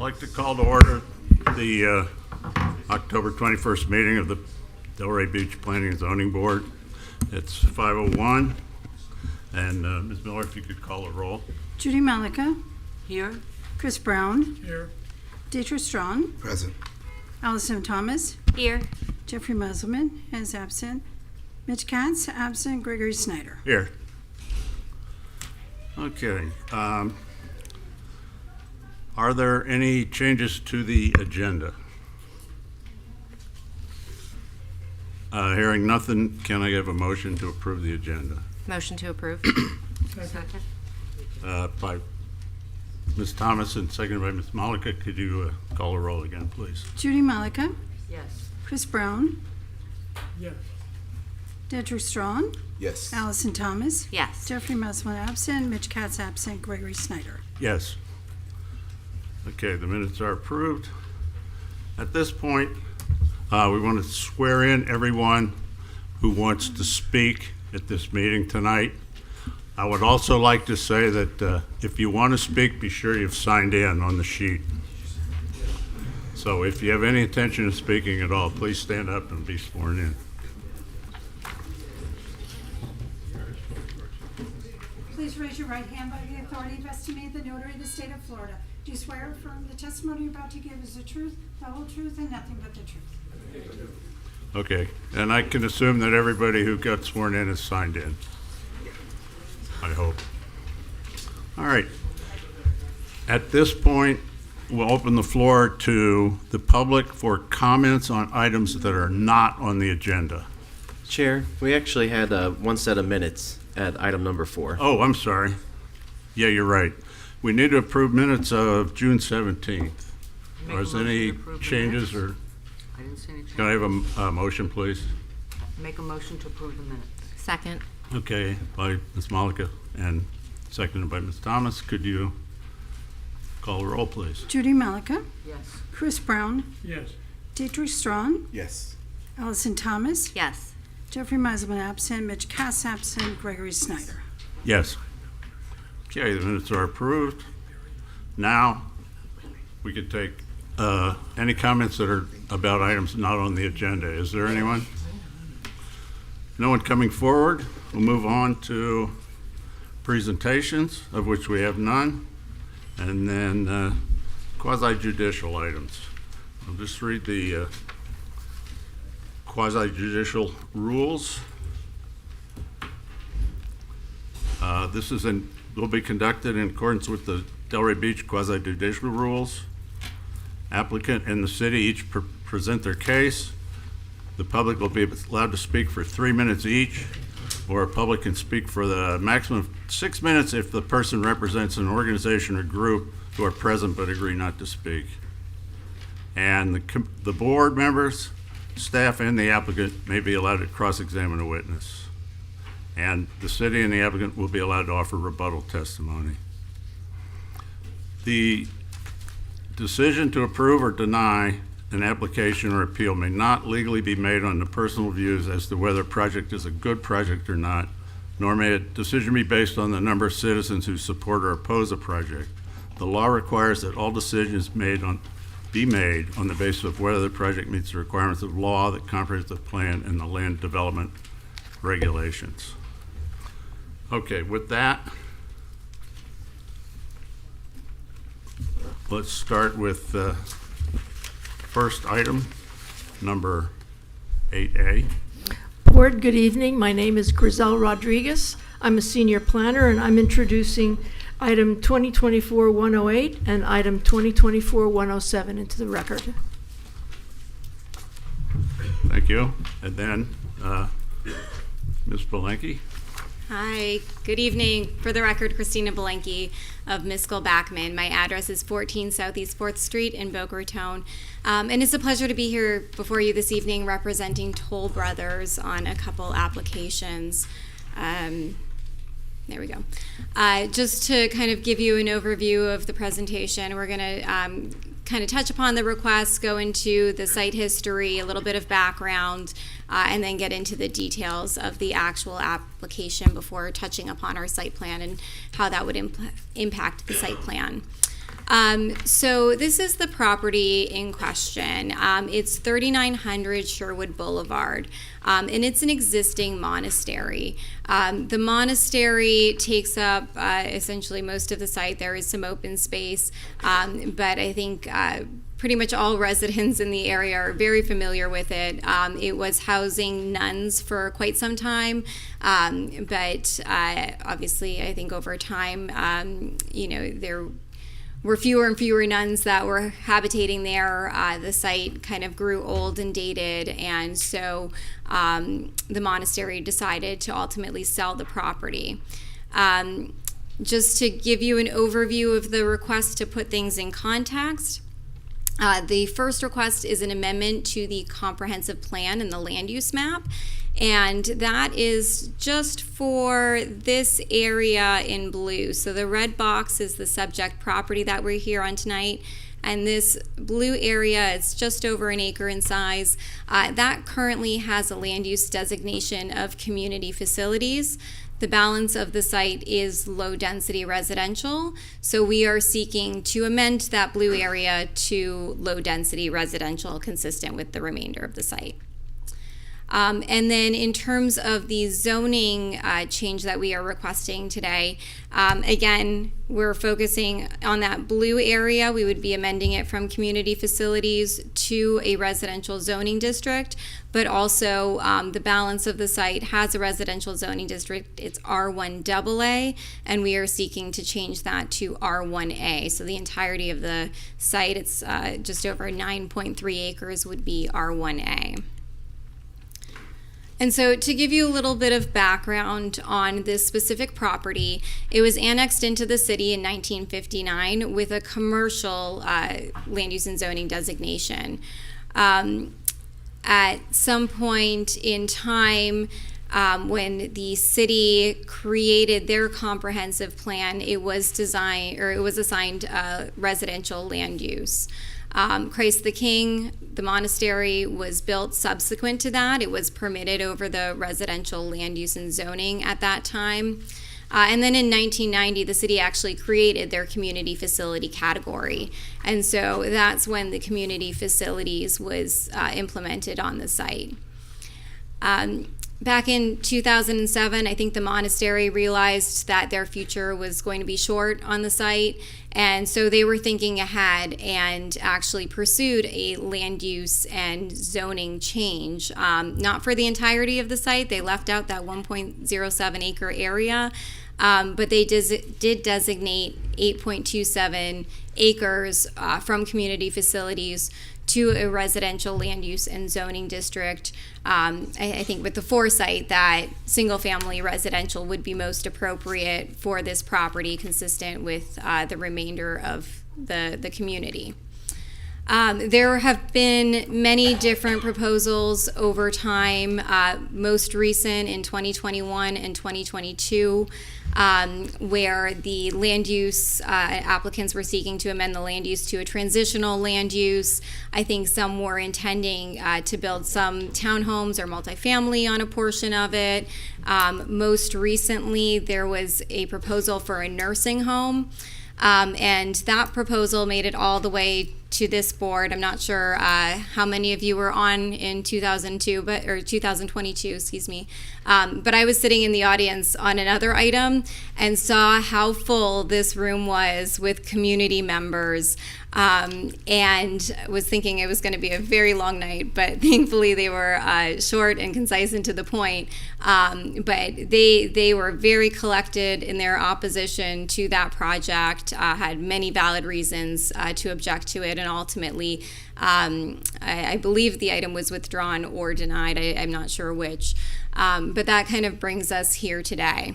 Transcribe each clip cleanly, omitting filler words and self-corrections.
like to call to order the October 21st meeting of the Delray Beach Planning and Zoning Board. It's 5:01, and Ms. Miller, if you could call a roll. Judy Malika. Here. Chris Brown. Here. Dietrich Strawn. Present. Allison Thomas. Here. Jeffrey Musselman is absent. Mitch Katz, absent. Gregory Snyder. Here. Okay. Are there any changes to the agenda? Hearing nothing, can I have a motion to approve the agenda? Motion to approve. Second. By Ms. Thomas and seconded by Ms. Malika. Could you call a roll again, please? Judy Malika. Yes. Chris Brown. Yes. Dietrich Strawn. Yes. Allison Thomas. Yes. Jeffrey Musselman absent. Mitch Katz absent. Gregory Snyder. Yes. Okay, the minutes are approved. At this point, we want to swear in everyone who wants to speak at this meeting tonight. I would also like to say that if you want to speak, be sure you've signed in on the sheet. So if you have any intention of speaking at all, please stand up and be sworn in. Please raise your right hand by the authority vested in me, the notary of the state of Florida. Do you swear or affirm the testimony you're about to give is the truth, the whole truth, and nothing but the truth? Okay, and I can assume that everybody who got sworn in is signed in. I hope. All right. At this point, we'll open the floor to the public for comments on items that are not on the agenda. Chair, we actually had one set of minutes at item number 4. Oh, I'm sorry. Yeah, you're right. We need to approve minutes of June 17th. Are there any changes, or I didn't see any change. can I have a motion, please? Make a motion to approve the minutes. Second. Okay, by Ms. Malika and seconded by Ms. Thomas. Could you call the roll, please? Judy Malika. Yes. Chris Brown. Yes. Dietrich Strawn. Yes. Allison Thomas. Yes. Jeffrey Musselman absent. Mitch Katz absent. Gregory Snyder. Yes. Okay, the minutes are approved. Now, we could take any comments that are about items not on the agenda. Is there anyone? No one coming forward? We'll move on to presentations, of which we have none, and then quasi-judicial items. I'll just read the quasi-judicial rules. This will be conducted in accordance with the Delray Beach quasi-judicial rules. Applicant and the city each present their case. The public will be allowed to speak for 3 minutes each, or a public can speak for the maximum of 6 minutes if the person represents an organization or group who are present but agree not to speak. And the board members, staff, and the applicant may be allowed to cross-examine a witness. And the city and the applicant will be allowed to offer rebuttal testimony. The decision to approve or deny an application or appeal may not legally be made on the personal views as to whether a project is a good project or not, nor may a decision be based on the number of citizens who support or oppose a project. The law requires that all decisions be made on the basis of whether the project meets the requirements of law, the comprehensive plan, and the land development regulations. Okay, with that, let's start with first item, number 8A. Board, good evening. My name is Grisel Rodriguez. I'm a senior planner, and I'm introducing item 2024-108 and item 2024-107 into the record. Thank you. And then Ms. Belenky. Hi, good evening. For the record, Christina Belenky of Miskell Backman. My address is 14 Southeast 4th Street in Boca Raton. And it's a pleasure to be here before you this evening representing Toll Brothers on a couple applications. There we go. Just to kind of give you an overview of the presentation, we're going to kind of touch upon the request, go into the site history, a little bit of background, and then get into the details of the actual application before touching upon our site plan and how that would impact the site plan. So this is the property in question. It's 3900 Sherwood Boulevard, and it's an existing monastery. The monastery takes up essentially most of the site. There is some open space, but I think pretty much all residents in the area are very familiar with it. It was housing nuns for quite some time, but obviously I think over time, there were fewer and fewer nuns that were habitating there. The site kind of grew old and dated, and so the monastery decided to ultimately sell the property. Just to give you an overview of the request to put things in context, the first request is an amendment to the comprehensive plan and the land use map, and that is just for this area in blue. So the red box is the subject property that we're here on tonight, and this blue area is just over an acre in size. That currently has a land use designation of community facilities. The balance of the site is low-density residential, so we are seeking to amend that blue area to low-density residential, consistent with the remainder of the site. And then in terms of the zoning change that we are requesting today, again, we're focusing on that blue area. We would be amending it from community facilities to a residential zoning district, but also the balance of the site has a residential zoning district. It's R1AA, and we are seeking to change that to R1A. So the entirety of the site, it's just over 9.3 acres, would be R1A. And so to give you a little bit of background on this specific property, it was annexed into the city in 1959 with a commercial land use and zoning designation. At some point in time, when the city created their comprehensive plan, it was assigned residential land use. Christ the King, the monastery, was built subsequent to that. It was permitted over the residential land use and zoning at that time. And then in 1990, the city actually created their community facility category. And so that's when the community facilities was implemented on the site. Back in 2007, I think the monastery realized that their future was going to be short on the site, and so they were thinking ahead and actually pursued a land use and zoning change. Not for the entirety of the site. They left out that 1.07 acre area, but they did designate 8.27 acres from community facilities to a residential land use and zoning district. I think with the foresight that single-family residential would be most appropriate for this property, consistent with the remainder of the community. There have been many different proposals over time, most recent in 2021 and 2022, where the land use applicants were seeking to amend the land use to a transitional land use. I think some were intending to build some townhomes or multifamily on a portion of it. Most recently, there was a proposal for a nursing home, and that proposal made it all the way to this board. I'm not sure how many of you were on in 2022, excuse me. But I was sitting in the audience on another item and saw how full this room was with community members, and was thinking it was going to be a very long night, but thankfully they were short and concise and to the point. But they were very collected in their opposition to that project, had many valid reasons to object to it, and ultimately I believe the item was withdrawn or denied. I'm not sure which, but that kind of brings us here today.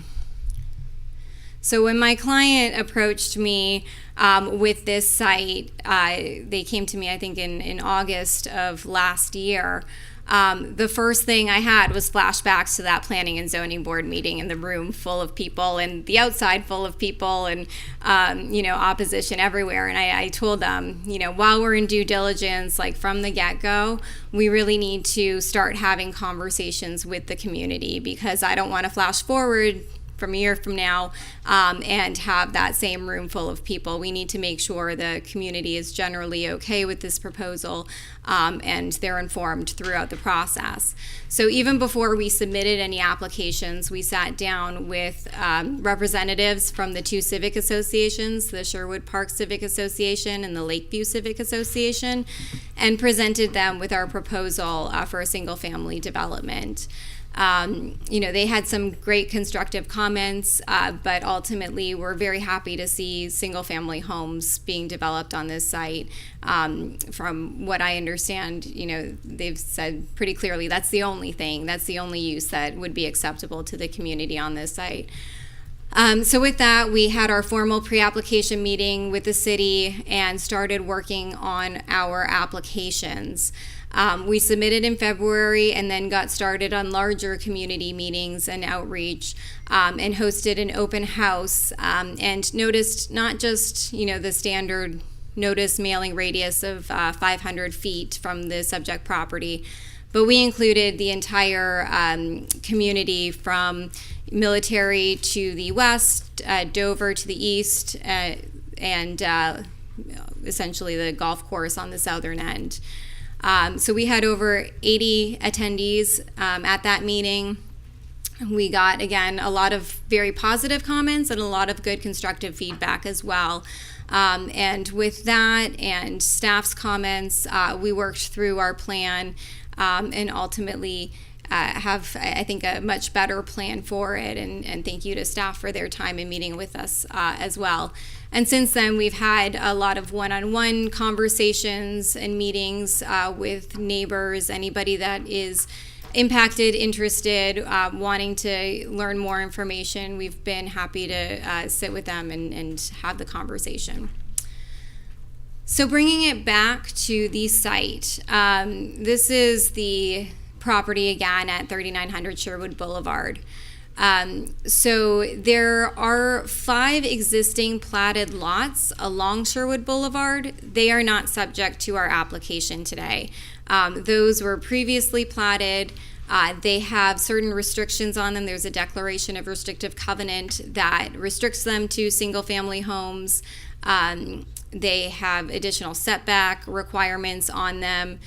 So when my client approached me with this site, they came to me, I think, in August of last year. The first thing I had was flashbacks to that planning and zoning board meeting, in the room full of people and the outside full of people, and opposition everywhere. And I told them, while we're in due diligence, like from the get-go, we really need to start having conversations with the community, because I don't want to flash forward from a year from now and have that same room full of people. We need to make sure the community is generally okay with this proposal and they're informed throughout the process. So even before we submitted any applications, we sat down with representatives from the two civic associations, the Sherwood Park Civic Association and the Lakeview Civic Association, and presented them with our proposal for a single-family development. They had some great constructive comments, but ultimately we're very happy to see single-family homes being developed on this site. From what I understand, they've said pretty clearly that's the only use that would be acceptable to the community on this site. So with that, we had our formal pre-application meeting with the city and started working on our applications. We submitted in February and then got started on larger community meetings and outreach and hosted an open house and noticed not just, the standard notice mailing radius of 500 feet from the subject property, but we included the entire community from Military to the west, Dover to the east, and essentially the golf course on the southern end. So we had over 80 attendees at that meeting. We got, again, a lot of very positive comments and a lot of good constructive feedback as well. And with that and staff's comments, we worked through our plan and ultimately have, I think, a much better plan for it. And thank you to staff for their time in meeting with us as well. And since then, we've had a lot of one-on-one conversations and meetings with neighbors, anybody that is impacted, interested, wanting to learn more information. We've been happy to sit with them and have the conversation. So bringing it back to the site, this is the property again at 3900 Sherwood Boulevard. So there are 5 existing platted lots along Sherwood Boulevard. They are not subject to our application today. Those were previously platted. They have certain restrictions on them. There's a declaration of restrictive covenant that restricts them to single-family homes. They have additional setback requirements on them.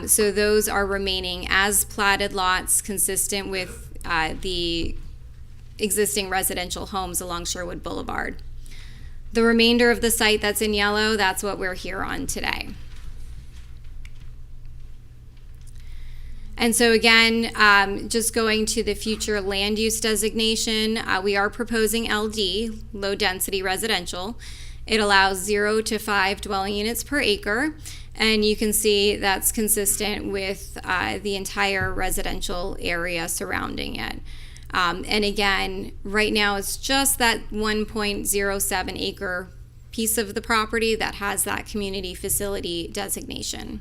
So those are remaining as platted lots consistent with the existing residential homes along Sherwood Boulevard. The remainder of the site that's in yellow, that's what we're here on today. And so again, just going to the future land use designation, we are proposing LD, low density residential. It allows 0 to 5 dwelling units per acre. And you can see that's consistent with the entire residential area surrounding it. And again, right now it's just that 1.07 acre piece of the property that has that community facility designation.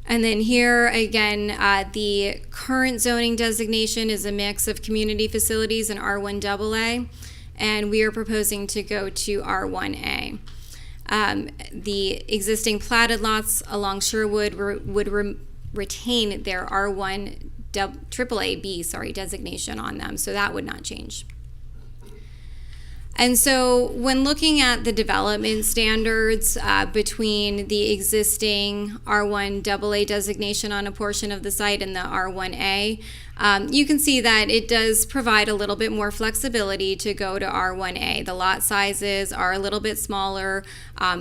And then here again, the current zoning designation is a mix of community facilities and R1AA, and we are proposing to go to R1A. The existing platted lots along Sherwood would retain their R1 AAA-B designation on them, so that would not change. And so when looking at the development standards between the existing R1 AA designation on a portion of the site and the R1A, you can see that it does provide a little bit more flexibility to go to R1A. The lot sizes are a little bit smaller.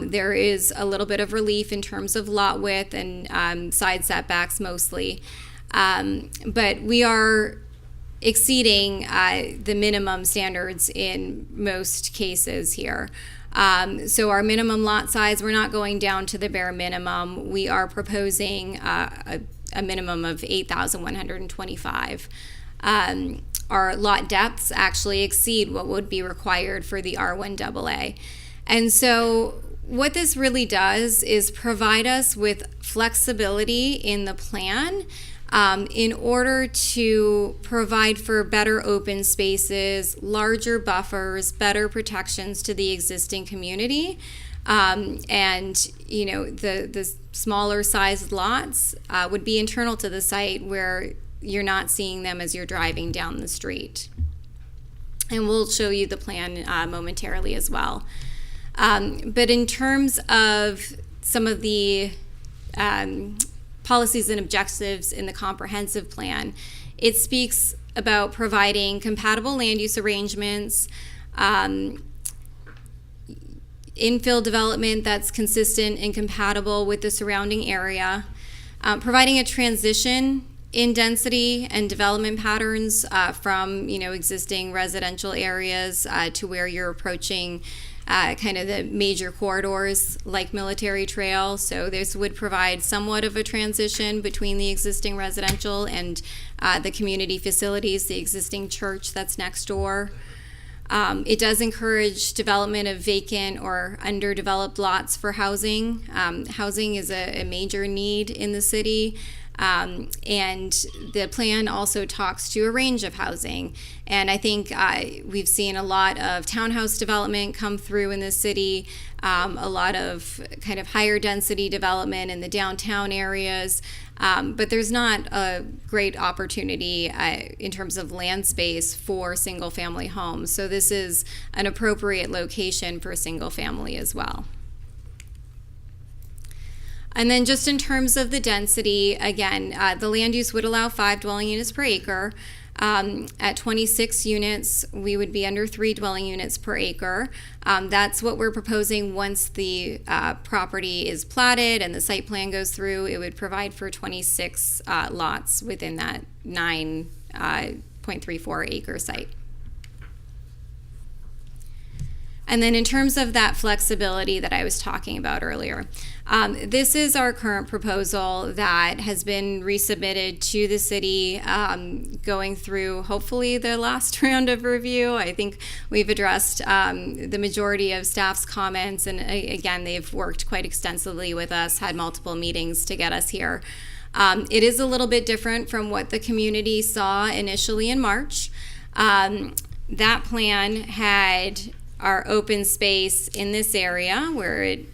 There is a little bit of relief in terms of lot width and side setbacks mostly. But we are exceeding the minimum standards in most cases here. So our minimum lot size, we're not going down to the bare minimum. We are proposing a minimum of 8,125. Our lot depths actually exceed what would be required for the R1 AA. And so what this really does is provide us with flexibility in the plan in order to provide for better open spaces, larger buffers, better protections to the existing community. And, the smaller sized lots would be internal to the site where you're not seeing them as you're driving down the street. And we'll show you the plan momentarily as well. But in terms of some of the policies and objectives in the comprehensive plan, it speaks about providing compatible land use arrangements, infill development that's consistent and compatible with the surrounding area, providing a transition in density and development patterns from existing residential areas to where you're approaching kind of the major corridors like Military Trail. So this would provide somewhat of a transition between the existing residential and the community facilities, the existing church that's next door. It does encourage development of vacant or underdeveloped lots for housing. Housing is a major need in the city. And the plan also talks to a range of housing. And I think we've seen a lot of townhouse development come through in the city, a lot of kind of higher density development in the downtown areas. But there's not a great opportunity in terms of land space for single family homes. So this is an appropriate location for single family as well. And then just in terms of the density, again, the land use would allow 5 dwelling units per acre. At 26 units, we would be under 3 dwelling units per acre. That's what we're proposing once the property is platted and the site plan goes through. It would provide for 26 lots within that 9.34 acre site. And then in terms of that flexibility that I was talking about earlier, this is our current proposal that has been resubmitted to the city, going through hopefully the last round of review. I think we've addressed the majority of staff's comments, and again, they've worked quite extensively with us, had multiple meetings to get us here. It is a little bit different from what the community saw initially in March. That plan had our open space in this area where it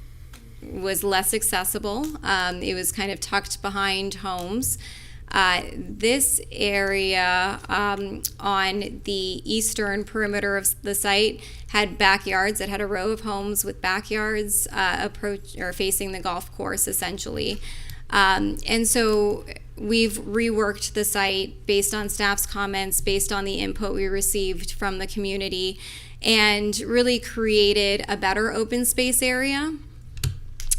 was less accessible. It was kind of tucked behind homes. This area on the eastern perimeter of the site had backyards. It had a row of homes with backyards facing the golf course, essentially. And so we've reworked the site based on staff's comments, based on the input we received from the community, and really created a better open space area.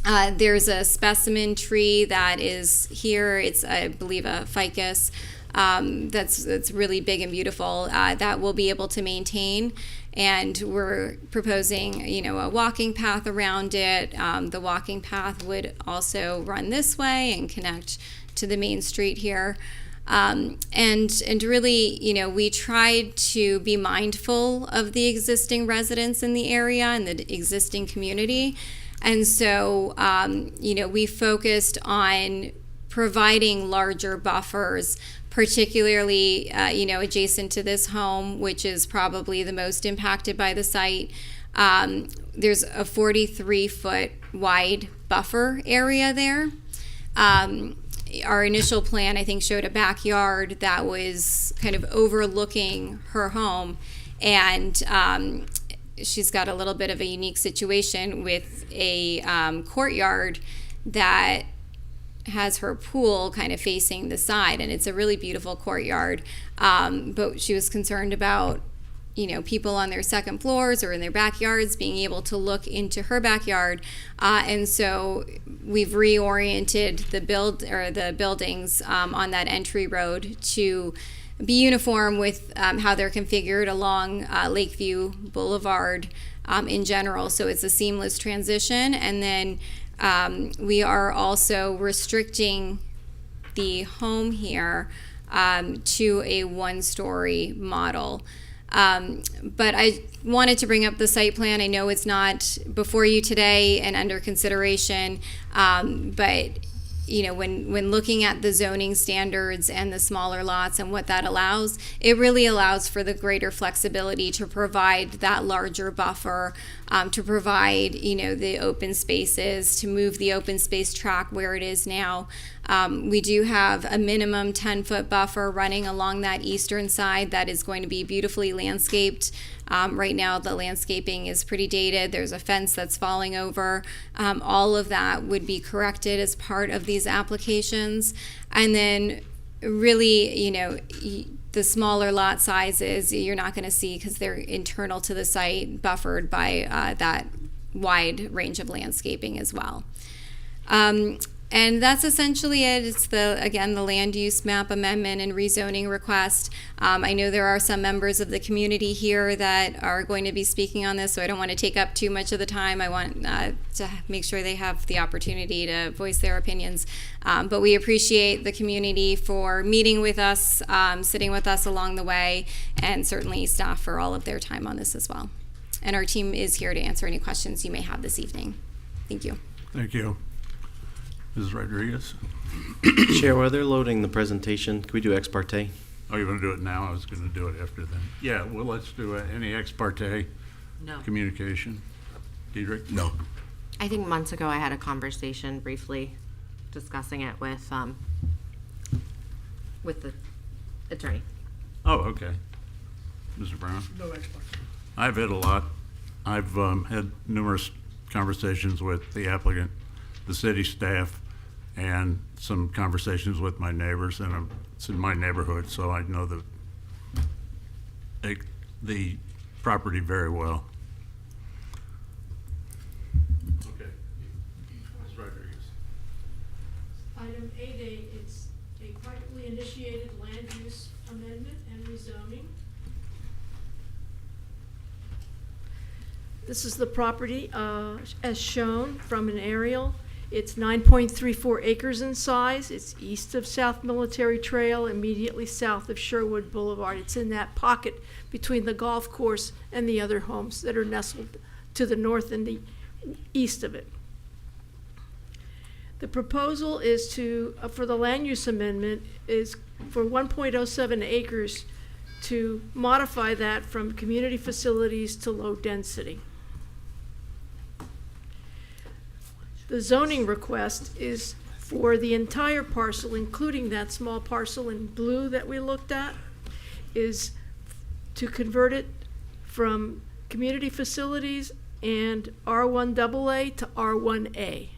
There's a specimen tree that is here. It's, I believe, a ficus that's really big and beautiful that we'll be able to maintain. And we're proposing, a walking path around it. The walking path would also run this way and connect to the main street here. And really, we tried to be mindful of the existing residents in the area and the existing community. And so, we focused on providing larger buffers, particularly, adjacent to this home, which is probably the most impacted by the site. There's a 43-foot wide buffer area there. Our initial plan, I think, showed a backyard that was kind of overlooking her home, and she's got a little bit of a unique situation with a courtyard that has her pool kind of facing the side, and it's a really beautiful courtyard, but she was concerned about people on their second floors or in their backyards being able to look into her backyard, and so we've reoriented the buildings on that entry road to be uniform with how they're configured along Lakeview Boulevard in general. So it's a seamless transition, and then we are also restricting the home here to a one-story model. But I wanted to bring up the site plan. I know it's not before you today and under consideration, but when looking at the zoning standards and the smaller lots and what that allows, it really allows for the greater flexibility to provide that larger buffer, to provide, the open spaces, to move the open space track where it is now. We do have a minimum 10-foot buffer running along that eastern side that is going to be beautifully landscaped. Right now, the landscaping is pretty dated. There's a fence that's falling over. All of that would be corrected as part of these applications. And then really, the smaller lot sizes you're not going to see because they're internal to the site, buffered by that wide range of landscaping as well. And that's essentially it. It's the land use map amendment and rezoning request. I know there are some members of the community here that are going to be speaking on this, so I don't want to take up too much of the time. I want to make sure they have the opportunity to voice their opinions. But we appreciate the community for meeting with us, sitting with us along the way, and certainly staff for all of their time on this as well. And our team is here to answer any questions you may have this evening. Thank you. Thank you. Mrs. Rodriguez? Chair, while they're loading the presentation, can we do ex parte? Oh, you're going to do it now? I was going to do it after then. Yeah, well, let's do any ex parte No. communication. Diedrich? No. I think months ago I had a conversation briefly discussing it with the attorney. Oh, okay. Mr. Brown? No expert. I've had a lot. I've had numerous conversations with the applicant, the city staff, and some conversations with my neighbors, and it's in my neighborhood, so I know the property very well. Okay. Ms. Rodriguez. Item 8A, it's a privately initiated land use amendment and rezoning. This is the property as shown from an aerial. It's 9.34 acres in size. It's east of South Military Trail, immediately south of Sherwood Boulevard. It's in that pocket between the golf course and the other homes that are nestled to the north and the east of it. The proposal is to, for the land use amendment, is for 1.07 acres to modify that from community facilities to low density. The zoning request is for the entire parcel, including that small parcel in blue that we looked at, is to convert it from community facilities and R1AA to R1A.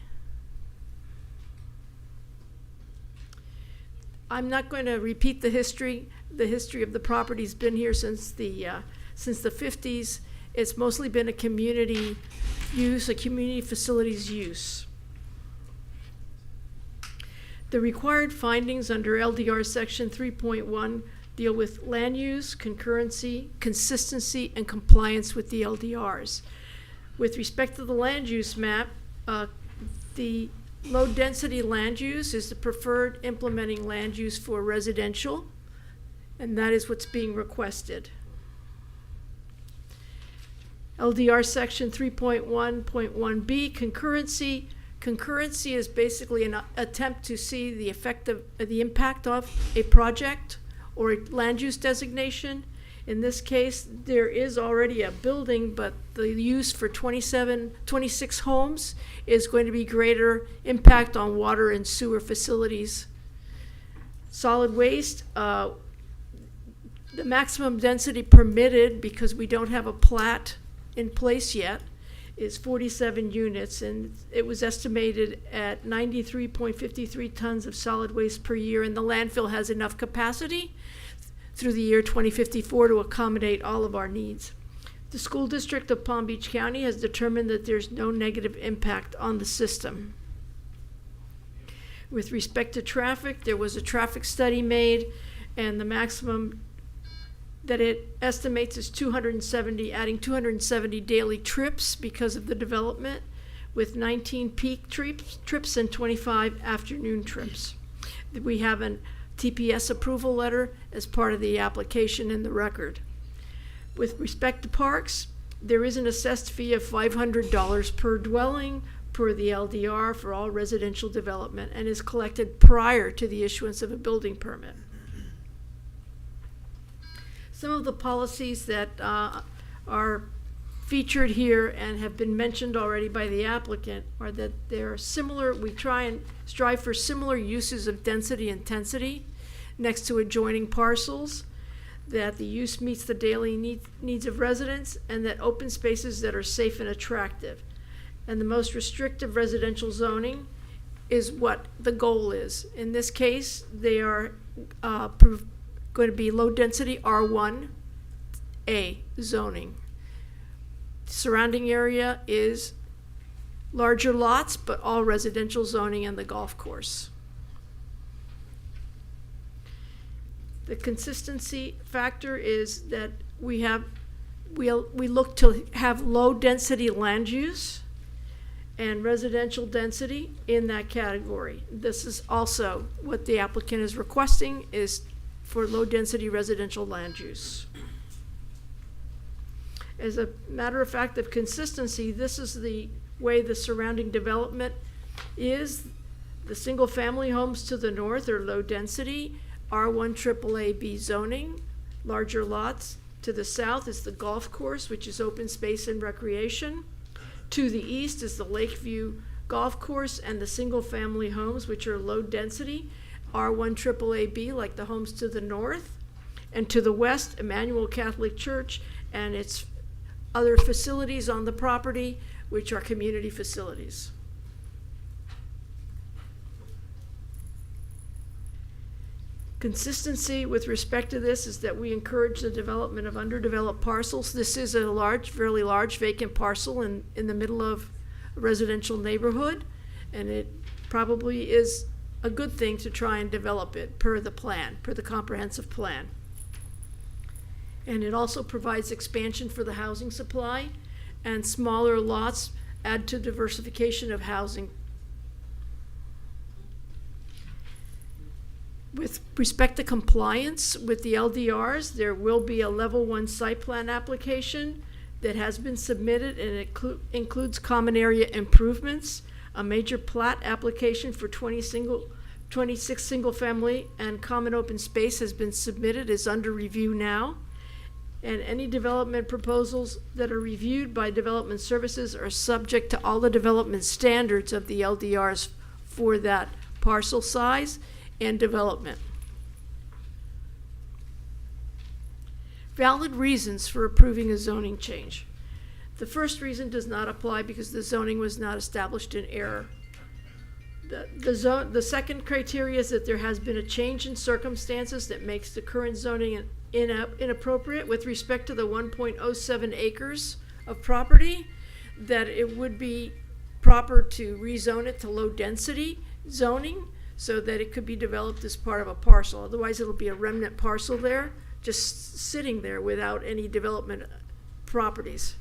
I'm not going to repeat the history. The history of the property's been here since the 50s. It's mostly been a community use, a community facilities use. The required findings under LDR section 3.1 deal with land use, concurrency, consistency, and compliance with the LDRs. With respect to the land use map, the low density land use is the preferred implementing land use for residential, and that is what's being requested. LDR section 3.1.1b, concurrency. Concurrency is basically an attempt to see the effect of the impact of a project or a land use designation. In this case, there is already a building, but the use for 26 homes is going to be greater impact on water and sewer facilities. Solid waste, the maximum density permitted, because we don't have a plat in place yet, is 47 units, and it was estimated at 93.53 tons of solid waste per year, and the landfill has enough capacity through the year 2054 to accommodate all of our needs. The school district of Palm Beach County has determined that there's no negative impact on the system. With respect to traffic, there was a traffic study made, and the maximum that it estimates is 270, adding 270 daily trips because of the development, with 19 peak trips and 25 afternoon trips. We have a TPS approval letter as part of the application in the record. With respect to parks, there is an assessed fee of $500 per dwelling per the LDR for all residential development and is collected prior to the issuance of a building permit. Some of the policies that are featured here and have been mentioned already by the applicant are that they're similar. We try and strive for similar uses of density and intensity next to adjoining parcels, that the use meets the daily needs of residents, and that open spaces that are safe and attractive. And the most restrictive residential zoning is what the goal is. In this case, they are going to be low-density R1A zoning. Surrounding area is larger lots, but all residential zoning and the golf course. The consistency factor is that we look to have low-density land use and residential density in that category. This is also what the applicant is requesting, is for low-density residential land use. As a matter of fact of consistency, this is the way the surrounding development is. The single-family homes to the north are low-density, R1 AAA-B zoning, larger lots. To the south is the golf course, which is open space and recreation. To the east is the Lakeview Golf Course and the single-family homes, which are low-density, R1 AAA-B, like the homes to the north. And to the west, Emmanuel Catholic Church and its other facilities on the property, which are community facilities. Consistency with respect to this is that we encourage the development of underdeveloped parcels. This is a large, fairly large vacant parcel in the middle of a residential neighborhood, and it probably is a good thing to try and develop it per the plan, per the comprehensive plan. And it also provides expansion for the housing supply, and smaller lots add to diversification of housing. With respect to compliance with the LDRs, there will be a level 1 site plan application that has been submitted, and it includes common area improvements. A major plat application for 26 single family and common open space has been submitted, is under review now. And any development proposals that are reviewed by Development Services are subject to all the development standards of the LDRs for that parcel size and development. Valid reasons for approving a zoning change. The first reason does not apply because the zoning was not established in error. The second criteria is that there has been a change in circumstances that makes the current zoning inappropriate with respect to the 1.07 acres of property, that it would be proper to rezone it to low density zoning so that it could be developed as part of a parcel. Otherwise, it'll be a remnant parcel there, just sitting there without any development properties.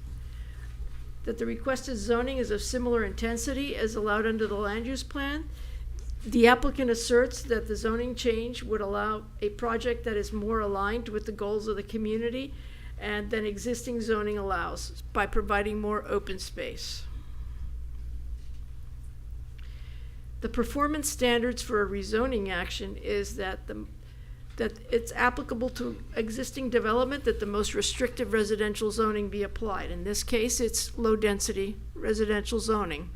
That the requested zoning is of similar intensity as allowed under the land use plan. The applicant asserts that the zoning change would allow a project that is more aligned with the goals of the community and than existing zoning allows by providing more open space. The performance standards for a rezoning action is that it's applicable to existing development, that the most restrictive residential zoning be applied. In this case, it's low-density residential zoning.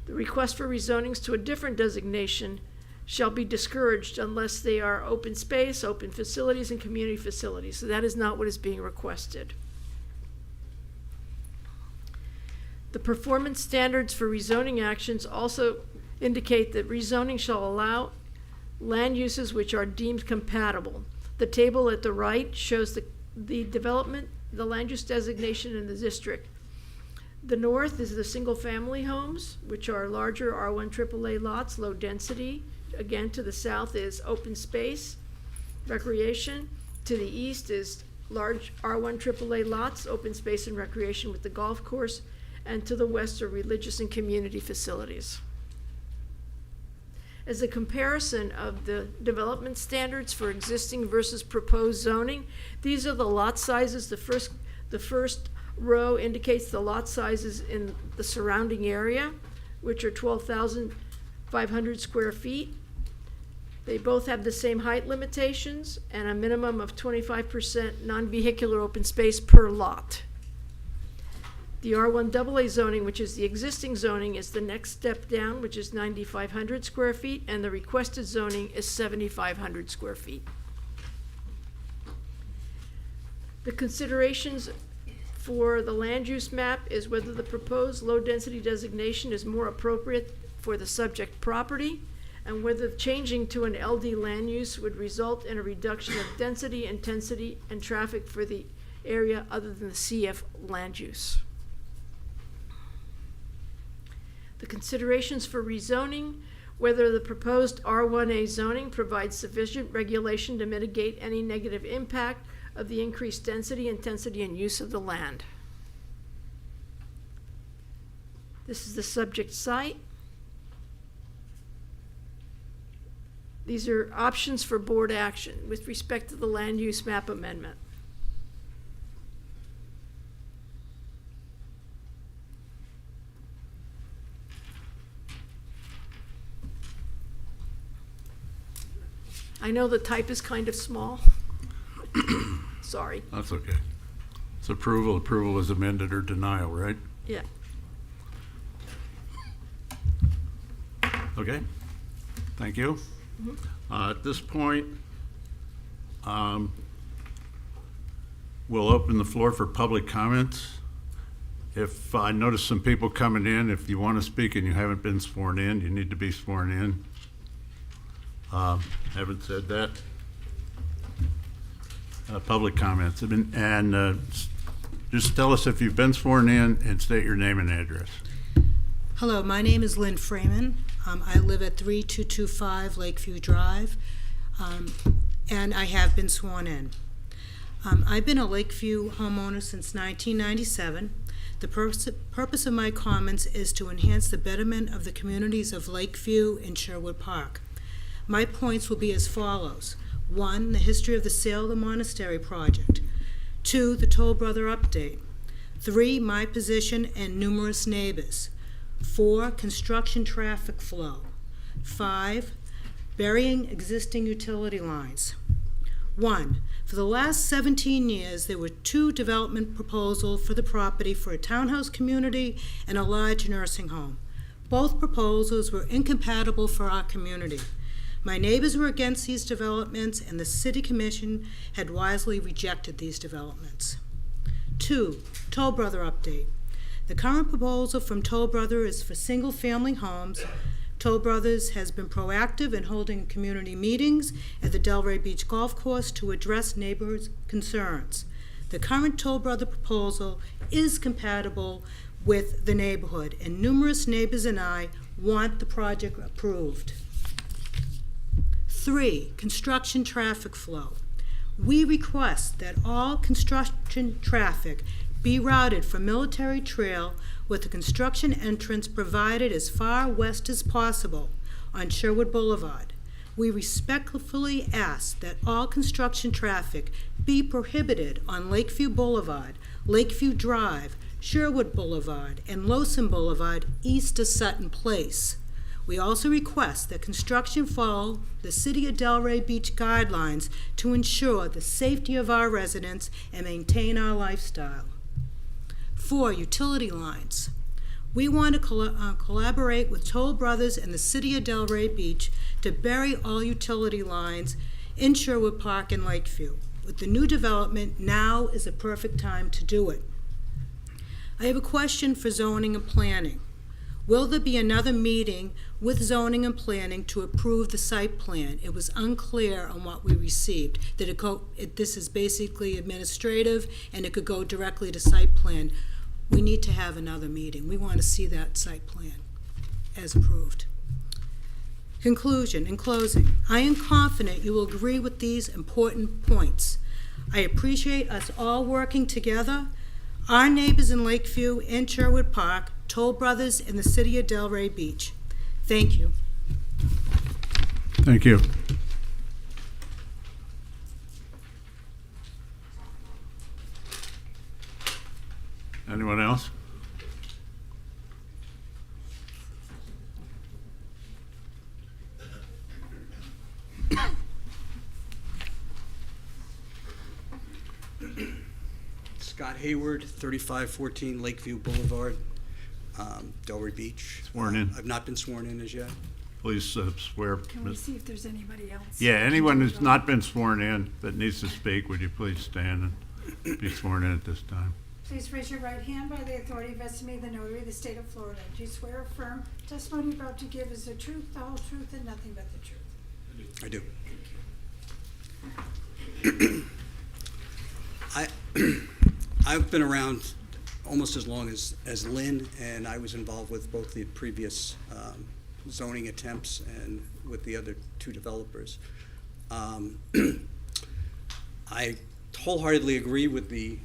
The request for rezonings to a different designation shall be discouraged unless they are open space, open facilities, and community facilities. So that is not what is being requested. The performance standards for rezoning actions also indicate that rezoning shall allow land uses which are deemed compatible. The table at the right shows the development, the land use designation in the district. The north is the single-family homes, which are larger R1 AAA lots, low density. Again, to the south is open space, recreation. To the east is large R1 AAA lots, open space and recreation with the golf course. And to the west are religious and community facilities. As a comparison of the development standards for existing versus proposed zoning, these are the lot sizes. The first row indicates the lot sizes in the surrounding area, which are 12,500 square feet. They both have the same height limitations and a minimum of 25% non-vehicular open space per lot. The R1AA zoning, which is the existing zoning, is the next step down, which is 9,500 square feet, and the requested zoning is 7,500 square feet. The considerations for the land use map is whether the proposed low-density designation is more appropriate for the subject property, and whether changing to an LD land use would result in a reduction of density, intensity, and traffic for the area other than the CF land use. The considerations for rezoning, whether the proposed R1A zoning provides sufficient regulation to mitigate any negative impact of the increased density, intensity, and use of the land. This is the subject site. These are options for board action with respect to the land use map amendment. I know the type is kind of small. Sorry. That's okay. It's approval. Approval is amended or denial, right? Yeah. Okay. Thank you. At this point, we'll open the floor for public comments. If I notice some people coming in, if you want to speak and you haven't been sworn in, you need to be sworn in. Haven't said that. Public comments. Just tell us if you've been sworn in and state your name and address. Hello, my name is Lynn Freeman. I live at 3225 Lakeview Drive, and I have been sworn in. I've been a Lakeview homeowner since 1997. The purpose of my comments is to enhance the betterment of the communities of Lakeview and Sherwood Park. My points will be as follows. 1, the history of the sale of the monastery project. 2, the Toll Brother update. 3, my position and numerous neighbors. 4, construction traffic flow. 5, burying existing utility lines. 1, for the last 17 years, there were 2 development proposals for the property for a townhouse community and a large nursing home. Both proposals were incompatible for our community. My neighbors were against these developments, and the City Commission had wisely rejected these developments. 2, Toll Brother update. The current proposal from Toll Brother is for single-family homes. Toll Brothers has been proactive in holding community meetings at the Delray Beach Golf Course to address neighbors' concerns. The current Toll Brother proposal is compatible with the neighborhood, and numerous neighbors and I want the project approved. 3, construction traffic flow. We request that all construction traffic be routed from Military Trail with the construction entrance provided as far west as possible on Sherwood Boulevard. We respectfully ask that all construction traffic be prohibited on Lakeview Boulevard, Lakeview Drive, Sherwood Boulevard, and Lowson Boulevard east of Sutton Place. We also request that construction follow the City of Delray Beach guidelines to ensure the safety of our residents and maintain our lifestyle. 4, utility lines. We want to collaborate with Toll Brothers and the City of Delray Beach to bury all utility lines in Sherwood Park and Lakeview. With the new development, now is the perfect time to do it. I have a question for zoning and planning. Will there be another meeting with zoning and planning to approve the site plan? It was unclear on what we received. This is basically administrative, and it could go directly to site plan. We need to have another meeting. We want to see that site plan as approved. Conclusion. In closing, I am confident you will agree with these important points. I appreciate us all working together. Our neighbors in Lakeview and Sherwood Park, Toll Brothers, and the City of Delray Beach. Thank you. Thank you. Scott Hayward, 3514 Lakeview Boulevard, Delray Beach. Sworn in. I've not been sworn in as yet. Please swear. Can we see if there's anybody else? Yeah, anyone who's not been sworn in that needs to speak, would you please stand and be sworn in at this time? Please raise your right hand by the authority vested in me, the notary of the state of Florida. Do you swear or affirm testimony you're about to give is the truth, the whole truth, and nothing but the truth? I do. I've been around almost as long as Lynn, and I was involved with both the previous zoning attempts and with the other two developers. I wholeheartedly agree with the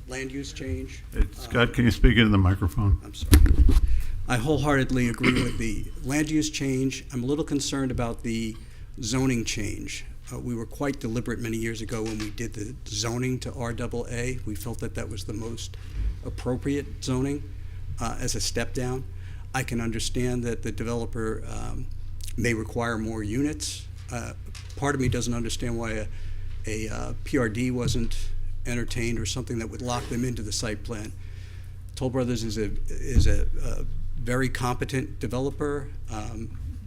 land use change. Scott, can you speak into the microphone? I'm sorry. I wholeheartedly agree with the land use change. I'm a little concerned about the zoning change. We were quite deliberate many years ago when we did the zoning to RAA. We felt that that was the most appropriate zoning as a step down. I can understand that the developer may require more units. Part of me doesn't understand why a PRD wasn't entertained or something that would lock them into the site plan. Toll Brothers is a very competent developer,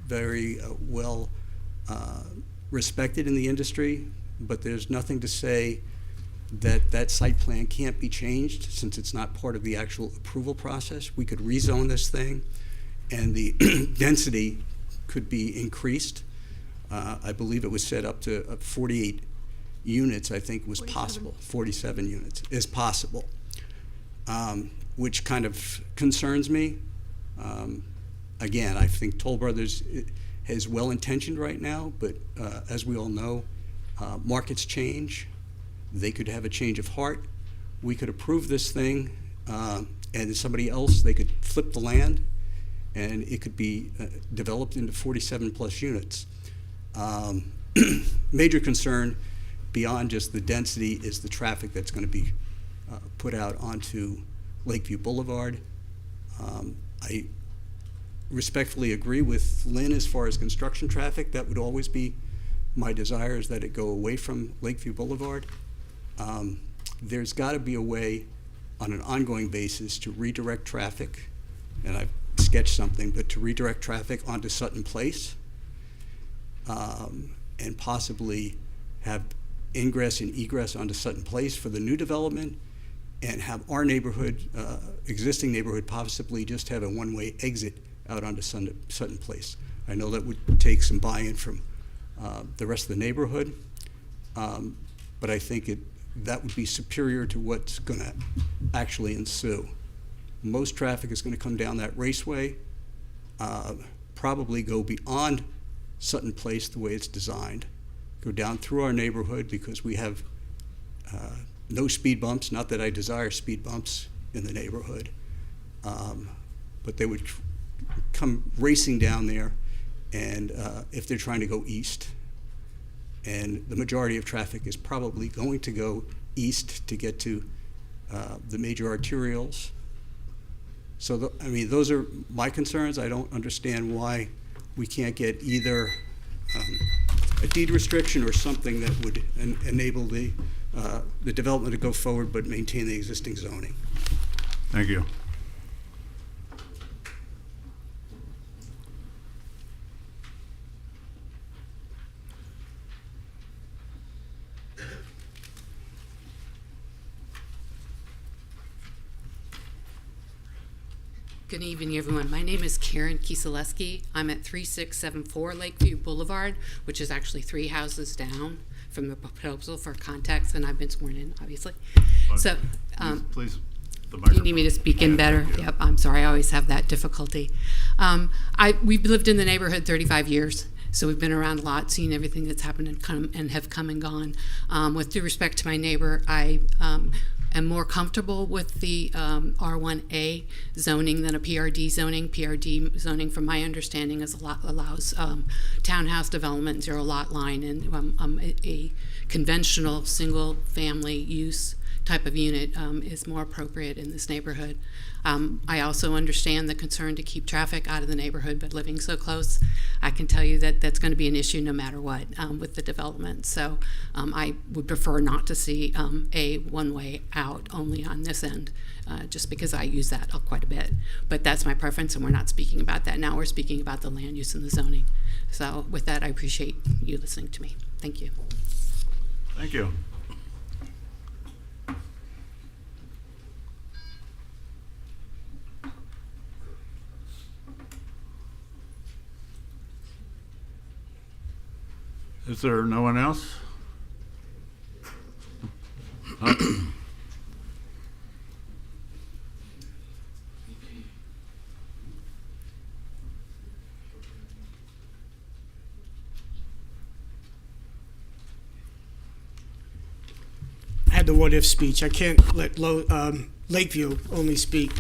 very well respected in the industry, but there's nothing to say that that site plan can't be changed since it's not part of the actual approval process. We could rezone this thing and the density could be increased. I believe it was set up to 48 units, I think was possible. 47 units is possible, which kind of concerns me. Again, I think Toll Brothers is well-intentioned right now, but as we all know, markets change. They could have a change of heart. We could approve this thing, and somebody else, they could flip the land, and it could be developed into 47 plus units. Major concern beyond just the density is the traffic that's going to be put out onto Lakeview Boulevard. I respectfully agree with Lynn as far as construction traffic. That would always be my desire, is that it go away from Lakeview Boulevard. There's got to be a way on an ongoing basis to redirect traffic, and I've sketched something, but to redirect traffic onto Sutton Place, and possibly have ingress and egress onto Sutton Place for the new development, and have our neighborhood, existing neighborhood, possibly just have a one-way exit out onto Sutton Place. I know that would take some buy-in from the rest of the neighborhood, but I think that would be superior to what's going to actually ensue. Most traffic is going to come down that raceway, probably go beyond Sutton Place the way it's designed, go down through our neighborhood because we have no speed bumps, not that I desire speed bumps in the neighborhood, but they would come racing down there, and if they're trying to go east, and the majority of traffic is probably going to go east to get to the major arterials. So, I mean, those are my concerns. I don't understand why we can't get either a deed restriction or something that would enable the development to go forward but maintain the existing zoning. Thank you. Good evening, everyone. My name is Karen Kieselewski. I'm at 3674 Lakeview Boulevard, which is actually 3 houses down from the proposal for context, and I've been sworn in, obviously. So, Please, the you microphone. need me to speak in better? Yeah. Yep, I'm sorry, I always have that difficulty. We've lived in the neighborhood 35 years, so we've been around a lot, seen everything that's happened and have come and gone. With due respect to my neighbor, I am more comfortable with the R1A zoning than a PRD zoning. PRD zoning, from my understanding, allows townhouse development, zero lot line, and a conventional single-family use type of unit is more appropriate in this neighborhood. I also understand the concern to keep traffic out of the neighborhood, but living so close, I can tell you that that's going to be an issue no matter what with the development. So I would prefer not to see a one-way out only on this end, just because I use that quite a bit. But that's my preference, and we're not speaking about that now. We're speaking about the land use and the zoning. So with that, I appreciate you listening to me. Thank you. Thank you. Is there no one else? I had the what-if speech. I can't let Lakeview only speak.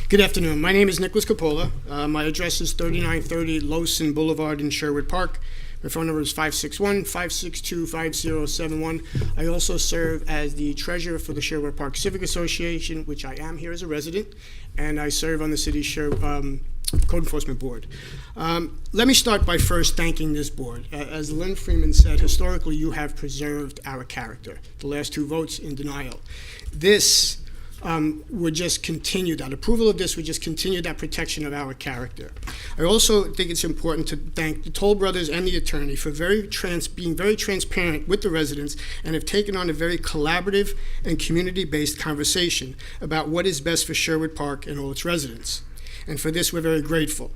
Good afternoon. My name is Nicholas Capola. My address is 3930 Lowson Boulevard in Sherwood Park. My phone number is 561-562-5071. I also serve as the treasurer for the Sherwood Park Civic Association, which I am here as a resident, and I serve on the city's Code Enforcement Board. Let me start by first thanking this board. As Lynn Freeman said, historically you have preserved our character. The last 2 votes in denial. This would just continue that. Approval of this would just continue that protection of our character. I also think it's important to thank the Toll Brothers and the attorney for being very transparent with the residents and have taken on a very collaborative and community-based conversation about what is best for Sherwood Park and all its residents. And for this, we're very grateful.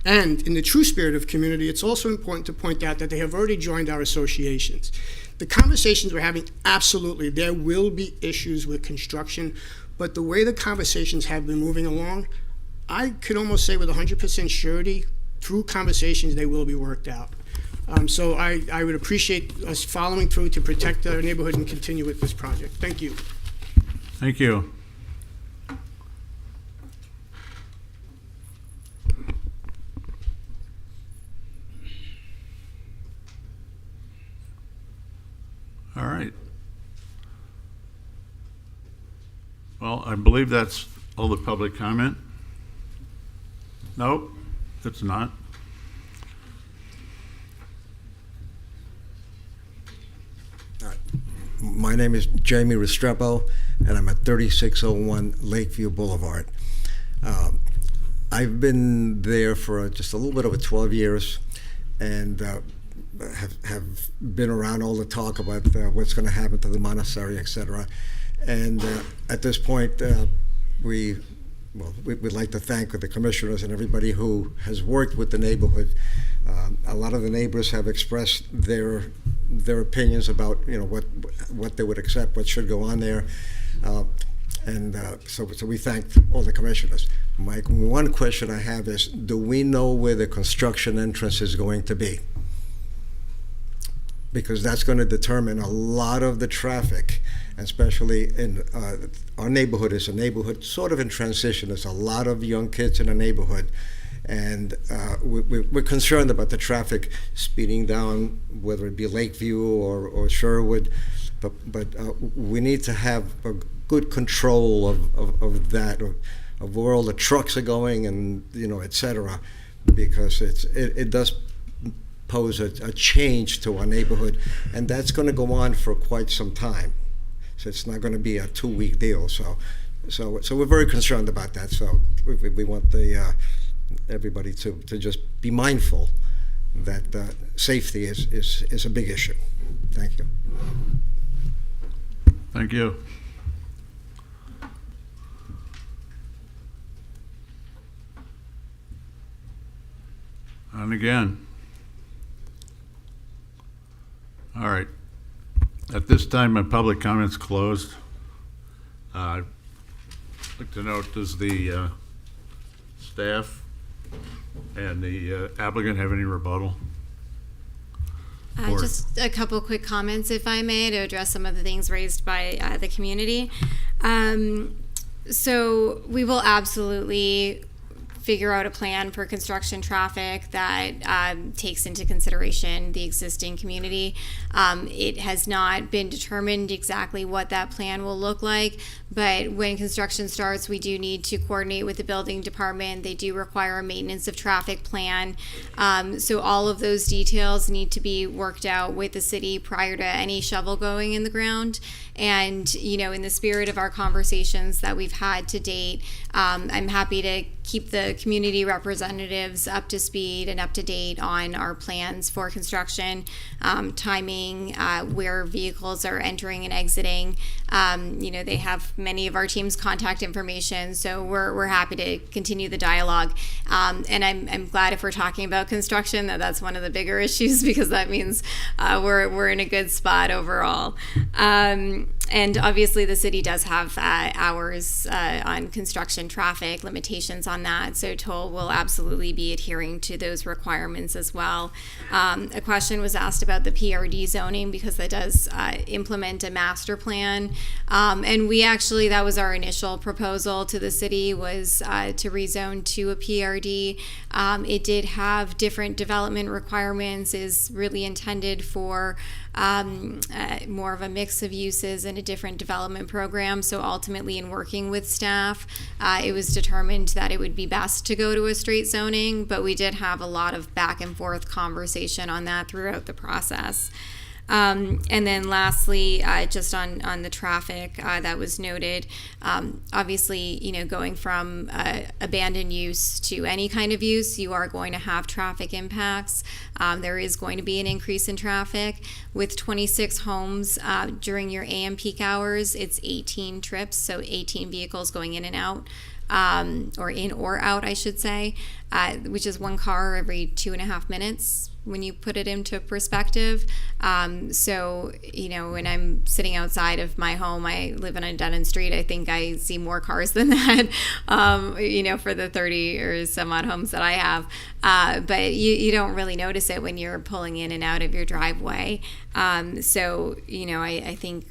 And in the true spirit of community, it's also important to point out that they have already joined our associations. The conversations we're having, absolutely, there will be issues with construction, but the way the conversations have been moving along, I could almost say with 100% surety, through conversations, they will be worked out. So I would appreciate us following through to protect our neighborhood and continue with this project. Thank you. Thank you. All right. Well, I believe that's all the public comment. Nope, it's not. My name is Jamie Restrepo, and I'm at 3601 Lakeview Boulevard. I've been there for just a little bit over 12 years, and have been around all the talk about what's going to happen to the monastery, etc. And at this point, we'd like to thank the commissioners and everybody who has worked with the neighborhood. A lot of the neighbors have expressed their opinions about what they would accept, what should go on there, so we thank all the commissioners. My one question I have is, do we know where the construction entrance is going to be? Because that's going to determine a lot of the traffic, especially in our neighborhood is a neighborhood sort of in transition. There's a lot of young kids in the neighborhood, and we're concerned about the traffic speeding down, whether it be Lakeview or Sherwood, but we need to have a good control of that, of where all the trucks are going and et cetera, because it does pose a change to our neighborhood, and that's going to go on for quite some time. So it's not going to be a 2-week deal. So we're very concerned about that. So we want everybody to just be mindful that safety is a big issue. Thank you. Thank you. And again. All right. At this time, my public comments closed. I'd like to note, does the staff and the applicant have any rebuttal? Just a couple quick comments, if I may, to address some of the things raised by the community. So we will absolutely figure out a plan for construction traffic that takes into consideration the existing community. It has not been determined exactly what that plan will look like, but when construction starts, we do need to coordinate with the building department. They do require a maintenance of traffic plan. So all of those details need to be worked out with the city prior to any shovel going in the ground. And, you know, in the spirit of our conversations that we've had to date, I'm happy to keep the community representatives up to speed and up to date on our plans for construction, timing, where vehicles are entering and exiting. You know, they have many of our team's contact information, so we're happy to continue the dialogue. And I'm glad if we're talking about construction that's one of the bigger issues, because that means we're in a good spot overall. And obviously the city does have hours on construction traffic, limitations on that, so Toll will absolutely be adhering to those requirements as well. A question was asked about the PRD zoning, because that does implement a master plan. And we actually, that was our initial proposal to the city, was to rezone to a PRD. It did have different development requirements, is really intended for more of a mix of uses and a different development program. So ultimately, in working with staff, it was determined that it would be best to go to a straight zoning, but we did have a lot of back and forth conversation on that throughout the process. And then lastly, just on the traffic that was noted, obviously, you know, going from abandoned use to any kind of use, you are going to have traffic impacts. There is going to be an increase in traffic. With 26 homes during your AM peak hours, it's 18 trips, so 18 vehicles going in and out. Or in or out, I should say, which is one car every 2.5 minutes when you put it into perspective. So, you know, when I'm sitting outside of my home, I live on a dead-end street, I think I see more cars than that, you know, for the 30 or some odd homes that I have. But you don't really notice it when you're pulling in and out of your driveway. So, you know, I think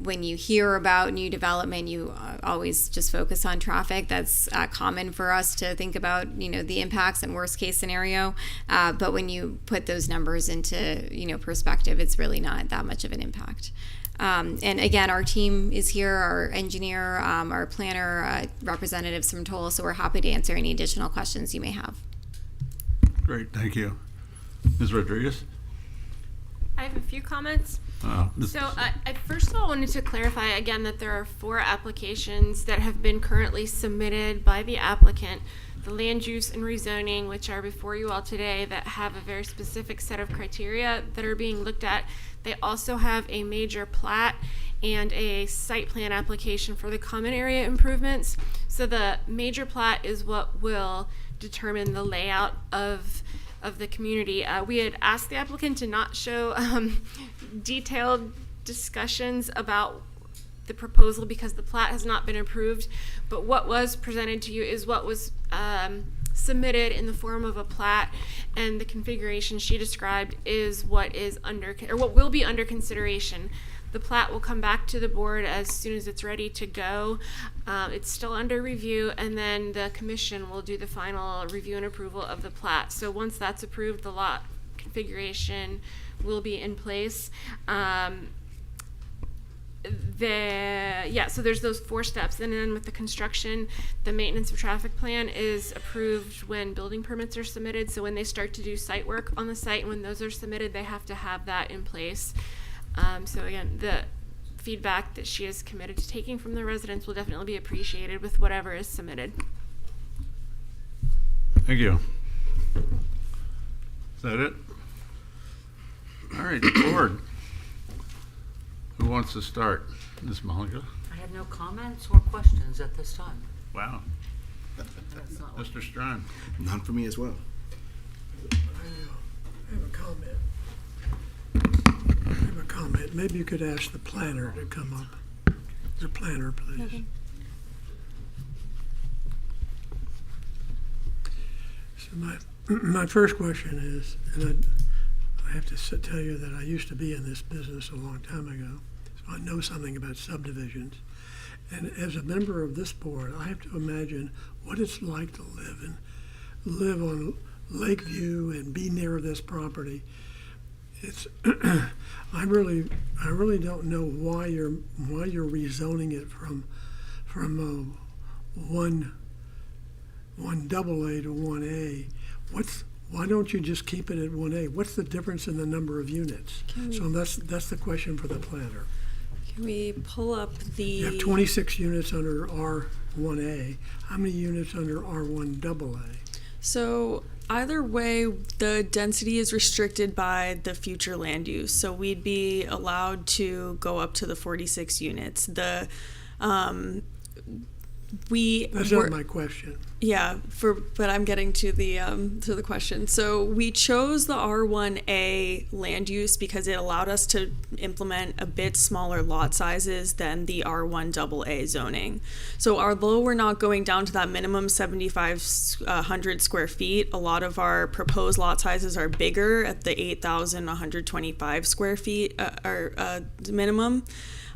when you hear about new development, you always just focus on traffic. That's common for us to think about, you know, the impacts and worst case scenario. But when you put those numbers into, you know, perspective, it's really not that much of an impact. And again, our team is here, our engineer, our planner, representatives from Toll, so we're happy to answer any additional questions you may have. Great, thank you. Ms. Rodriguez? I have a few comments. So I first of all wanted to clarify again that there are 4 applications that have been currently submitted by the applicant, the land use and rezoning, which are before you all today, that have a very specific set of criteria that are being looked at. They also have a major plat and a site plan application for the common area improvements. So the major plat is what will determine the layout of the community. We had asked the applicant to not show detailed discussions about the proposal because the plat has not been approved, but what was presented to you is what was submitted in the form of a plat, and the configuration she described is what is under, or what will be under consideration. The plat will come back to the board as soon as it's ready to go. It's still under review, and then the commission will do the final review and approval of the plat. So once that's approved, the lot configuration will be in place. So there's those 4 steps, and then with the construction, the maintenance of traffic plan is approved when building permits are submitted. So when they start to do site work on the site, and when those are submitted, they have to have that in place. So again, the feedback that she is committed to taking from the residents will definitely be appreciated with whatever is submitted. Thank you. Is that it? All right, board. Who wants to start? Ms. Malika? I have no comments or questions at this time. Wow. That's not what- Mr. Strawn? None for me as well. I have a comment. Maybe you could ask the planner to come up. The planner, please. Okay. So my first question is, and I have to tell you that I used to be in this business a long time ago, so I know something about subdivisions. And as a member of this board, I have to imagine what it's like to live live on Lakeview and be near this property. It's I really don't know why you're rezoning it from one AA to 1A. Why don't you just keep it at 1A? What's the difference in the number of units? So that's the question for the planner. Can we pull up the? You have 26 units under R1A. How many units under R1AA? So either way, the density is restricted by the future land use. So we'd be allowed to go up to the 46 units. That's not my question. Yeah, but I'm getting to the question. So we chose the R1A land use because it allowed us to implement a bit smaller lot sizes than the R1AA zoning. So although we're not going down to that minimum 7,500 square feet, a lot of our proposed lot sizes are bigger at the 8,125 square feet minimum.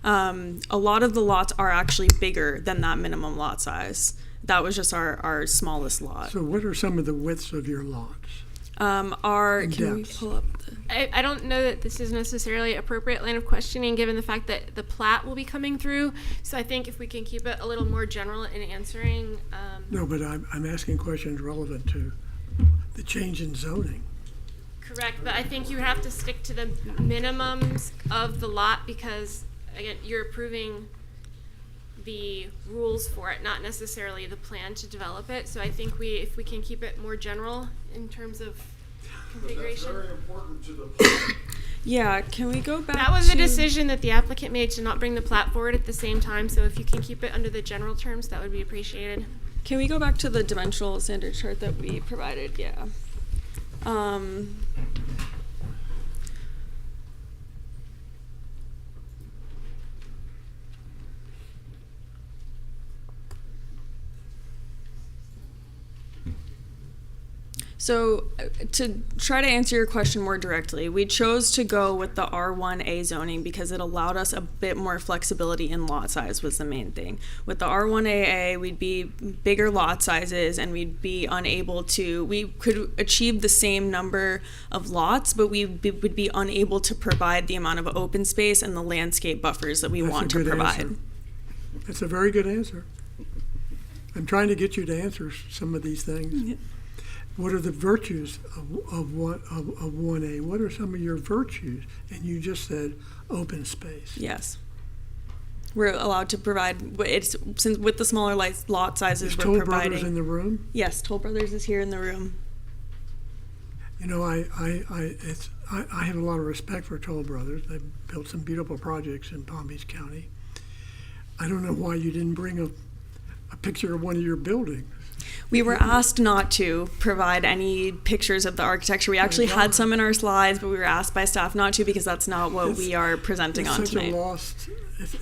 A lot of the lots are actually bigger than that minimum lot size. That was just our smallest lot. So what are some of the widths of your lots? Can we pull up the? I don't know that this is necessarily appropriate line of questioning given the fact that the plat will be coming through. So I think if we can keep it a little more general in answering. No, but I'm asking questions relevant to the change in zoning. Correct, but I think you have to stick to the minimums of the lot because, again, you're approving the rules for it, not necessarily the plan to develop it. So I think if we can keep it more general in terms of configuration. But that's very important to the plan. Yeah, can we go back? That was a decision that the applicant made to not bring the plat forward at the same time. So if you can keep it under the general terms, that would be appreciated. Can we go back to the dimensional standard chart that we provided? Yeah. So to try to answer your question more directly, we chose to go with the R1A zoning because it allowed us a bit more flexibility in lot size was the main thing. With the R1AA, we'd be bigger lot sizes and we could achieve the same number of lots, but we would be unable to provide the amount of open space and the landscape buffers that we want to provide. Answer. That's a very good answer. I'm trying to get you to answer some of these things. Yeah. What are the virtues of 1A? What are some of your virtues? And you just said open space. Yes. We're allowed to provide, since with the smaller lot sizes, we're providing. Is Toll Brothers in the room? Yes, Toll Brothers is here in the room. You know, I have a lot of respect for Toll Brothers. They've built some beautiful projects in Palm Beach County. I don't know why you didn't bring a picture of one of your buildings. We were asked not to provide any pictures of the architecture. We actually had some in our slides, but we were asked by staff not to because that's not what we are presenting on tonight. It's such a lost.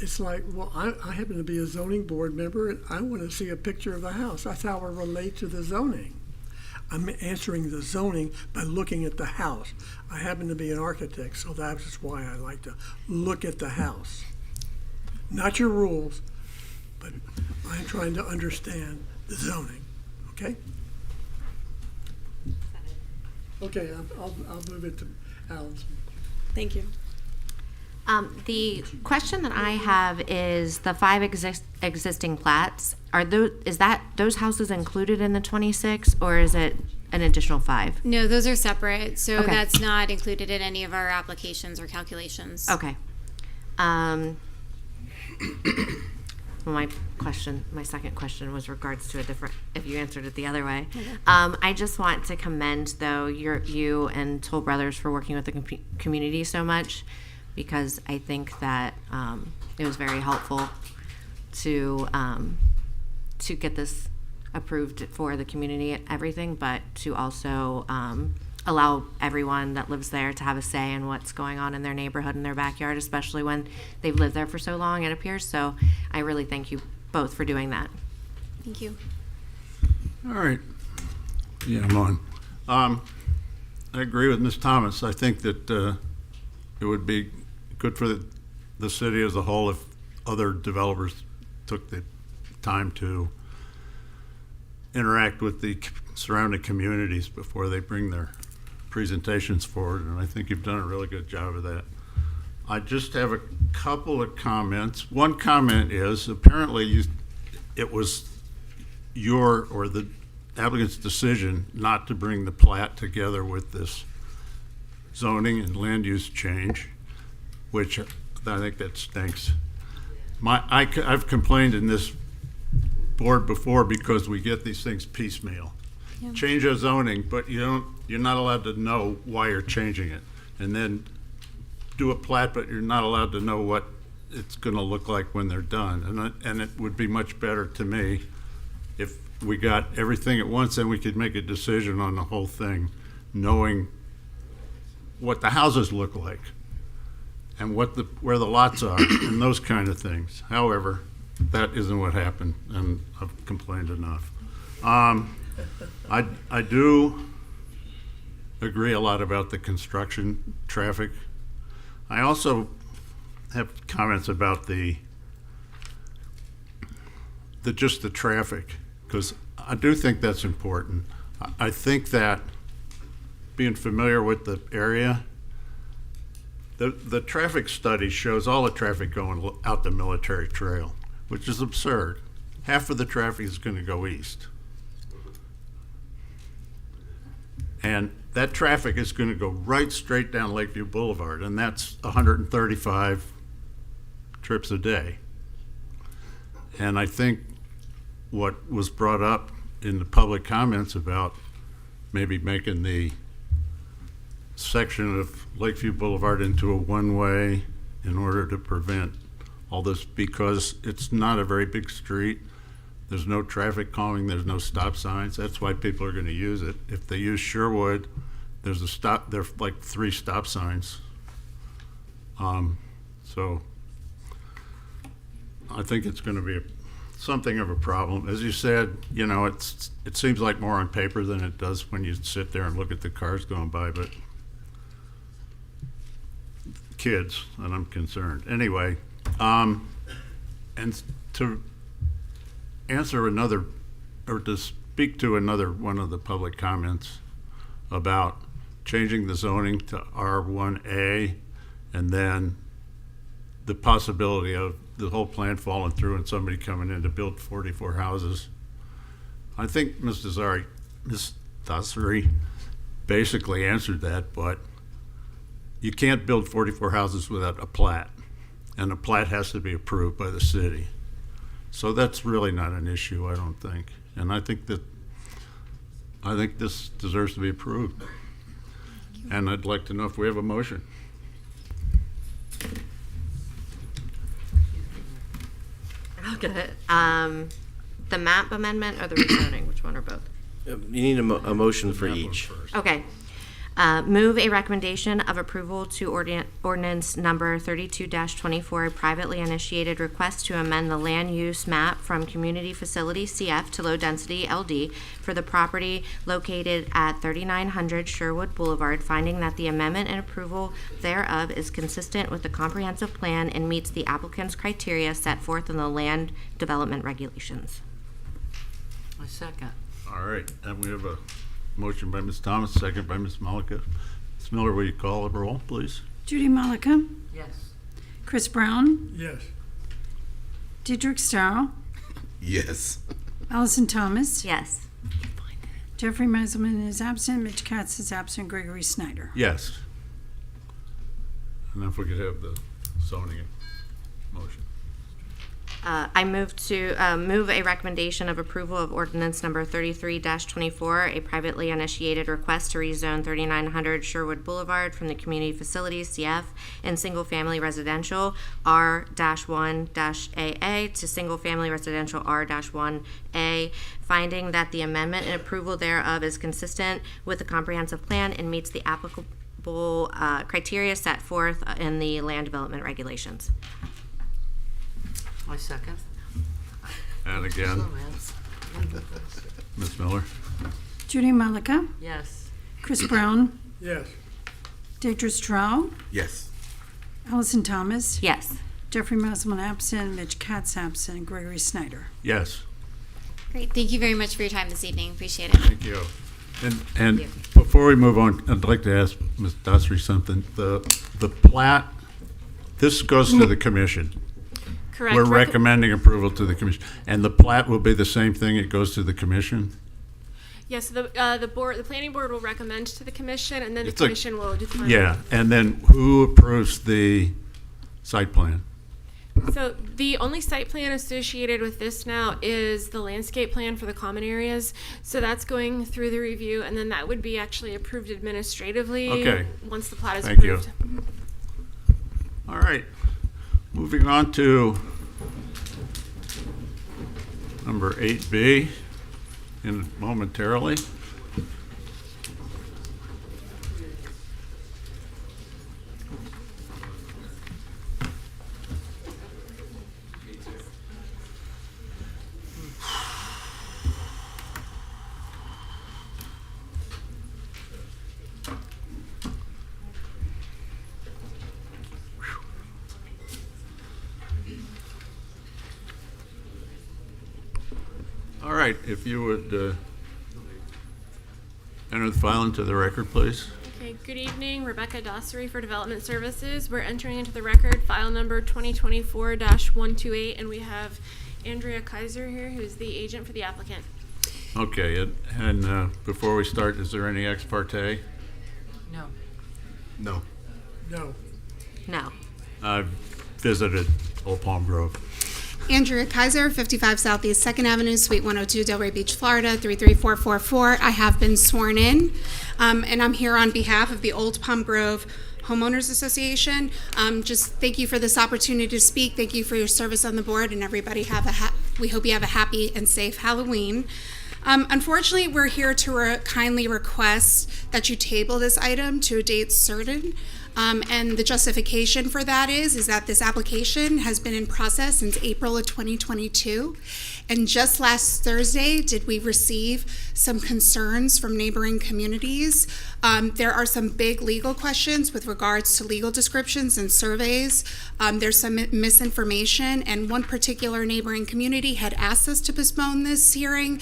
It's like, well, I happen to be a zoning board member, and I want to see a picture of the house. That's how I relate to the zoning. I'm answering the zoning by looking at the house. I happen to be an architect, so that's why I like to look at the house. Not your rules, but I'm trying to understand the zoning. Okay? Okay, I'll move it to Allison. Thank you. The question that I have is the 5 existing plats. Is those houses included in the 26, or is it an additional 5? No, those are separate. So Okay. that's not included in any of our applications or calculations. Okay. Well, my second question was regards to a different, if you answered it the other way. Okay. I just want to commend, though, you and Toll Brothers for working with the community so much, because I think that it was very helpful to get this approved for the community and everything, but to also allow everyone that lives there to have a say in what's going on in their neighborhood and their backyard, especially when they've lived there for so long, it appears. So I really thank you both for doing that. Thank you. All right. Yeah, I'm on. I agree with Ms. Thomas. I think that it would be good for the city as a whole if other developers took the time to interact with the surrounding communities before they bring their presentations forward, and I think you've done a really good job of that. I just have a couple of comments. One comment is, apparently it was your or the applicant's decision not to bring the plat together with this zoning and land use change, which I think that stinks. I've complained in this board before because we get these things piecemeal. Yeah. Change a zoning, but you're not allowed to know why you're changing it. And then do a plat, but you're not allowed to know what it's gonna look like when they're done. And it would be much better to me if we got everything at once and we could make a decision on the whole thing, knowing what the houses look like and where the lots are and those kind of things. However, that isn't what happened, and I've complained enough. I do agree a lot about the construction traffic. I also have comments about just the traffic, because I do think that's important. I think that being familiar with the area, the traffic study shows all the traffic going out the Military Trail, which is absurd. Half of the traffic is going to go east. And that traffic is going to go right straight down Lakeview Boulevard, and that's 135 trips a day. And I think what was brought up in the public comments about maybe making the section of Lakeview Boulevard into a one-way in order to prevent all this, because it's not a very big street. There's no traffic calming, there's no stop signs. That's why people are going to use it. If they use Sherwood, there's like 3 stop signs. So I think it's going to be something of a problem. As you said, it seems like more on paper than it does when you sit there and look at the cars going by, but kids, and I'm concerned. Anyway, and to answer another, or to speak to another one of the public comments about changing the zoning to R1A, and then the possibility of the whole plan falling through and somebody coming in to build 44 houses. I think Ms. Dasari basically answered that, but you can't build 44 houses without a plat, and a plat has to be approved by the city. So that's really not an issue, I don't think. And I think this deserves to be approved. And I'd like to know if we have a motion. Okay. The map amendment or the rezoning? Which one or both? You need a motion for each. Okay. Move a recommendation of approval to ordinance number 32-24, a privately initiated request to amend the land use map from Community Facility CF to Low Density LD for the property located at 3900 Sherwood Boulevard, finding that the amendment and approval thereof is consistent with the comprehensive plan and meets the applicant's criteria set forth in the land development regulations. I second. All right, and we have a motion by Ms. Thomas, second by Ms. Malika. Ms. Miller, will you call the roll, please? Judy Malika, Yes. Chris Brown, Yes. Dietrich Starr, Yes. Allison Thomas, Yes. Jeffrey Meiselman is absent, Mitch Katz is absent, Gregory Snyder. Yes. And if we could have the zoning motion. I move to move a recommendation of approval of ordinance number 33-24, a privately initiated request to rezone 3900 Sherwood Boulevard from the Community Facilities CF and Single Family Residential R-1-AA to Single Family Residential R-1A, finding that the amendment and approval thereof is consistent with the comprehensive plan and meets the applicable criteria set forth in the land development regulations. I second. And again, Ms. Miller? Judy Malika, Yes. Chris Brown, Yes. Dietrich Starr, Yes. Allison Thomas, Yes. Jeffrey Meiselman absent, Mitch Katz absent, Gregory Snyder. Yes. Great. Thank you very much for your time this evening. Appreciate it. Thank you. And before we move on, I'd like to ask Ms. Dossery something. The plat, this goes to the commission. Correct. We're recommending approval to the commission. And the plat will be the same thing, it goes to the commission? Yes, the planning board will recommend to the commission, and then the It's a- commission will do the final. Yeah, and then who approves the site plan? So the only site plan associated with this now is the landscape plan for the common areas. So that's going through the review, and then that would be actually approved administratively Okay. once the plat is Thank you. approved. All right, moving on to number 8B momentarily. All right, if you would enter the file into the record, please. Okay, good evening, Rebecca Dossery for Development Services. We're entering into the record file number 2024-128, and we have Andrea Kaiser here, who's the agent for the applicant. Okay, and before we start, is there any ex parte? No. No. No. No. I've visited Old Palm Grove. Andrea Kaiser, 55 Southeast 2nd Avenue, Suite 102, Delray Beach, Florida, 33444. I have been sworn in, and I'm here on behalf of the Old Palm Grove Homeowners Association. Just thank you for this opportunity to speak. Thank you for your service on the board, and everybody we hope you have a happy and safe Halloween. Unfortunately, we're here to kindly request that you table this item to a date certain. And the justification for that is that this application has been in process since April of 2022. And just last Thursday, did we receive some concerns from neighboring communities. There are some big legal questions with regards to legal descriptions and surveys. There's some misinformation, and one particular neighboring community had asked us to postpone this hearing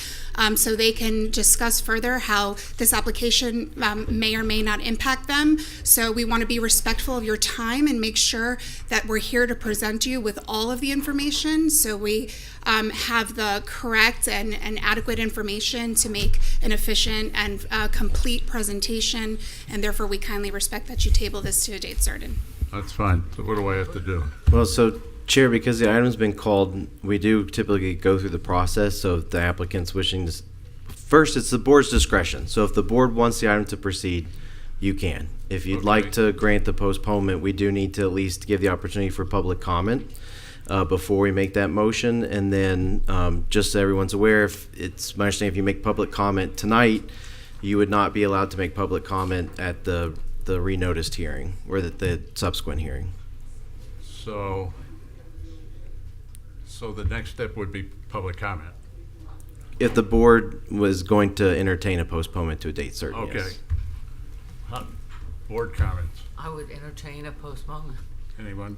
so they can discuss further how this application may or may not impact them. So we want to be respectful of your time and make sure that we're here to present you with all of the information, so we have the correct and adequate information to make an efficient and complete presentation, and therefore we kindly respect that you table this to a date certain. That's fine. So what do I have to do? Well, so Chair, because the item's been called, we do typically go through the process. So if the applicant's wishing to, first it's the board's discretion. So if the board wants the item to proceed, you can. If you'd like to grant the postponement, we do need to at least give the opportunity for public comment before we make that motion. And then just so everyone's aware, if it's my understanding, if you make public comment tonight, you would not be allowed to make public comment at the renoticed hearing or the subsequent hearing. So the next step would be public comment. If the board was going to entertain a postponement to a date certain, Okay. yes. Board comments. I would entertain a postponement. Anyone?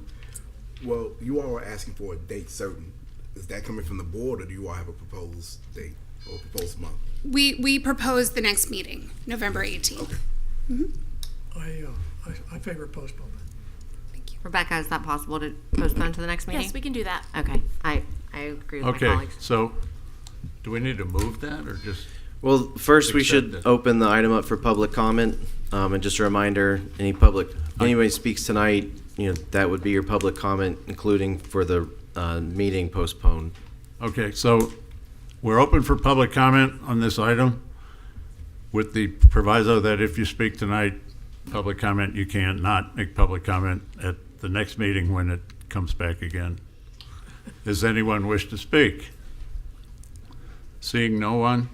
Well, you all are asking for a date certain. Is that coming from the board, or do you all have a proposed date or proposed month? We propose the next meeting, November 18th. Okay. I favor postponement. Rebecca, is that possible to postpone to the next meeting? Yes, we can do that. Okay, I agree with my Okay, colleagues. so do we need to move that or just? Well, first we should Accept it. open the item up for public comment. And just a reminder, anybody speaks tonight, that would be your public comment, including for the meeting postponed. Okay, so we're open for public comment on this item with the proviso that if you speak tonight, public comment, you can't not make public comment at the next meeting when it comes back again. Does anyone wish to speak? Seeing no one?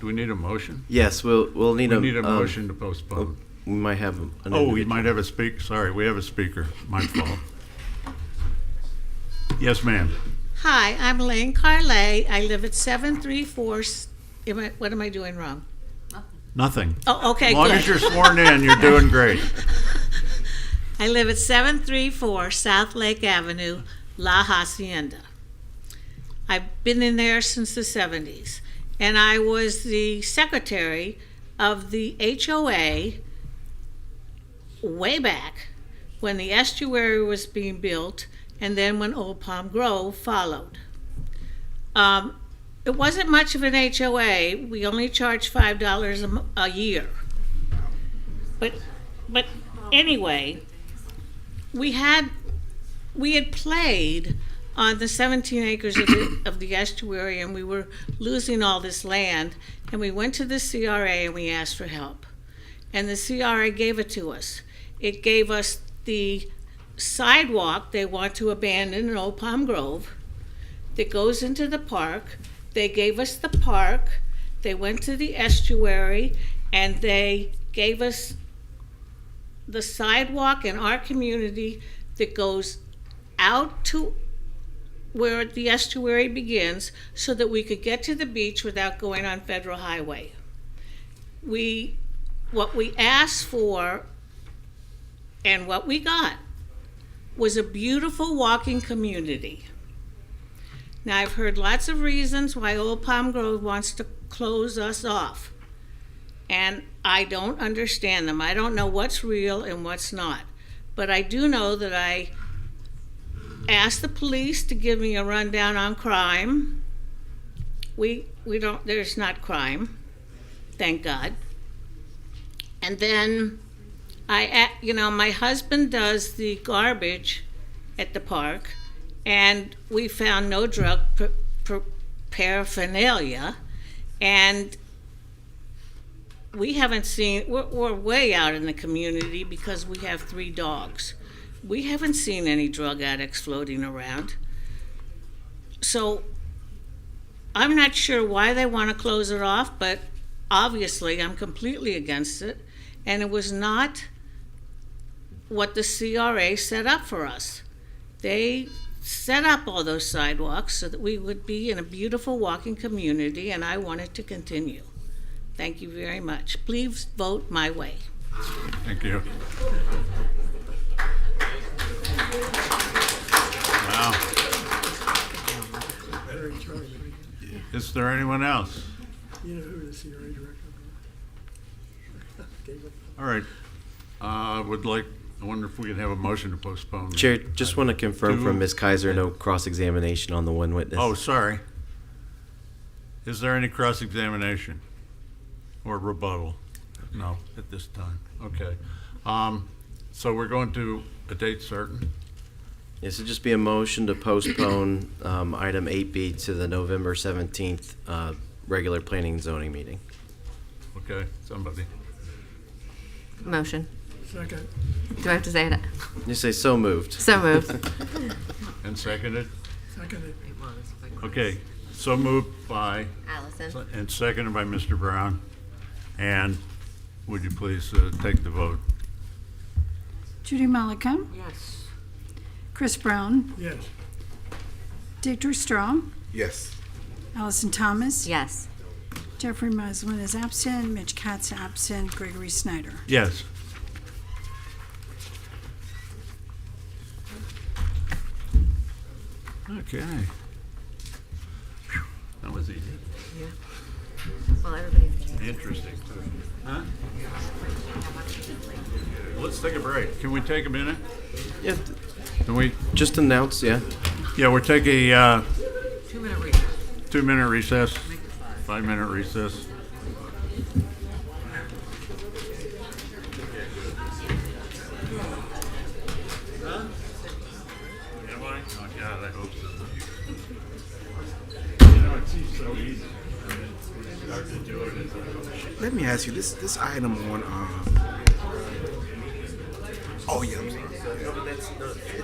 Do we need a motion? Yes, we'll need We need a motion to postpone. We might have an Oh, we individual. might have a speaker. Sorry, we have a speaker. My fault. Yes, ma'am. Hi, I'm Lane Carlay. I live at 734. What am I doing wrong? Nothing. Oh, okay, As long good. as you're sworn in, you're doing great. I live at 734 South Lake Avenue, La Hacienda. I've been in there since the 70s. And I was the secretary of the HOA way back when the estuary was being built and then when Old Palm Grove followed. It wasn't much of an HOA. We only charged $5 a year. But anyway, we had played on the 17 acres of the estuary, and we were losing all this land, and we went to the CRA and we asked for help. And the CRA gave it to us. It gave us the sidewalk they want to abandon in Old Palm Grove that goes into the park. They gave us the park. They went to the estuary, and they gave us the sidewalk in our community that goes out to where the estuary begins so that we could get to the beach without going on Federal Highway. What we asked for and what we got was a beautiful walking community. Now, I've heard lots of reasons why Old Palm Grove wants to close us off, and I don't understand them. I don't know what's real and what's not, but I do know that I asked the police to give me a rundown on crime. There's not crime, thank God. And then my husband does the garbage at the park, and we found no drug paraphernalia, and we haven't seen, we're way out in the community because we have 3 dogs. We haven't seen any drug addicts floating around. So I'm not sure why they want to close it off, but obviously I'm completely against it. And it was not what the CRA set up for us. They set up all those sidewalks so that we would be in a beautiful walking community, and I want it to continue. Thank you very much. Please vote my way. Thank you. Wow. Is there anyone else? You know who the CRA director was? All right. I wonder if we could have a motion to postpone. Chair, just want to confirm from Ms. Kaiser, no cross-examination on the one witness. Oh, sorry. Is there any cross-examination or rebuttal? No, at this time. Okay. So we're going to a date certain. Yes, it'd just be a motion to postpone item 8B to the November 17th regular planning and zoning meeting. Okay, somebody. Motion. Second. Do I have to say it? You say so moved. So moved. And seconded? Seconded. Okay, so moved by Allison. and seconded by Mr. Brown. And would you please take the vote? Judy Mulliken, Yes. Chris Brown, Yes. Dieter Strom, Yes. Allison Thomas, Yes. Jeffrey Muslin is absent, Mitch Katz absent, Gregory Snyder. Yes. Okay. Phew, that was easy. Yeah. Well, everybody's getting it. Interesting. Huh? Let's take a break. Can we take a minute? Yeah. Can we? Just announce, yeah. Yeah, we'll take a 2-minute recess. 2-minute recess. Make it 5. 5-minute recess. Huh? Am I? Oh, God, I hope so. You know, it seems so easy. And then we start to do it. It's like, oh, shit. Let me ask you this item on. Oh yeah. I'm sorry. No, but it's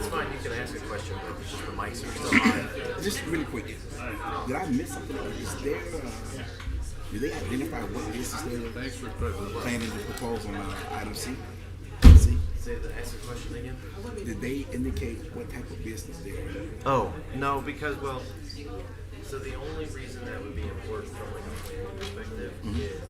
fine. You can ask a question, but it's just the mics are still on. Just really quick. Did I miss something? Is there? Do they identify what business they're planning to propose on item C? C? Ask the question again. Did they indicate what type of business they're? Oh, no, because, well, so the only reason that would be important from like a planning perspective is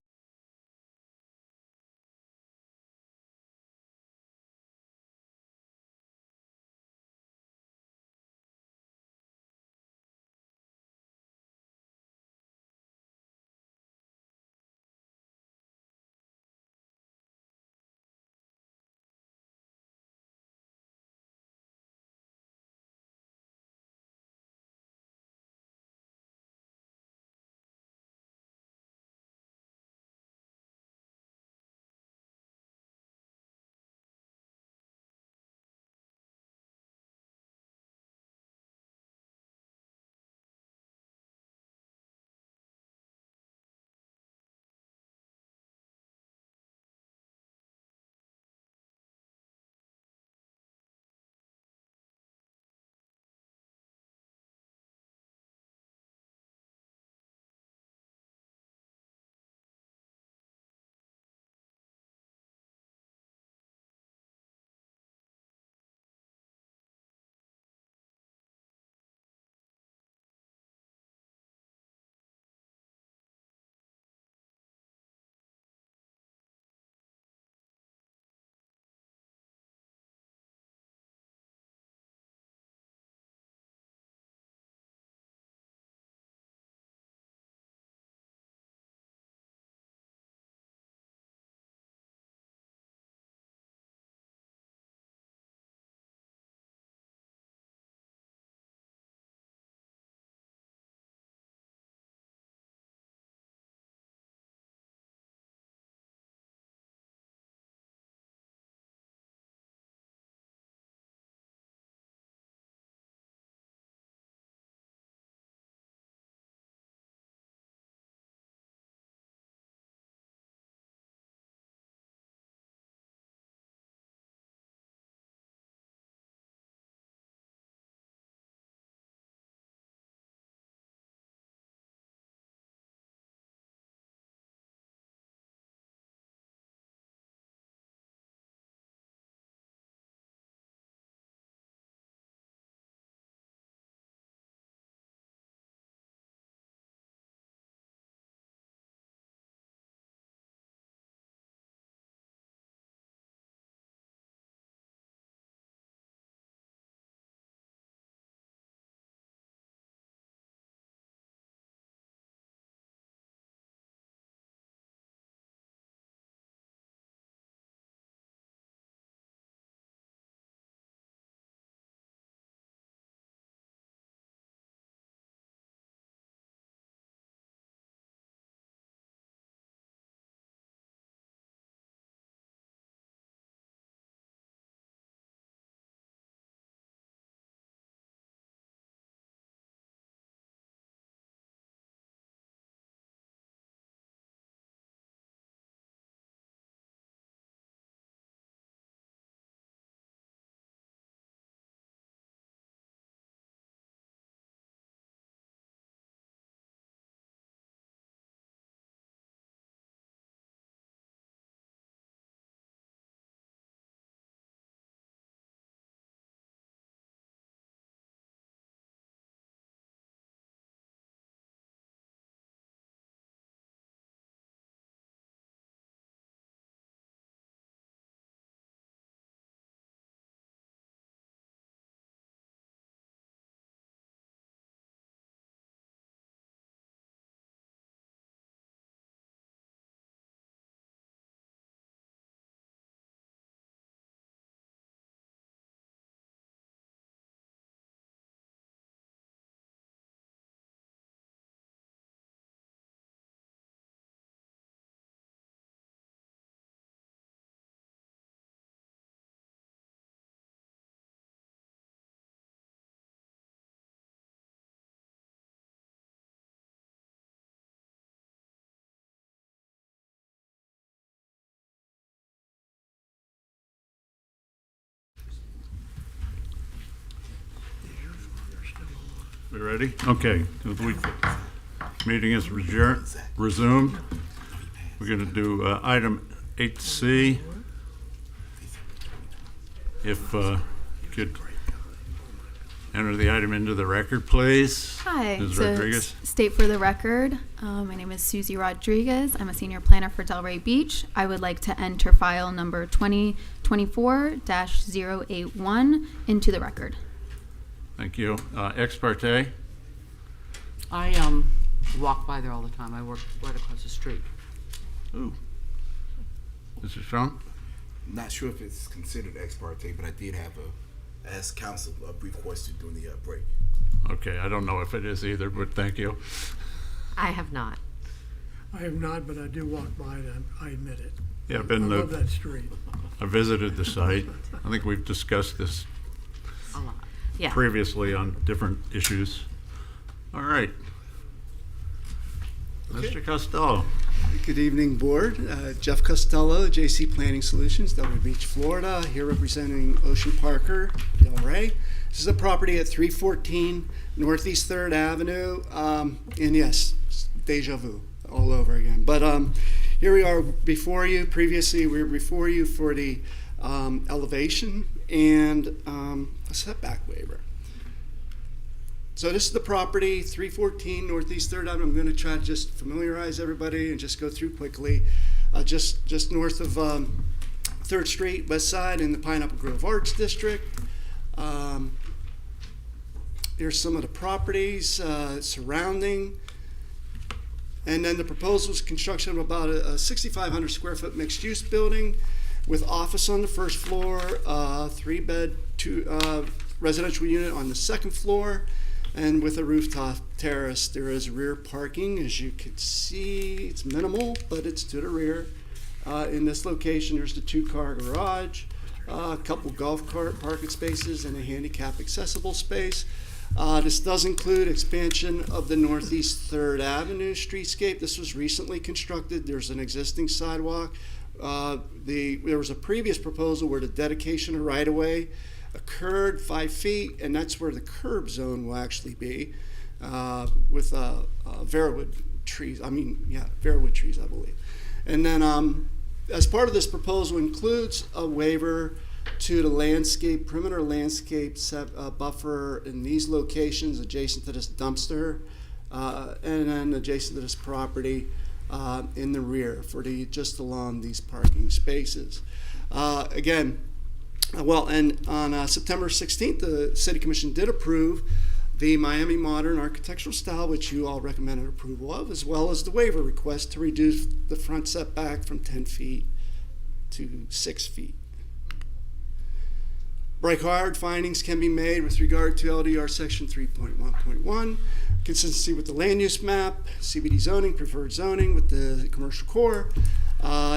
We ready? Okay. Meeting is resumed. We're going to do item 8C. If you could enter the item into the record, please. Hi, Ms. so Rodriguez. state for the record, my name is Susie Rodriguez. I'm a senior planner for Delray Beach. I would like to enter file number 2024-081 into the record. Thank you. Ex parte. I walk by there all the time. I work right across the street. Ooh. Mr. Strong? Not sure if it's considered ex parte, but I did have as counsel a brief question during the break. Okay, I don't know if it is either, but thank you. I have not. I have not, but I do walk by it, and I admit it. Yeah, I love that street. I visited the site. I think we've discussed this A lot. Yeah. previously on different issues. All right. Okay. Mr. Costello. Good evening, Board. Jeff Costello, JC Planning Solutions, Delray Beach, Florida, here representing Ocean Parker, Delray. This is a property at 314 Northeast 3rd Avenue. And yes, deja vu all over again. But here we are before you. Previously, we were before you for the elevation and a setback waiver. So this is the property, 314 Northeast 3rd Avenue. I'm going to try to just familiarize everybody and just go through quickly. Just north of 3rd Street, west side in the Pineapple Grove Arts District. Here's some of the properties surrounding. And then the proposal is construction of about a 6,500 square foot mixed use building with office on the first floor, 3-bed, 2 residential unit on the second floor, and with a rooftop terrace. There is rear parking, as you can see. It's minimal, but it's to the rear. In this location, there's the 2-car garage, a couple golf cart parking spaces, and a handicap accessible space. This does include expansion of the Northeast 3rd Avenue streetscape. This was recently constructed. There's an existing sidewalk. There was a previous proposal where the dedication of right-of-way occurred 5 feet, and that's where the curb zone will actually be, with Verwood trees. Verwood trees, I believe. And then, as part of this proposal, includes a waiver to the landscape, perimeter landscape buffer in these locations adjacent to this dumpster, and then adjacent to this property in the rear for just along these parking spaces. And on September 16th, the City Commission did approve the Miami Modern architectural style, which you all recommended approval of, as well as the waiver request to reduce the front setback from 10 feet to 6 feet. Required findings can be made with regard to LDR section 3.1.1, consistency with the land use map, CBD zoning, preferred zoning with the commercial core.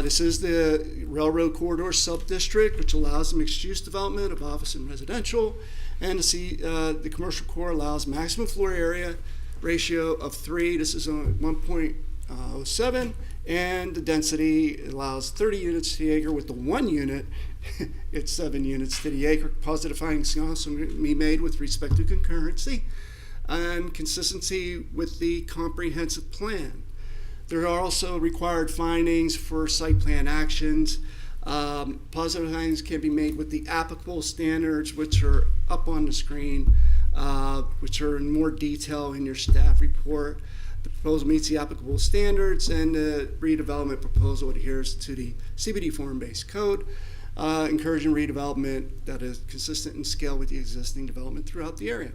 This is the Railroad Corridor Sub-District, which allows the mixed-use development of office and residential. And the commercial core allows maximum floor area ratio of 3. This is on 1.07. And the density allows 30 units to the acre. With the 1 unit, it's 7 units to the acre. Positive findings can also be made with respect to concurrency and consistency with the comprehensive plan. There are also required findings for site plan actions. Positive findings can be made with the applicable standards, which are up on the screen, which are in more detail in your staff report. The proposal meets the applicable standards, and the redevelopment proposal adheres to the CBD form-based code, encouraging redevelopment that is consistent in scale with the existing development throughout the area.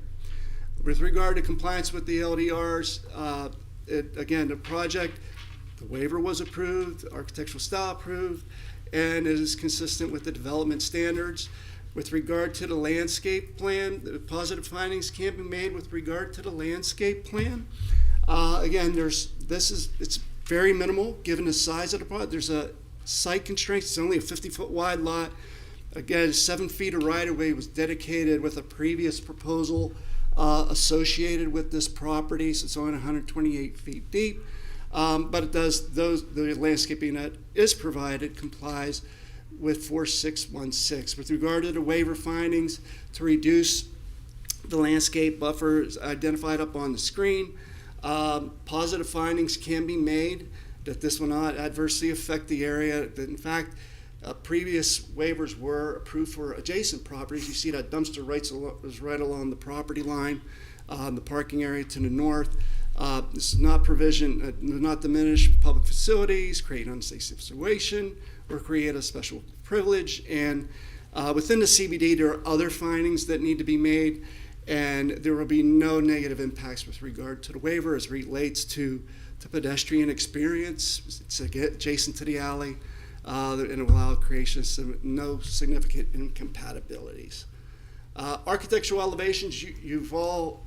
With regard to compliance with the LDRs, the project, the waiver was approved, the architectural style approved, and it is consistent with the development standards. With regard to the landscape plan, the positive findings can be made with regard to the landscape plan. It's very minimal given the size of the project. There's a site constraint. It's only a 50-foot wide lot. Again, 7 feet of right-of-way was dedicated with a previous proposal associated with this property, so it's only 128 feet deep. But it does the landscaping that is provided complies with 4616. With regard to the waiver findings to reduce the landscape buffer is identified up on the screen. Positive findings can be made that this will not adversely affect the area. That in fact, previous waivers were approved for adjacent properties. You see that dumpster is right along the property line, the parking area to the north. This is not provision, not diminish public facilities, create an unsafe situation, or create a special privilege. And within the CBD, there are other findings that need to be made, and there will be no negative impacts with regard to the waiver as relates to pedestrian experience. It's adjacent to the alley, and it will allow creation of no significant incompatibilities. Architectural elevations, you've all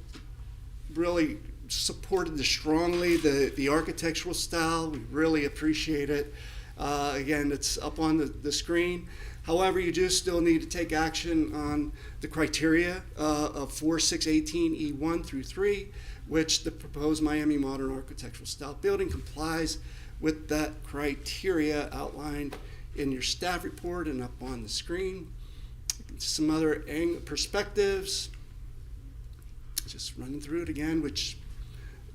really supported this strongly, the architectural style. We really appreciate it. Again, it's up on the screen. However, you do still need to take action on the criteria of 4618E1 through 3, which the proposed Miami Modern Architectural Style building complies with that criteria outlined in your staff report and up on the screen. Some other perspectives, just running through it again, which,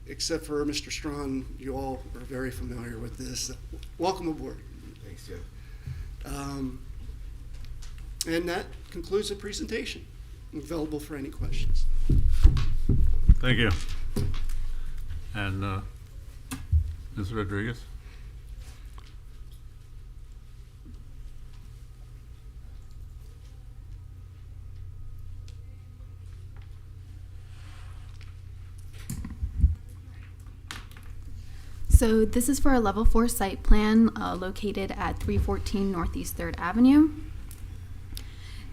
except for Mr. Strawn, you all are very familiar with this. Welcome aboard. Thanks, Joe. And that concludes the presentation. I'm available for any questions. Thank you. And Ms. Rodriguez? So this is for a level 4 site plan located at 314 Northeast 3rd Avenue.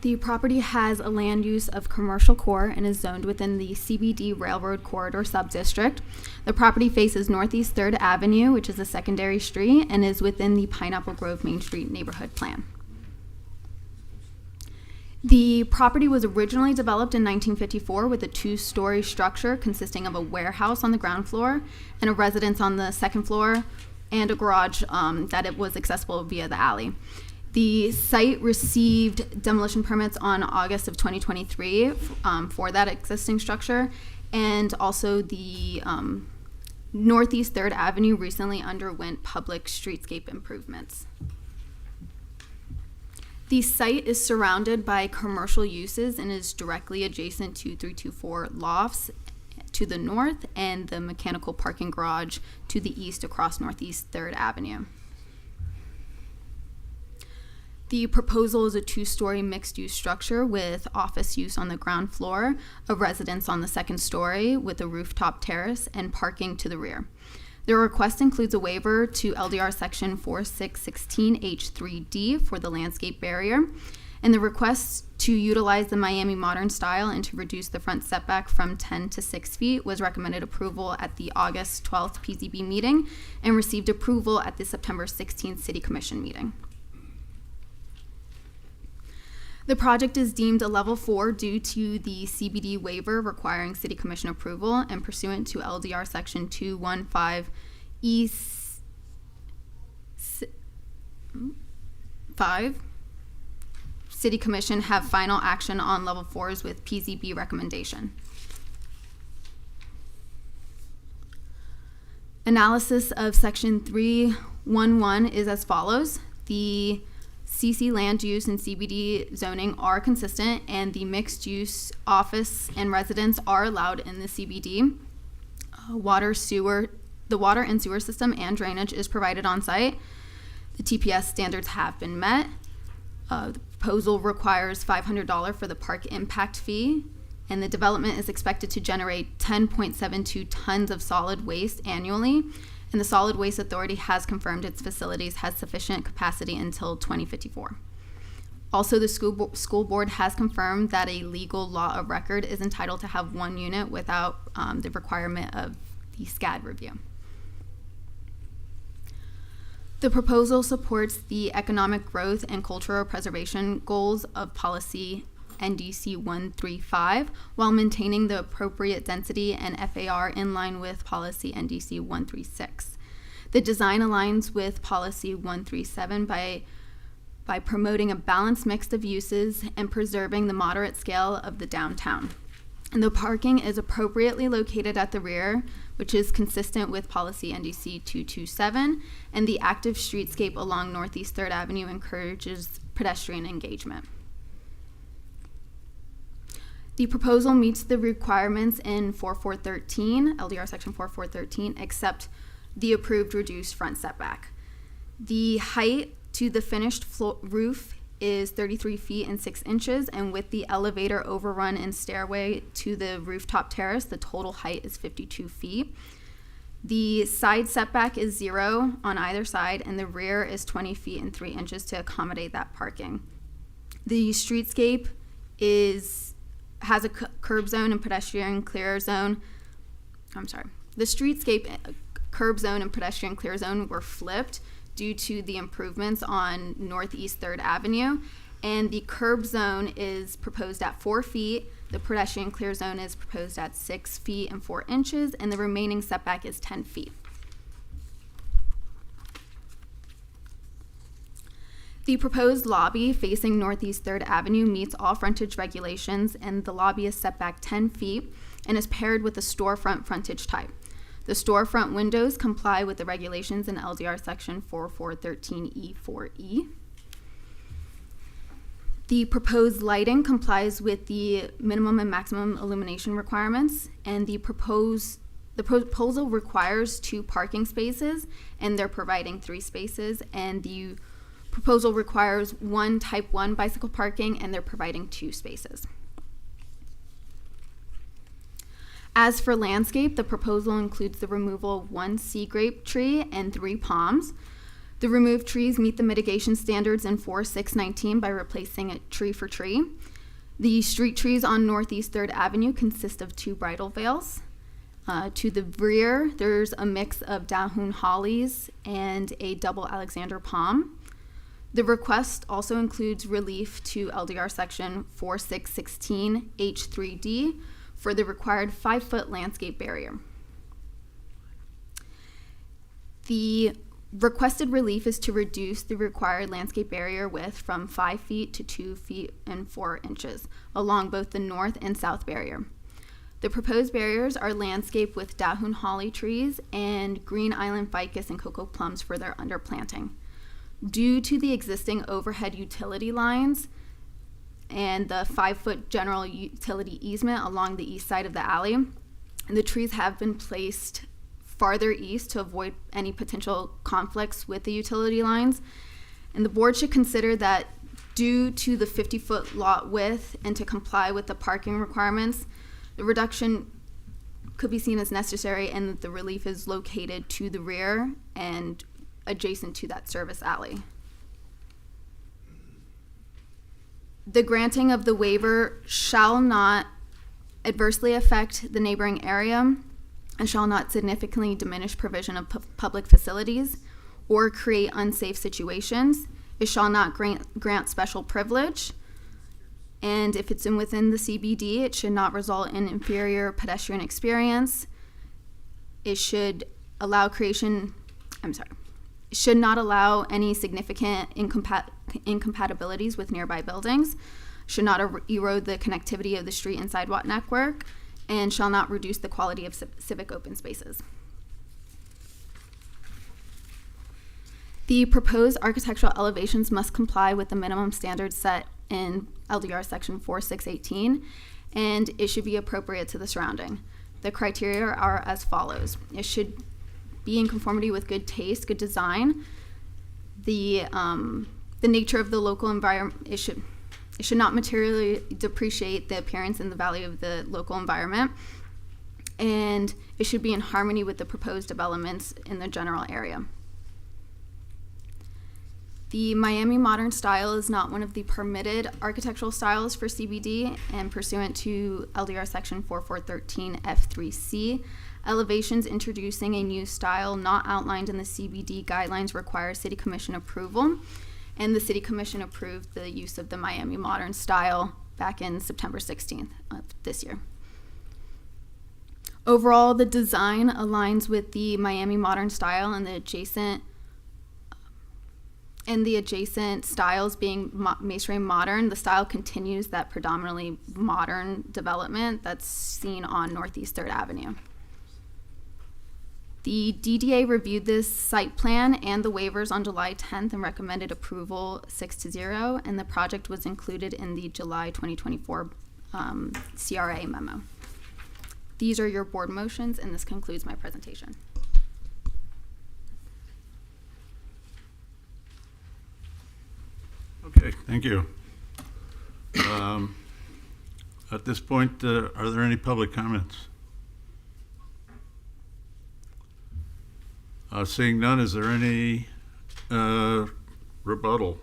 The property has a land use of commercial core and is zoned within the CBD Railroad Corridor subdistrict. The property faces Northeast 3rd Avenue, which is a secondary street, and is within the Pineapple Grove Main Street neighborhood plan. The property was originally developed in 1954 with a 2-story structure consisting of a warehouse on the ground floor and a residence on the second floor and a garage that it was accessible via the alley. The site received demolition permits on August of 2023 for that existing structure, and also the Northeast 3rd Avenue recently underwent public streetscape improvements. The site is surrounded by commercial uses and is directly adjacent to 324 Lofts to the north and the mechanical parking garage to the east across Northeast 3rd Avenue. The proposal is a 2-story mixed-use structure with office use on the ground floor, a residence on the second story with a rooftop terrace, and parking to the rear. The request includes a waiver to LDR section 4616H3D for the landscape barrier, and the request to utilize the Miami Modern style and to reduce the front setback from 10 to 6 feet was recommended approval at the August 12th PZB meeting and received approval at the September 16th City Commission meeting. The project is deemed a level 4 due to the CBD waiver requiring City Commission approval and pursuant to LDR section 215E5. City Commission have final action on level 4s with PZB recommendation. Analysis of section 311 is as follows. The CC land use and CBD zoning are consistent, and the mixed-use office and residence are allowed in the CBD. The water and sewer system and drainage is provided on site. The TPS standards have been met. The proposal requires $500 for the park impact fee, and the development is expected to generate 10.72 tons of solid waste annually. And the Solid Waste Authority has confirmed its facilities has sufficient capacity until 2054. Also, the school board has confirmed that a legal law of record is entitled to have 1 unit without the requirement of the SCAD review. The proposal supports the economic growth and cultural preservation goals of policy NDC 135 while maintaining the appropriate density and FAR in line with policy NDC 136. The design aligns with policy 137 by promoting a balanced mix of uses and preserving the moderate scale of the downtown. And the parking is appropriately located at the rear, which is consistent with policy NDC 227, and the active streetscape along Northeast 3rd Avenue encourages pedestrian engagement. The proposal meets the requirements in 4413, LDR section 4413, except the approved reduced front setback. The height to the finished roof is 33 feet and 6 inches, and with the elevator overrun and stairway to the rooftop terrace, the total height is 52 feet. The side setback is 0 on either side, and the rear is 20 feet and 3 inches to accommodate that parking. The streetscape has a curb zone and pedestrian clear zone. The streetscape curb zone and pedestrian clear zone were flipped due to the improvements on Northeast 3rd Avenue, and the curb zone is proposed at 4 feet, the pedestrian clear zone is proposed at 6 feet and 4 inches, and the remaining setback is 10 feet. The proposed lobby facing Northeast 3rd Avenue meets all frontage regulations, and the lobby is set back 10 feet and is paired with a storefront frontage type. The storefront windows comply with the regulations in LDR section 4413E4E. The proposed lighting complies with the minimum and maximum illumination requirements, and the proposal requires 2 parking spaces, and they're providing 3 spaces, and the proposal requires 1 type 1 bicycle parking, and they're providing 2 spaces. As for landscape, the proposal includes the removal of 1 sea grape tree and 3 palms. The removed trees meet the mitigation standards in 4619 by replacing it tree for tree. The street trees on Northeast 3rd Avenue consist of 2 bridal veils. To the rear, there's a mix of Dahoon hollies and a double Alexander palm. The request also includes relief to LDR section 4616 H3D for the required 5-foot landscape barrier. The requested relief is to reduce the required landscape barrier width from 5 feet to 2 feet and 4 inches along both the north and south barrier. The proposed barriers are landscaped with Dahoon holly trees and Green Island ficus and cocoa plums for their underplanting. Due to the existing overhead utility lines and the 5-foot general utility easement along the east side of the alley, the trees have been placed farther east to avoid any potential conflicts with the utility lines. And the board should consider that due to the 50-foot lot width and to comply with the parking requirements, the reduction could be seen as necessary, and that the relief is located to the rear and adjacent to that service alley. The granting of the waiver shall not adversely affect the neighboring area and shall not significantly diminish provision of public facilities or create unsafe situations. It shall not grant special privilege. And if it's within the CBD, it should not result in inferior pedestrian experience. It should allow it should not allow any significant incompatibilities with nearby buildings, should not erode the connectivity of the street and sidewalk network, and shall not reduce the quality of civic open spaces. The proposed architectural elevations must comply with the minimum standards set in LDR section 4618, and it should be appropriate to the surrounding. The criteria are as follows. It should be in conformity with good taste, good design. The nature of the local environment, it should not materially depreciate the appearance and the value of the local environment, and it should be in harmony with the proposed developments in the general area. The Miami Modern style is not one of the permitted architectural styles for CBD, and pursuant to LDR section 4413 F3C, elevations introducing a new style not outlined in the CBD guidelines require City Commission approval, and the City Commission approved the use of the Miami Modern style back in September 16th of this year. Overall, the design aligns with the Miami Modern style and the adjacent and the adjacent styles being masonry modern, the style continues that predominantly modern development that's seen on Northeast 3rd Avenue. The DDA reviewed this site plan and the waivers on July 10th and recommended approval 6-0, and the project was included in the July 2024 CRA memo. These are your board motions, and this concludes my presentation. Okay, thank you. At this point, are there any public comments? Seeing none, is there any rebuttal,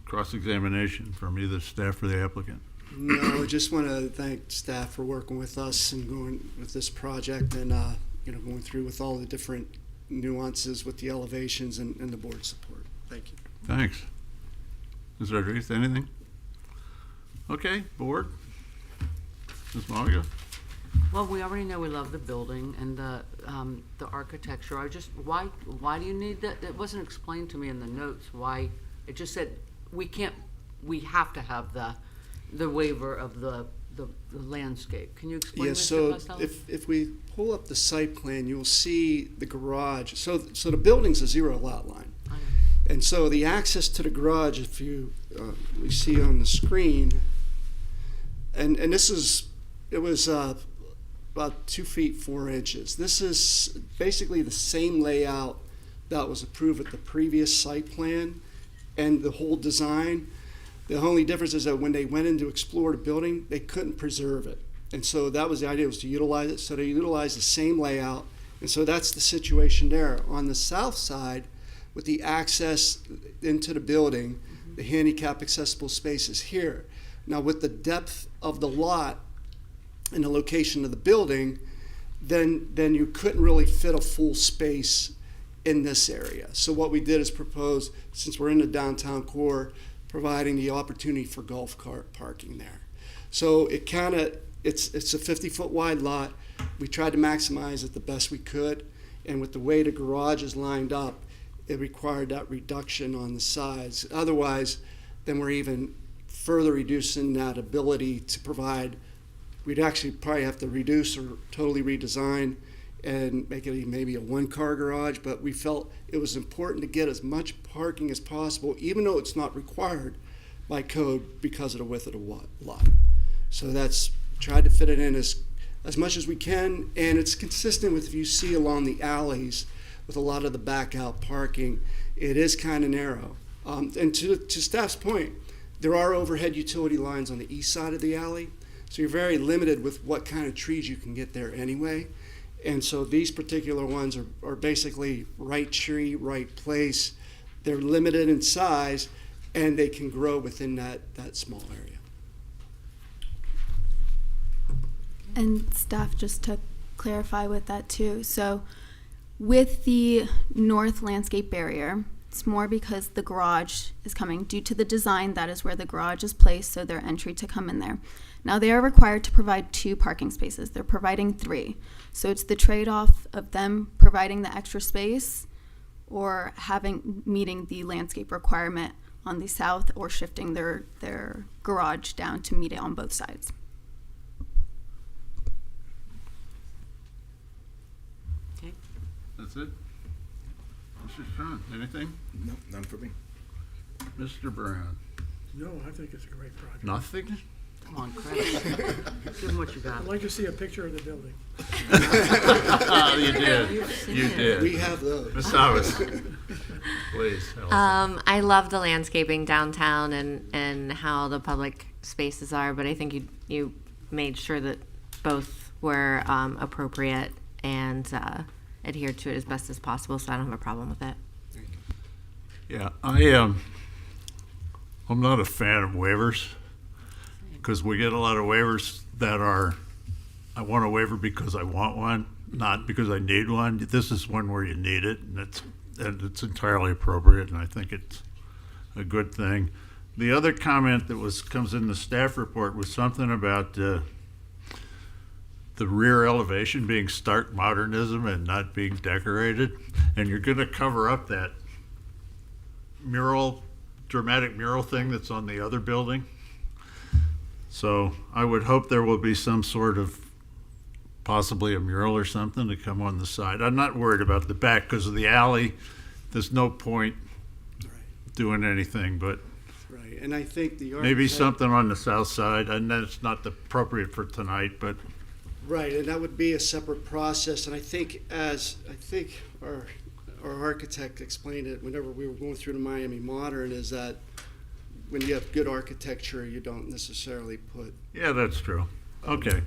cross-examination from either staff or the applicant? No, I just want to thank staff for working with us and going with this project and going through with all the different nuances with the elevations and the board support. Thank you. Thanks. Ms. Rodriguez, anything? Okay, board. Ms. Malaga? Well, we already know we love the building and the architecture. Why do you need that? It wasn't explained to me in the notes why. It just said we have to have the waiver of the landscape. Can you explain Yeah, this so to us? if we pull up the site plan, you'll see the garage. So the building's a zero lot line. And so the access to the garage, if you we see on the screen, and this was about 2 feet 4 inches. This is basically the same layout that was approved at the previous site plan and the whole design. The only difference is that when they went in to explore the building, they couldn't preserve it. And so that was the idea, was to utilize it. So they utilized the same layout. And so that's the situation there. On the south side, with the access into the building, the handicap accessible space is here. Now with the depth of the lot and the location of the building, then you couldn't really fit a full space in this area. So what we did is propose, since we're in the downtown core, providing the opportunity for golf cart parking there. So it's a 50-foot wide lot. We tried to maximize it the best we could, and with the way the garage is lined up, it required that reduction on the sides. Otherwise, then we're even further reducing that ability to provide. We'd actually probably have to reduce or totally redesign and make it maybe a one-car garage, but we felt it was important to get as much parking as possible, even though it's not required by code because of the width of the lot. So that's tried to fit it in as much as we can, and it's consistent with, if you see along the alleys with a lot of the back out parking, it is kind of narrow. And to staff's point, there are overhead utility lines on the east side of the alley, so you're very limited with what kind of trees you can get there anyway. And so these particular ones are basically right tree, right place. They're limited in size, and they can grow within that small area. And staff, just to clarify with that too, so with the north landscape barrier, it's more because the garage is coming. Due to the design, that is where the garage is placed, so their entry to come in there. Now they are required to provide 2 parking spaces. They're providing 3. So it's the trade-off of them providing the extra space or meeting the landscape requirement on the south, or shifting their garage down to meet it on both sides. Okay. That's it? Mr. Strong, anything? No, none for me. Mr. Brown? No, I think it's a great project. Nothing? Come on, Craig. Give them what you got. I'd like to see a picture of the building. You did. You did. We have those. Ms. Thomas, please. I love the landscaping downtown and how the public spaces are, but I think you made sure that both were appropriate and adhered to it as best as possible, so I don't have a problem with it. Yeah, I'm not a fan of waivers, because we get a lot of waivers that are, I want a waiver because I want one, not because I need one. This is one where you need it, and it's entirely appropriate, and I think it's a good thing. The other comment that comes in the staff report was something about the rear elevation being stark modernism and not being decorated, and you're going to cover up that dramatic mural thing that's on the other building. So I would hope there will be some sort of, possibly a mural or something to come on the side. I'm not worried about the back because of the alley. There's no point doing anything, but Right, and I think the maybe architect- something on the south side. And that's not appropriate for tonight, but Right, and that would be a separate process, and I think our architect explained it whenever we were going through the Miami Modern, is that when you have good architecture, you don't necessarily put. yeah, that's true. Okay.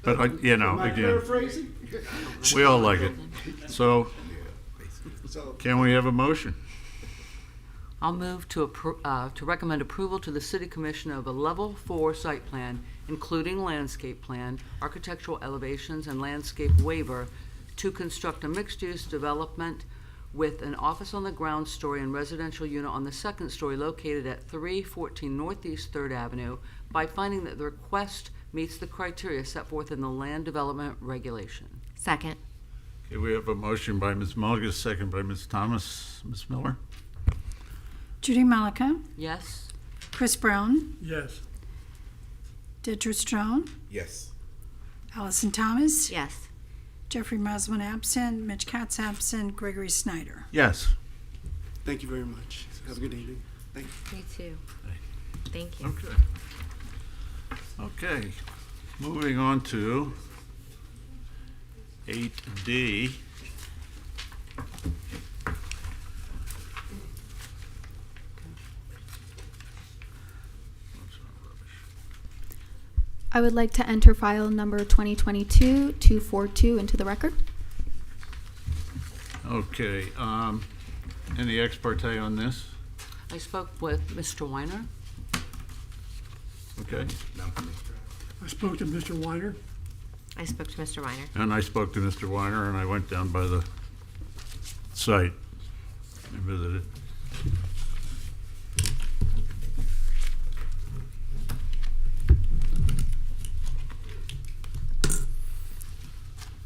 But, Am I again, paraphrasing? we all like it. So So, can we have a motion? I'll move to recommend approval to the City Commission of a Level 4 site plan, including landscape plan, architectural elevations, and landscape waiver to construct a mixed-use development with an office on the ground story and residential unit on the second story located at 314 Northeast 3rd Avenue by finding that the request meets the criteria set forth in the land development regulation. Second. Okay, we have a motion by Ms. Mulligan, second by Ms. Thomas. Ms. Miller? Judy Malika, Yes? Chris Brown, Yes. Deidre Strone, Yes. Allison Thomas, Yes. Jeffrey Musman absent, Mitch Katz absent, Gregory Snyder. Yes. thank you very much. Have a good evening. Thank you. Me too. Thank you. Okay. Okay, moving on to 8D. I would like to enter file number 2022-242 into the record. Okay, any ex parte on this? I spoke with Mr. Weiner. Okay, I spoke to Mr. Weiner. I spoke to Mr. Weiner. and I spoke to Mr. Weiner, and I went down by the site and visited.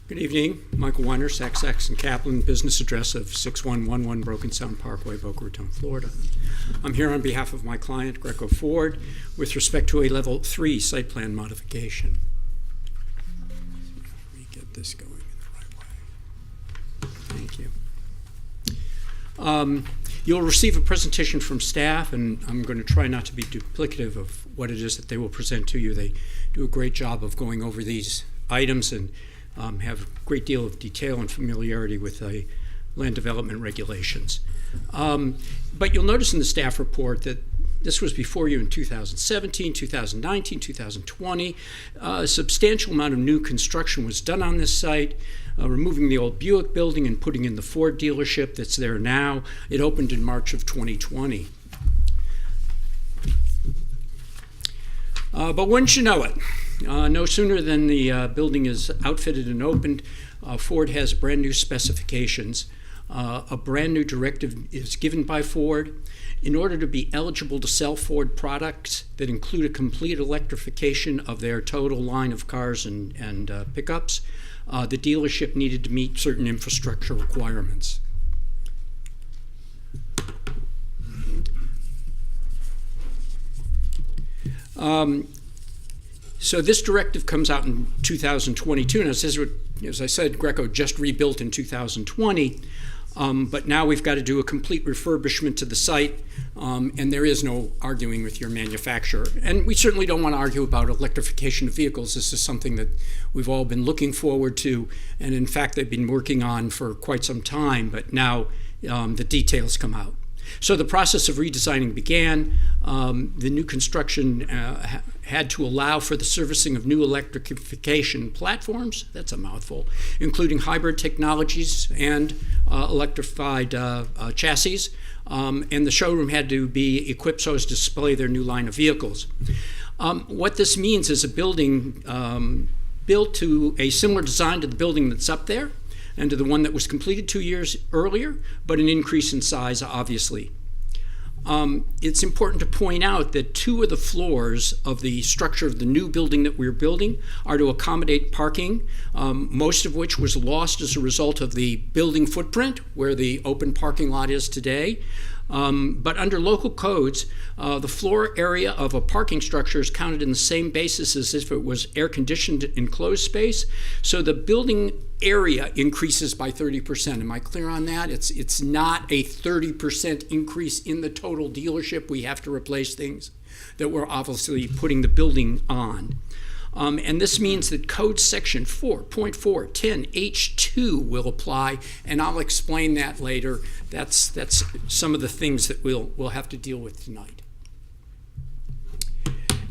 Good evening, Michael Weiner, Sachs and Kaplan, business address of 6111 Broken Sound Parkway, Boca Raton, Florida. I'm here on behalf of my client, Greco Ford, with respect to a level 3 site plan modification. Let me get this going in the right way. Thank you. You'll receive a presentation from staff, and I'm going to try not to be duplicative of what it is that they will present to you. They do a great job of going over these items and have a great deal of detail and familiarity with the land development regulations. But you'll notice in the staff report that this was before you in 2017, 2019, 2020. A substantial amount of new construction was done on this site, removing the old Buick building and putting in the Ford dealership that's there now. It opened in March of 2020. But wouldn't you know it? No sooner than the building is outfitted and opened, Ford has brand new specifications. A brand new directive is given by Ford. In order to be eligible to sell Ford products that include a complete electrification of their total line of cars and pickups, the dealership needed to meet certain infrastructure requirements. So this directive comes out in 2022, and as I said, Greco just rebuilt in 2020, but now we've got to do a complete refurbishment to the site, and there is no arguing with your manufacturer. And we certainly don't want to argue about electrification of vehicles. This is something that we've all been looking forward to, and in fact they've been working on for quite some time, but now the details come out. So the process of redesigning began. The new construction had to allow for the servicing of new electrification platforms, that's a mouthful, including hybrid technologies and electrified chassis. And the showroom had to be equipped so as to display their new line of vehicles. What this means is a building built to a similar design to the building that's up there, and to the one that was completed 2 years earlier, but an increase in size, obviously. It's important to point out that 2 of the floors of the structure of the new building that we're building are to accommodate parking, most of which was lost as a result of the building footprint, where the open parking lot is today. But under local codes, the floor area of a parking structure is counted in the same basis as if it was air-conditioned enclosed space. So the building area increases by 30%. Am I clear on that? It's not a 30% increase in the total dealership. We have to replace things that we're obviously putting the building on. And this means that Code Section 4.410H2 will apply, and I'll explain that later. That's some of the things that we'll have to deal with tonight.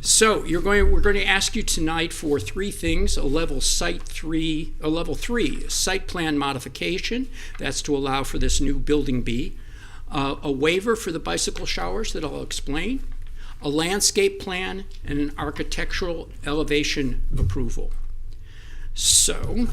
So we're going to ask you tonight for three things: a level 3 site plan modification. That's to allow for this new building B. A waiver for the bicycle showers that I'll explain. A landscape plan, and an architectural elevation approval. So,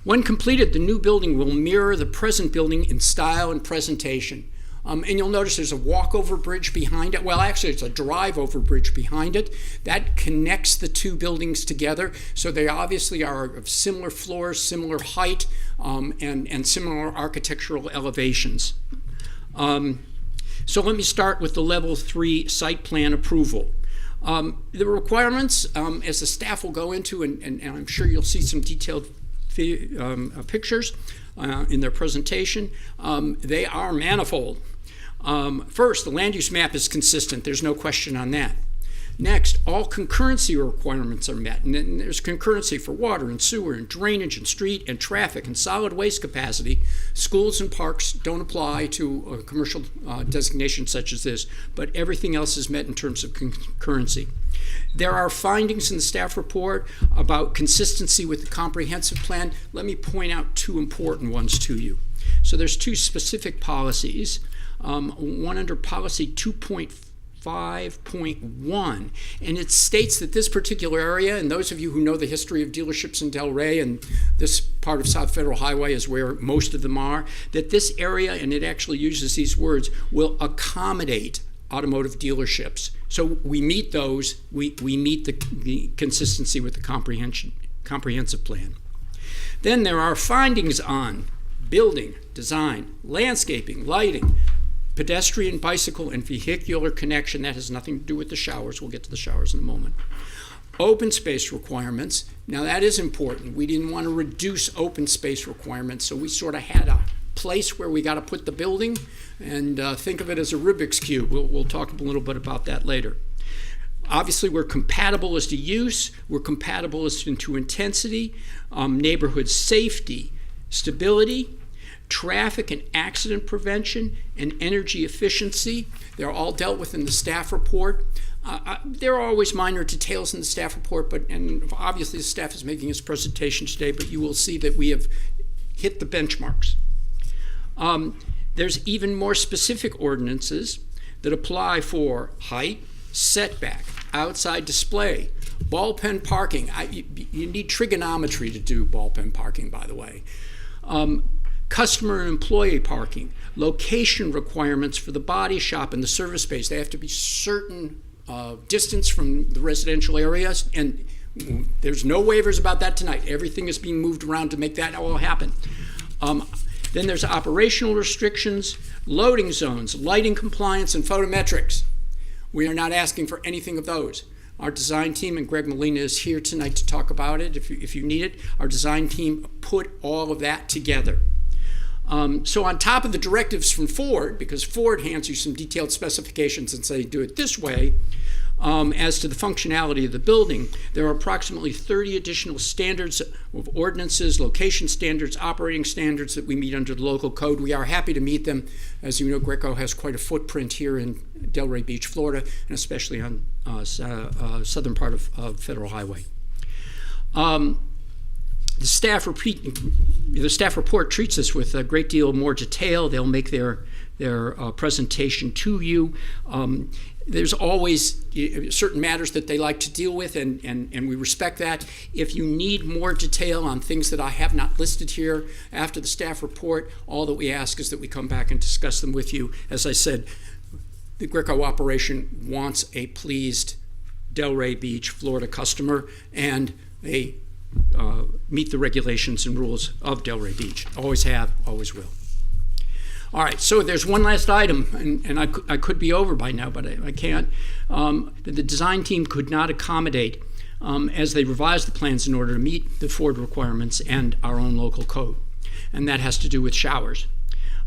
when completed, the new building will mirror the present building in style and presentation. And you'll notice there's a walkover bridge behind it. Well, actually, it's a drive-over bridge behind it. That connects the two buildings together. So they obviously are of similar floors, similar height, and similar architectural elevations. So let me start with the level 3 site plan approval. The requirements, as the staff will go into, and I'm sure you'll see some detailed pictures in their presentation, they are manifold. First, the land use map is consistent. There's no question on that. Next, all concurrency requirements are met, and then there's concurrency for water and sewer and drainage and street and traffic and solid waste capacity. Schools and parks don't apply to a commercial designation such as this, but everything else is met in terms of concurrency. There are findings in the staff report about consistency with the comprehensive plan. Let me point out two important ones to you. So there's two specific policies, one under policy 2.5.1, and it states that this particular area, and those of you who know the history of dealerships in Delray, and this part of South Federal Highway is where most of them are, that this area, and it actually uses these words, will accommodate automotive dealerships. So we meet those, we meet the consistency with the comprehensive plan. Then there are findings on building, design, landscaping, lighting, pedestrian, bicycle, and vehicular connection. That has nothing to do with the showers. We'll get to the showers in a moment. Open space requirements. Now that is important. We didn't want to reduce open space requirements, so we sort of had a place where we got to put the building, and think of it as a Rubik's Cube. We'll talk a little bit about that later. Obviously, we're compatible as to use. We're compatible as to intensity, neighborhood safety, stability, traffic and accident prevention, and energy efficiency. They're all dealt with in the staff report. There are always minor details in the staff report, and obviously the staff is making its presentation today, but you will see that we have hit the benchmarks. There's even more specific ordinances that apply for height, setback, outside display, ballpen parking. You need trigonometry to do ballpen parking, by the way. Customer and employee parking, location requirements for the body shop and the service space. They have to be certain distance from the residential areas, and there's no waivers about that tonight. Everything is being moved around to make that all happen. Then there's operational restrictions, loading zones, lighting compliance, and photometrics. We are not asking for anything of those. Our design team, and Greg Molina is here tonight to talk about it if you need it. Our design team put all of that together. So on top of the directives from Ford, because Ford hands you some detailed specifications and say do it this way, as to the functionality of the building, there are approximately 30 additional standards of ordinances, location standards, operating standards that we meet under the local code. We are happy to meet them. As you know, Greco has quite a footprint here in Delray Beach, Florida, and especially on southern part of Federal Highway. The staff report treats us with a great deal more detail. They'll make their presentation to you. There's always certain matters that they like to deal with, and we respect that. If you need more detail on things that I have not listed here after the staff report, all that we ask is that we come back and discuss them with you. As I said, the Greco operation wants a pleased Delray Beach, Florida customer, and a meet the regulations and rules of Delray Beach. Always have, always will. All right, so there's one last item, and I could be over by now, but I can't. That the design team could not accommodate as they revised the plans in order to meet the Ford requirements and our own local code, and that has to do with showers.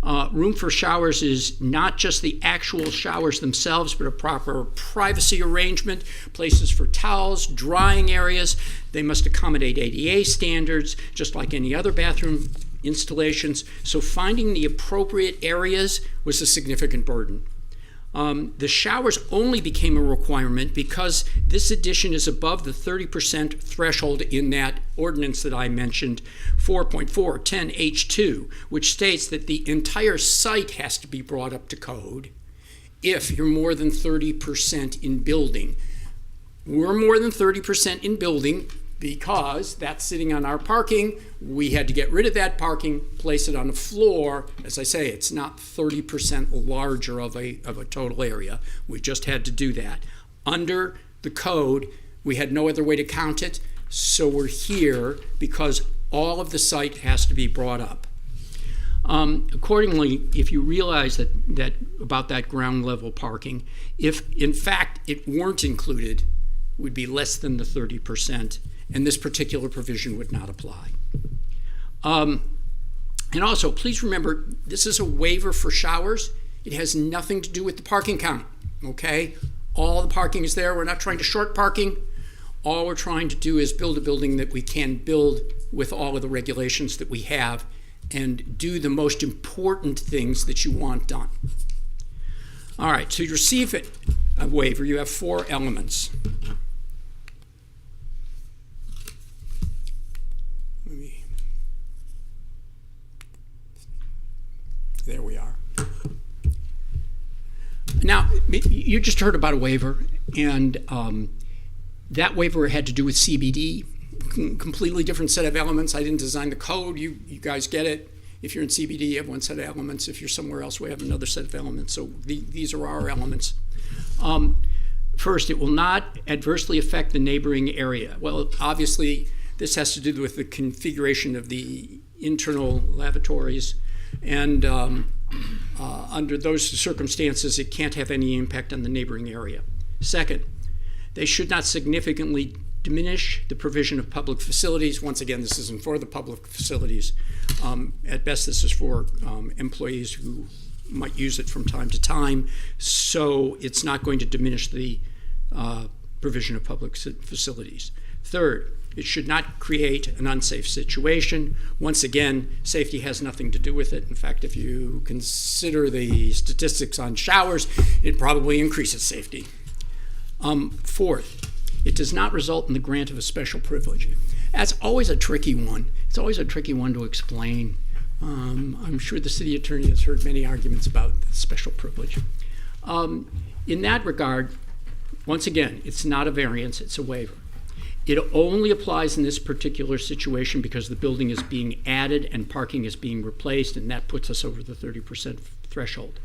Room for showers is not just the actual showers themselves, but a proper privacy arrangement, places for towels, drying areas. They must accommodate ADA standards, just like any other bathroom installations. So finding the appropriate areas was a significant burden. The showers only became a requirement because this addition is above the 30% threshold in that ordinance that I mentioned, 4.410H2, which states that the entire site has to be brought up to code if you're more than 30% in building. We're more than 30% in building because that's sitting on our parking. We had to get rid of that parking, place it on the floor. As I say, it's not 30% larger of a total area. We just had to do that. Under the code, we had no other way to count it, so we're here because all of the site has to be brought up. Accordingly, if you realize that about that ground level parking, if in fact it weren't included, would be less than the 30%, and this particular provision would not apply. And also, please remember, this is a waiver for showers. It has nothing to do with the parking count, okay? All the parking is there. We're not trying to short parking. All we're trying to do is build a building that we can build with all of the regulations that we have and do the most important things that you want done. All right, so to receive a waiver, you have 4 elements. There we are. Now, you just heard about a waiver, and that waiver had to do with CBD, completely different set of elements. I didn't design the code. You guys get it. If you're in CBD, you have one set of elements. If you're somewhere else, we have another set of elements. So these are our elements. First, it will not adversely affect the neighboring area. Well, obviously, this has to do with the configuration of the internal lavatories. And under those circumstances, it can't have any impact on the neighboring area. Second, they should not significantly diminish the provision of public facilities. Once again, this isn't for the public facilities. At best, this is for employees who might use it from time to time, so it's not going to diminish the provision of public facilities. Third, it should not create an unsafe situation. Once again, safety has nothing to do with it. In fact, if you consider the statistics on showers, it probably increases safety. Fourth, it does not result in the grant of a special privilege. That's always a tricky one. It's always a tricky one to explain. I'm sure the city attorney has heard many arguments about the special privilege. In that regard, once again, it's not a variance, it's a waiver. It only applies in this particular situation because the building is being added and parking is being replaced, and that puts us over the 30% threshold.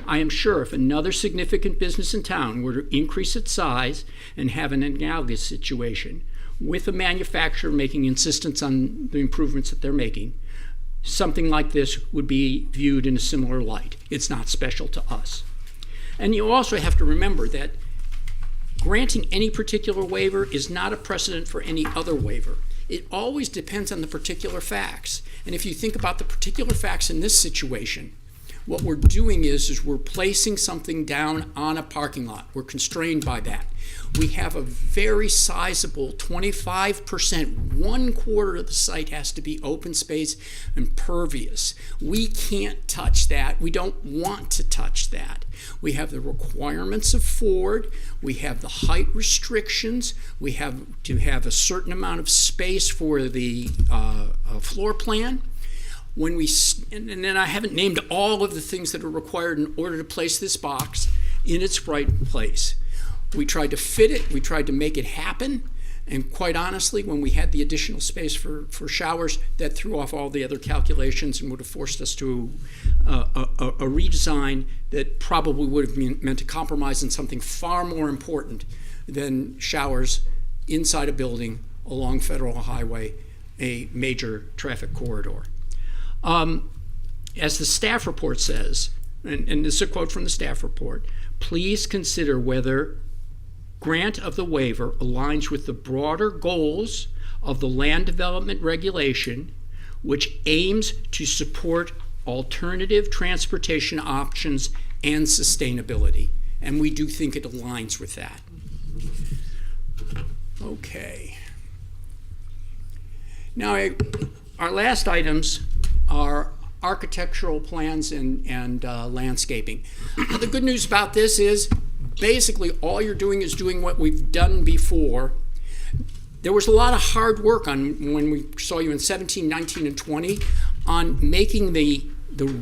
I am sure if another significant business in town were to increase its size and have an analogous situation with a manufacturer making insistence on the improvements that they're making, something like this would be viewed in a similar light. It's not special to us. And you also have to remember that granting any particular waiver is not a precedent for any other waiver. It always depends on the particular facts. And if you think about the particular facts in this situation, what we're doing is we're placing something down on a parking lot. We're constrained by that. We have a very sizable 25%, 1/4 of the site has to be open space and pervious. We can't touch that. We don't want to touch that. We have the requirements of Ford. We have the height restrictions. We have to have a certain amount of space for the floor plan. And then I haven't named all of the things that are required in order to place this box in its right place. We tried to fit it, we tried to make it happen, and quite honestly, when we had the additional space for showers, that threw off all the other calculations and would have forced us to a redesign that probably would have meant a compromise in something far more important than showers inside a building along Federal Highway, a major traffic corridor. as the staff report says, and this is a quote from the staff report, please consider whether grant of the waiver aligns with the broader goals of the land development regulation, which aims to support alternative transportation options and sustainability. And we do think it aligns with that. Okay. Now, our last items are architectural plans and landscaping. Now, the good news about this is basically all you're doing is doing what we've done before. There was a lot of hard work on when we saw you in 17, 19, and 20 on making the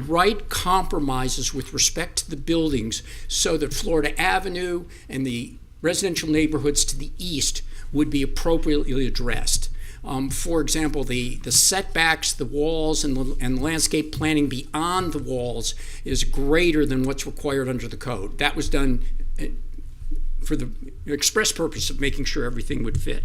right compromises with respect to the buildings so that Florida Avenue and the residential neighborhoods to the east would be appropriately addressed. For example, the setbacks, the walls, and landscape planning beyond the walls is greater than what's required under the code. That was done for the express purpose of making sure everything would fit.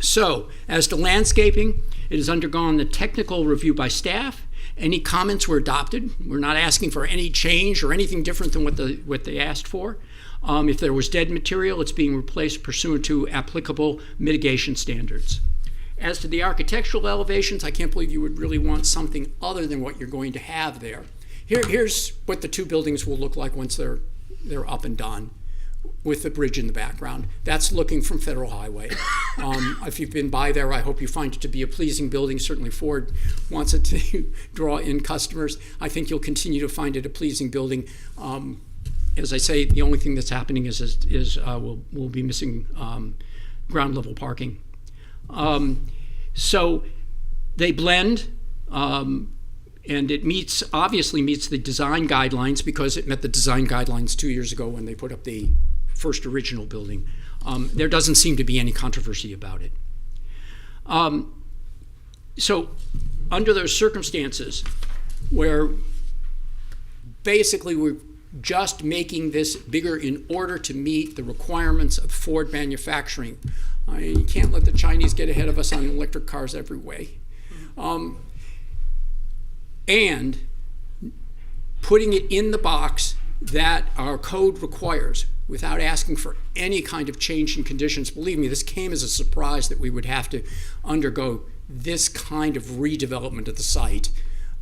So, as to landscaping, it has undergone the technical review by staff. Any comments were adopted. We're not asking for any change or anything different than what they asked for. If there was dead material, it's being replaced pursuant to applicable mitigation standards. As to the architectural elevations, I can't believe you would really want something other than what you're going to have there. Here's what the two buildings will look like once they're up and done, with the bridge in the background. That's looking from Federal Highway. If you've been by there, I hope you find it to be a pleasing building. Certainly Ford wants it to draw in customers. I think you'll continue to find it a pleasing building. As I say, the only thing that's happening is we'll be missing ground level parking. So they blend, and it obviously meets the design guidelines because it met the design guidelines 2 years ago when they put up the first original building. There doesn't seem to be any controversy about it. So under those circumstances where basically we're just making this bigger in order to meet the requirements of Ford manufacturing. You can't let the Chinese get ahead of us on electric cars every way. And putting it in the box that our code requires without asking for any kind of change in conditions. Believe me, this came as a surprise that we would have to undergo this kind of redevelopment of the site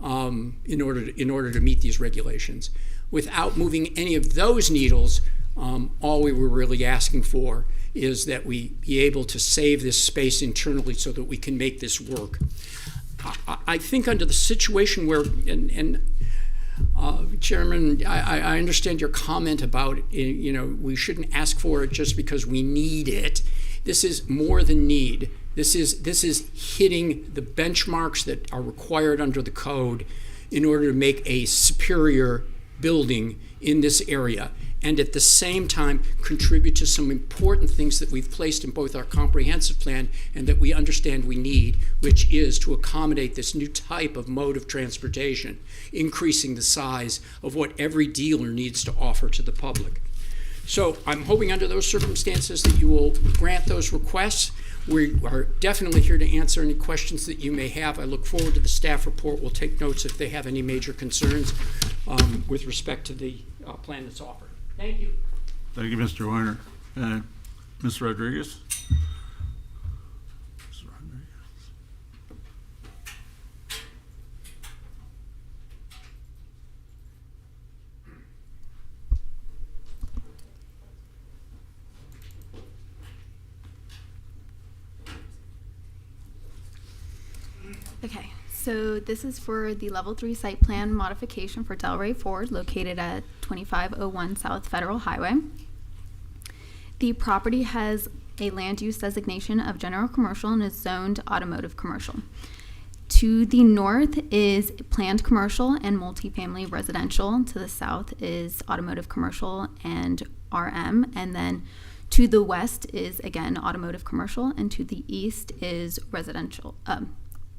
in order to meet these regulations. Without moving any of those needles, all we were really asking for is that we be able to save this space internally so that we can make this work. I think under the situation where, Chairman, I understand your comment about, we shouldn't ask for it just because we need it. This is more than need. This is hitting the benchmarks that are required under the code in order to make a superior building in this area, and at the same time contribute to some important things that we've placed in both our comprehensive plan and that we understand we need, which is to accommodate this new type of mode of transportation, increasing the size of what every dealer needs to offer to the public. So I'm hoping under those circumstances that you will grant those requests. We are definitely here to answer any questions that you may have. I look forward to the staff report. We'll take notes if they have any major concerns with respect to the plan that's offered. Thank you. Thank you, Mr. Weiner. Ms. Rodriguez? Okay, so this is for the Level 3 site plan modification for Delray Ford located at 2501 South Federal Highway. The property has a land use designation of general commercial and is zoned automotive commercial. To the north is planned commercial and multifamily residential. To the south is automotive commercial and RM. And then to the west is, again, automotive commercial. And to the east is residential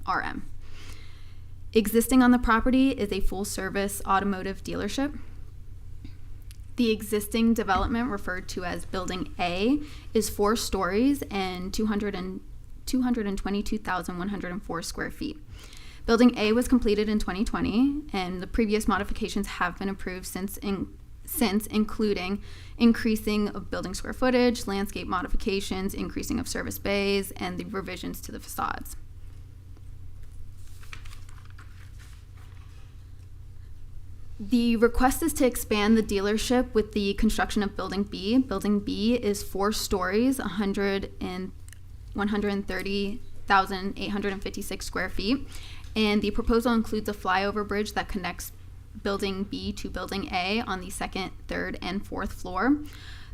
RM. Existing on the property is a full-service automotive dealership. The existing development, referred to as Building A, is 4 stories and 222,104 square feet. Building A was completed in 2020, and the previous modifications have been approved since, including increasing of building square footage, landscape modifications, increasing of service bays, and the revisions to the facades. The request is to expand the dealership with the construction of Building B. Building B is 4 stories, 130,856 square feet, and the proposal includes a flyover bridge that connects Building B to Building A on the 2nd, 3rd, and 4th floor.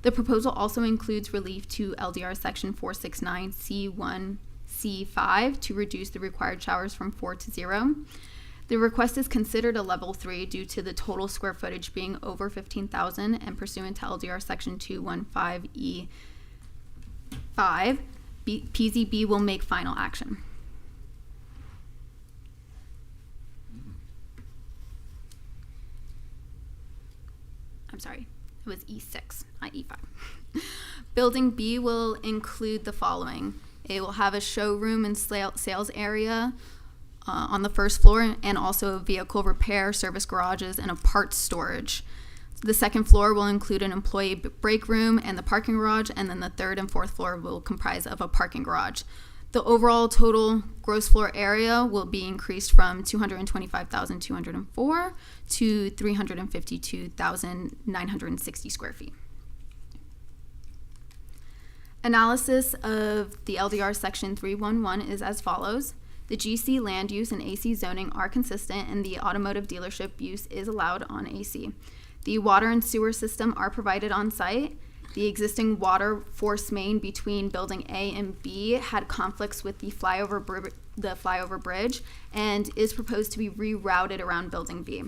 The proposal also includes relief to LDR Section 469C1C5 to reduce the required showers from 4 to 0. The request is considered a level 3 due to the total square footage being over 15,000 and pursuant to LDR Section 215E5. PZB will make final action. I'm sorry, it was E6, not E5. Building B will include the following. It will have a showroom and sales area on the 1st floor, and also a vehicle repair, service garages, and a parts storage. The 2nd floor will include an employee break room and the parking garage, and then the 3rd and 4th floor will comprise of a parking garage. The overall total gross floor area will be increased from 225,204 to 352,960 square feet. Analysis of the LDR Section 311 is as follows. The GC land use and AC zoning are consistent, and the automotive dealership use is allowed on AC. The water and sewer system are provided on site. The existing water force main between Building A and B had conflicts with the flyover bridge and is proposed to be rerouted around Building B.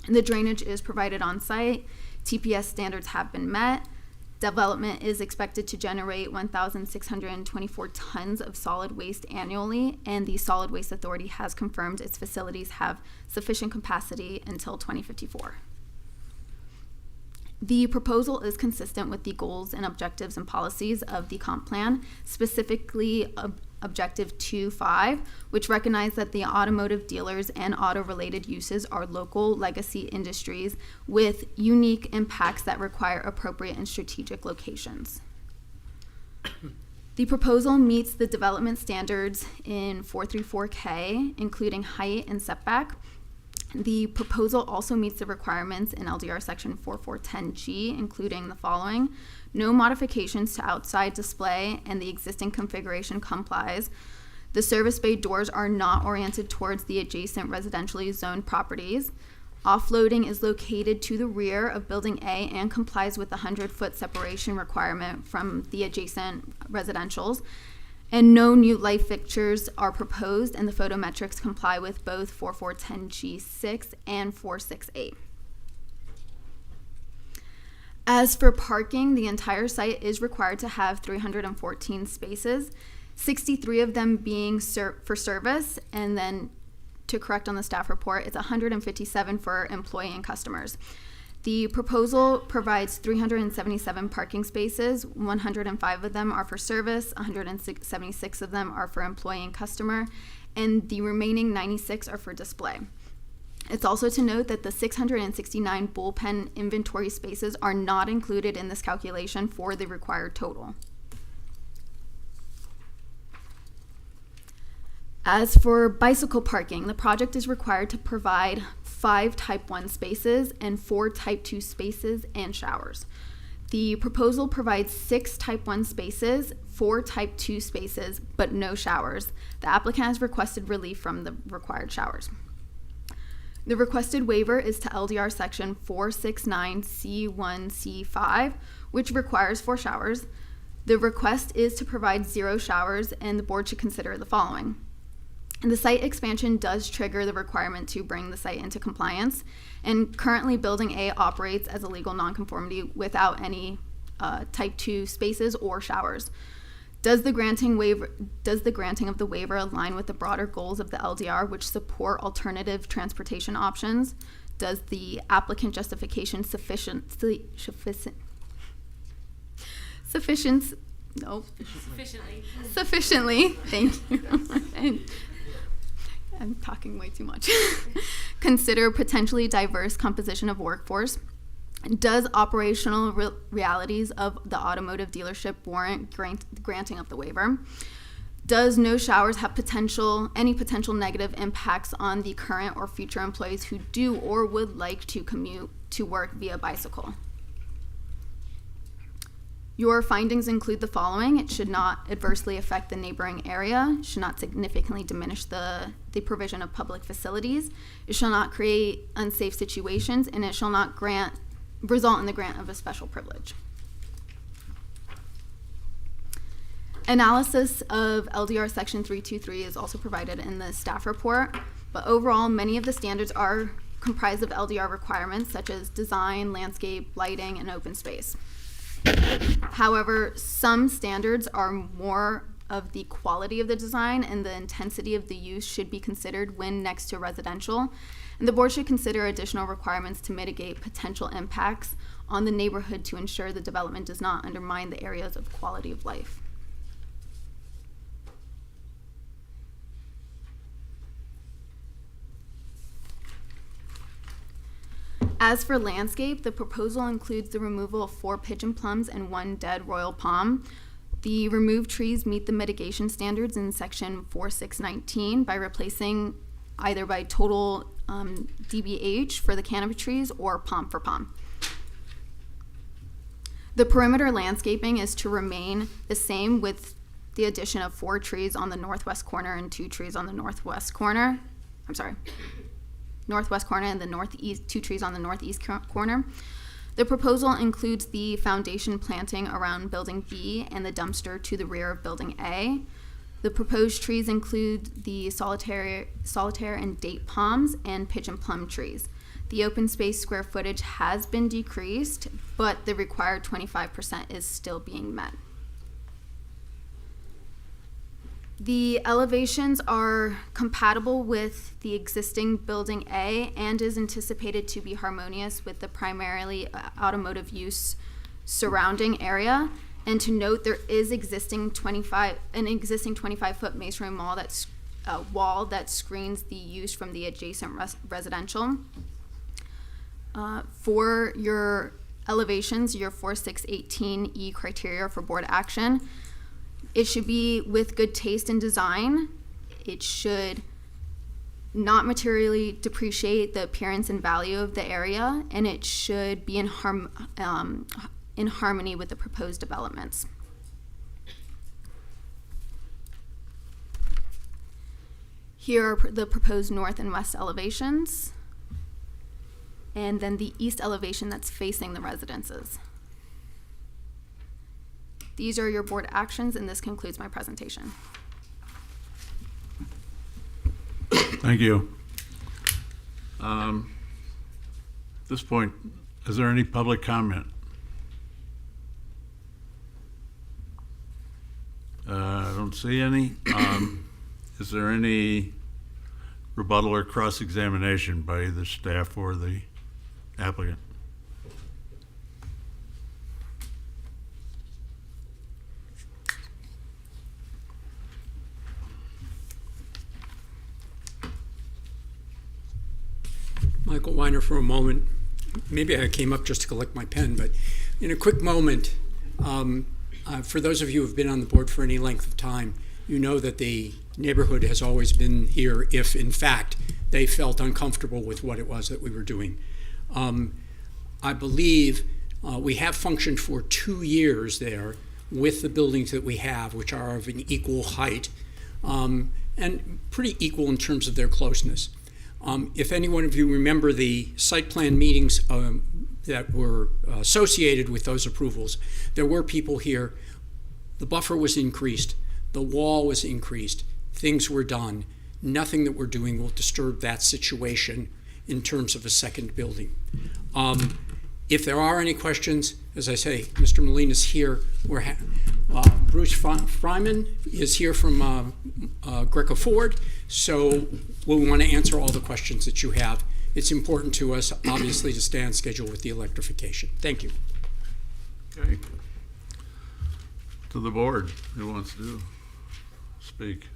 The drainage is provided on site. TPS standards have been met. Development is expected to generate 1,624 tons of solid waste annually, and the Solid Waste Authority has confirmed its facilities have sufficient capacity until 2054. The proposal is consistent with the goals and objectives and policies of the comp plan, specifically Objective 2.5, which recognize that the automotive dealers and auto-related uses are local legacy industries with unique impacts that require appropriate and strategic locations. The proposal meets the development standards in 434K, including height and setback. The proposal also meets the requirements in LDR Section 4410G, including the following. No modifications to outside display, and the existing configuration complies. The service bay doors are not oriented towards the adjacent residentially zoned properties. Offloading is located to the rear of Building A and complies with the 100-foot separation requirement from the adjacent residentials. And no new light fixtures are proposed, and the photometrics comply with both 4410G6 and 468. As for parking, the entire site is required to have 314 spaces, 63 of them being for service, and then to correct on the staff report, it's 157 for employee and customers. The proposal provides 377 parking spaces, 105 of them are for service, 176 of them are for employee and customer, and the remaining 96 are for display. It's also to note that the 669 bullpen inventory spaces are not included in this calculation for the required total. As for bicycle parking, the project is required to provide 5 Type 1 spaces and 4 Type 2 spaces and showers. The proposal provides 6 Type 1 spaces, 4 Type 2 spaces, but no showers. The applicant has requested relief from the required showers. The requested waiver is to LDR Section 469C1C5, which requires 4 showers. The request is to provide 0 showers, and the board should consider the following. The site expansion does trigger the requirement to bring the site into compliance, and currently Building A operates as a legal nonconformity without any Type 2 spaces or showers. Does the granting of the waiver align with the broader goals of the LDR, which support alternative transportation options? Does the applicant justification sufficiently, thank you. I'm talking way too much. Consider potentially diverse composition of workforce. Does operational realities of the automotive dealership warrant granting of the waiver? Does no showers have any potential negative impacts on the current or future employees who do or would like to commute to work via bicycle? Your findings include the following. It should not adversely affect the neighboring area, should not significantly diminish the provision of public facilities, it shall not create unsafe situations, and it shall not result in the grant of a special privilege. Analysis of LDR Section 323 is also provided in the staff report, but overall, many of the standards are comprised of LDR requirements such as design, landscape, lighting, and open space. However, some standards are more of the quality of the design, and the intensity of the use should be considered when next to residential, and the board should consider additional requirements to mitigate potential impacts on the neighborhood to ensure the development does not undermine the areas of quality of life. As for landscape, the proposal includes the removal of 4 pigeon plums and 1 dead royal palm. The removed trees meet the mitigation standards in section 4619 by replacing either by total DBH for the canopy trees or palm for palm. The perimeter landscaping is to remain the same with the addition of 4 trees on the northwest corner and 2 trees on the northwest corner. Northwest corner and the northeast, 2 trees on the northeast corner. The proposal includes the foundation planting around building B and the dumpster to the rear of building A. The proposed trees include the solitaire and date palms and pigeon plum trees. The open space square footage has been decreased, but the required 25% is still being met. The elevations are compatible with the existing building A and is anticipated to be harmonious with the primarily automotive use surrounding area. And to note, there is an existing 25-foot masonry wall that screens the use from the adjacent residential. For your elevations, your 4618E criteria for board action, it should be with good taste and design. It should not materially depreciate the appearance and value of the area, and it should be in harmony with the proposed developments. Here are the proposed north and west elevations, and then the east elevation that's facing the residences. These are your board actions, and this concludes my presentation. Thank you. At this point, is there any public comment? I don't see any. Is there any rebuttal or cross-examination by either staff or the applicant? Michael Weiner for a moment. Maybe I came up just to collect my pen, but in a quick moment, for those of you who have been on the board for any length of time, you know that the neighborhood has always been here if, in fact, they felt uncomfortable with what it was that we were doing. I believe we have functioned for 2 years there with the buildings that we have, which are of an equal height and pretty equal in terms of their closeness. If any one of you remember the site plan meetings that were associated with those approvals, there were people here. The buffer was increased. The wall was increased. Things were done. Nothing that we're doing will disturb that situation in terms of a second building. If there are any questions, as I say, Mr. Molina's here. Bruce Fryman is here from Greco Ford, so we'll want to answer all the questions that you have. It's important to us, obviously, to stay on schedule with the electrification. Thank you. Okay. To the board, who wants to speak?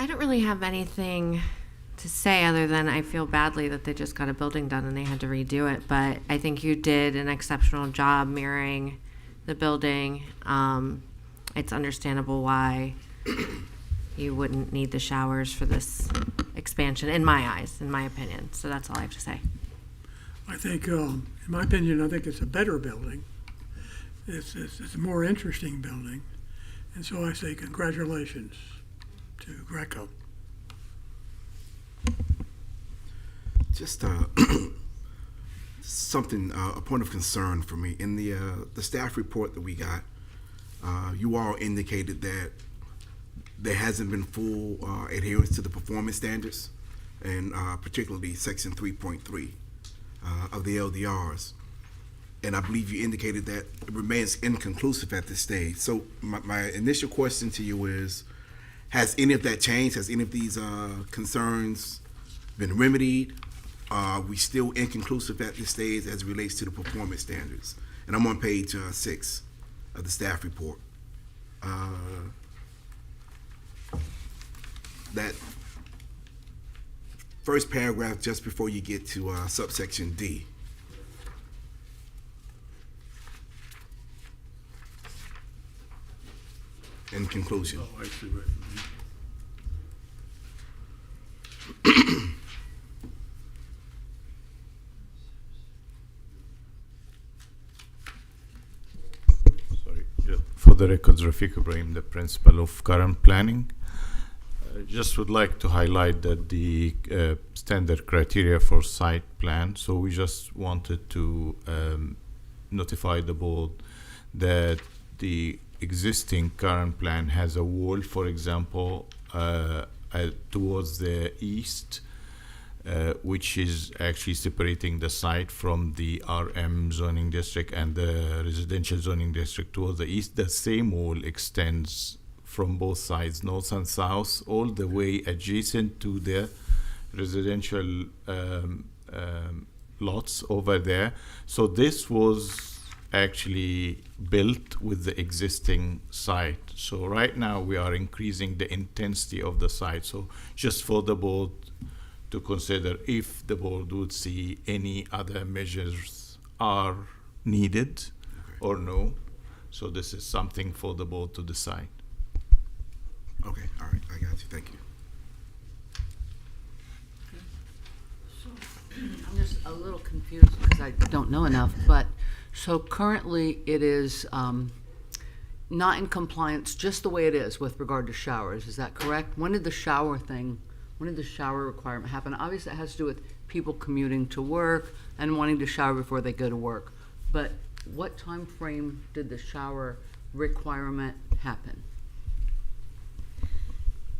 I don't really have anything to say other than I feel badly that they just got a building done and they had to redo it. But I think you did an exceptional job mirroring the building. It's understandable why you wouldn't need the showers for this expansion, in my eyes, in my opinion. So that's all I have to say. I think, in my opinion, I think it's a better building. It's a more interesting building. And so I say congratulations to Greco. Just something, a point of concern for me. In the staff report that we got, you all indicated that there hasn't been full adherence to the performance standards, and particularly Section 3.3 of the LDRs. And I believe you indicated that it remains inconclusive at this stage. So my initial question to you is, has any of that changed? Has any of these concerns been remedied? Are we still inconclusive at this stage as it relates to the performance standards? And I'm on page 6 of the staff report. That first paragraph just before you get to subsection D. In conclusion. Oh, I see what you mean. Sorry. Yeah. For the record, Rafiq Ibrahim, the principal of current planning. Just would like to highlight that the standard criteria for site plan. So we just wanted to notify the board that the existing current plan has a wall, for example, towards the east, which is actually separating the site from the RM zoning district and the residential zoning district towards the east. The same wall extends from both sides, north and south, all the way adjacent to the residential lots over there. So this was actually built with the existing site. So right now we are increasing the intensity of the site. So just for the board to consider if the board would see any other measures are needed or no. So this is something for the board to decide. Okay, all right, I got you, thank you. I'm just a little confused because I don't know enough, but so currently it is not in compliance just the way it is with regard to showers, is that correct? When did the shower requirement happen? Obviously it has to do with people commuting to work and wanting to shower before they go to work, but what time frame did the shower requirement happen?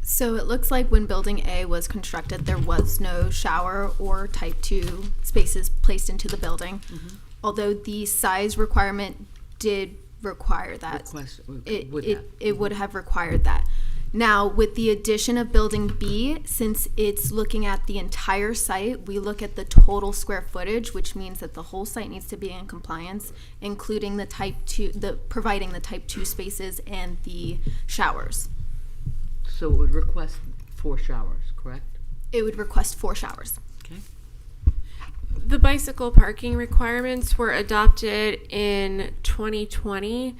So it looks like when Building A was constructed, there was no shower or type 2 spaces placed into the building. Although the size requirement did require that. It would have required that. Now, with the addition of Building B, since it's looking at the entire site, we look at the total square footage, which means that the whole site needs to be in compliance, including the type 2, providing the type 2 spaces and the showers. So it would request 4 showers, correct? It would request 4 showers. Okay. The bicycle parking requirements were adopted in 2020,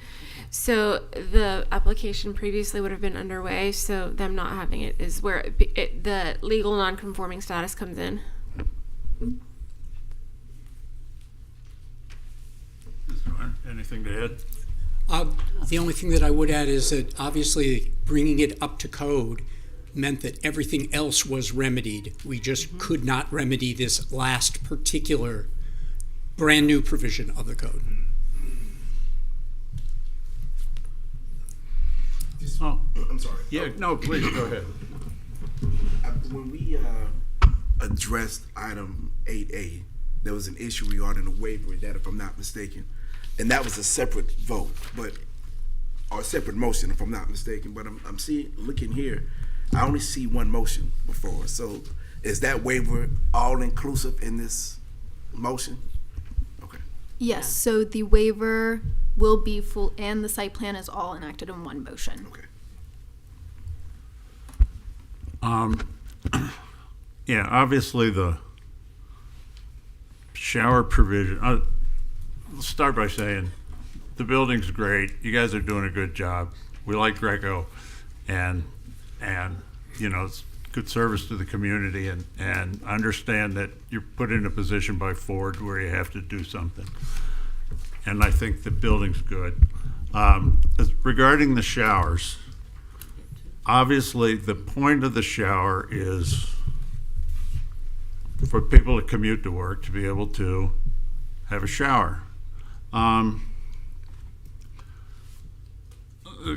so the application previously would have been underway, so them not having it is where the legal non-conforming status comes in. Anything to add? The only thing that I would add is that obviously bringing it up to code meant that everything else was remedied. We just could not remedy this last particular brand new provision of the code. Oh, I'm sorry. Yeah, no, please go ahead. When we addressed item 8A, there was an issue regarding the waiver of that, if I'm not mistaken. And that was a separate vote, or a separate motion, if I'm not mistaken. But I'm looking here, I only see one motion before. So is that waiver all inclusive in this motion? Okay. Yes, so the waiver will be full, and the site plan is all enacted in one motion. Okay. Yeah, obviously the shower provision, I'll start by saying the building's great. You guys are doing a good job. We like Greco, and you know, it's good service to the community, and understand that you're put in a position by Ford where you have to do something. And I think the building's good. Regarding the showers, obviously the point of the shower is for people to commute to work to be able to have a shower. A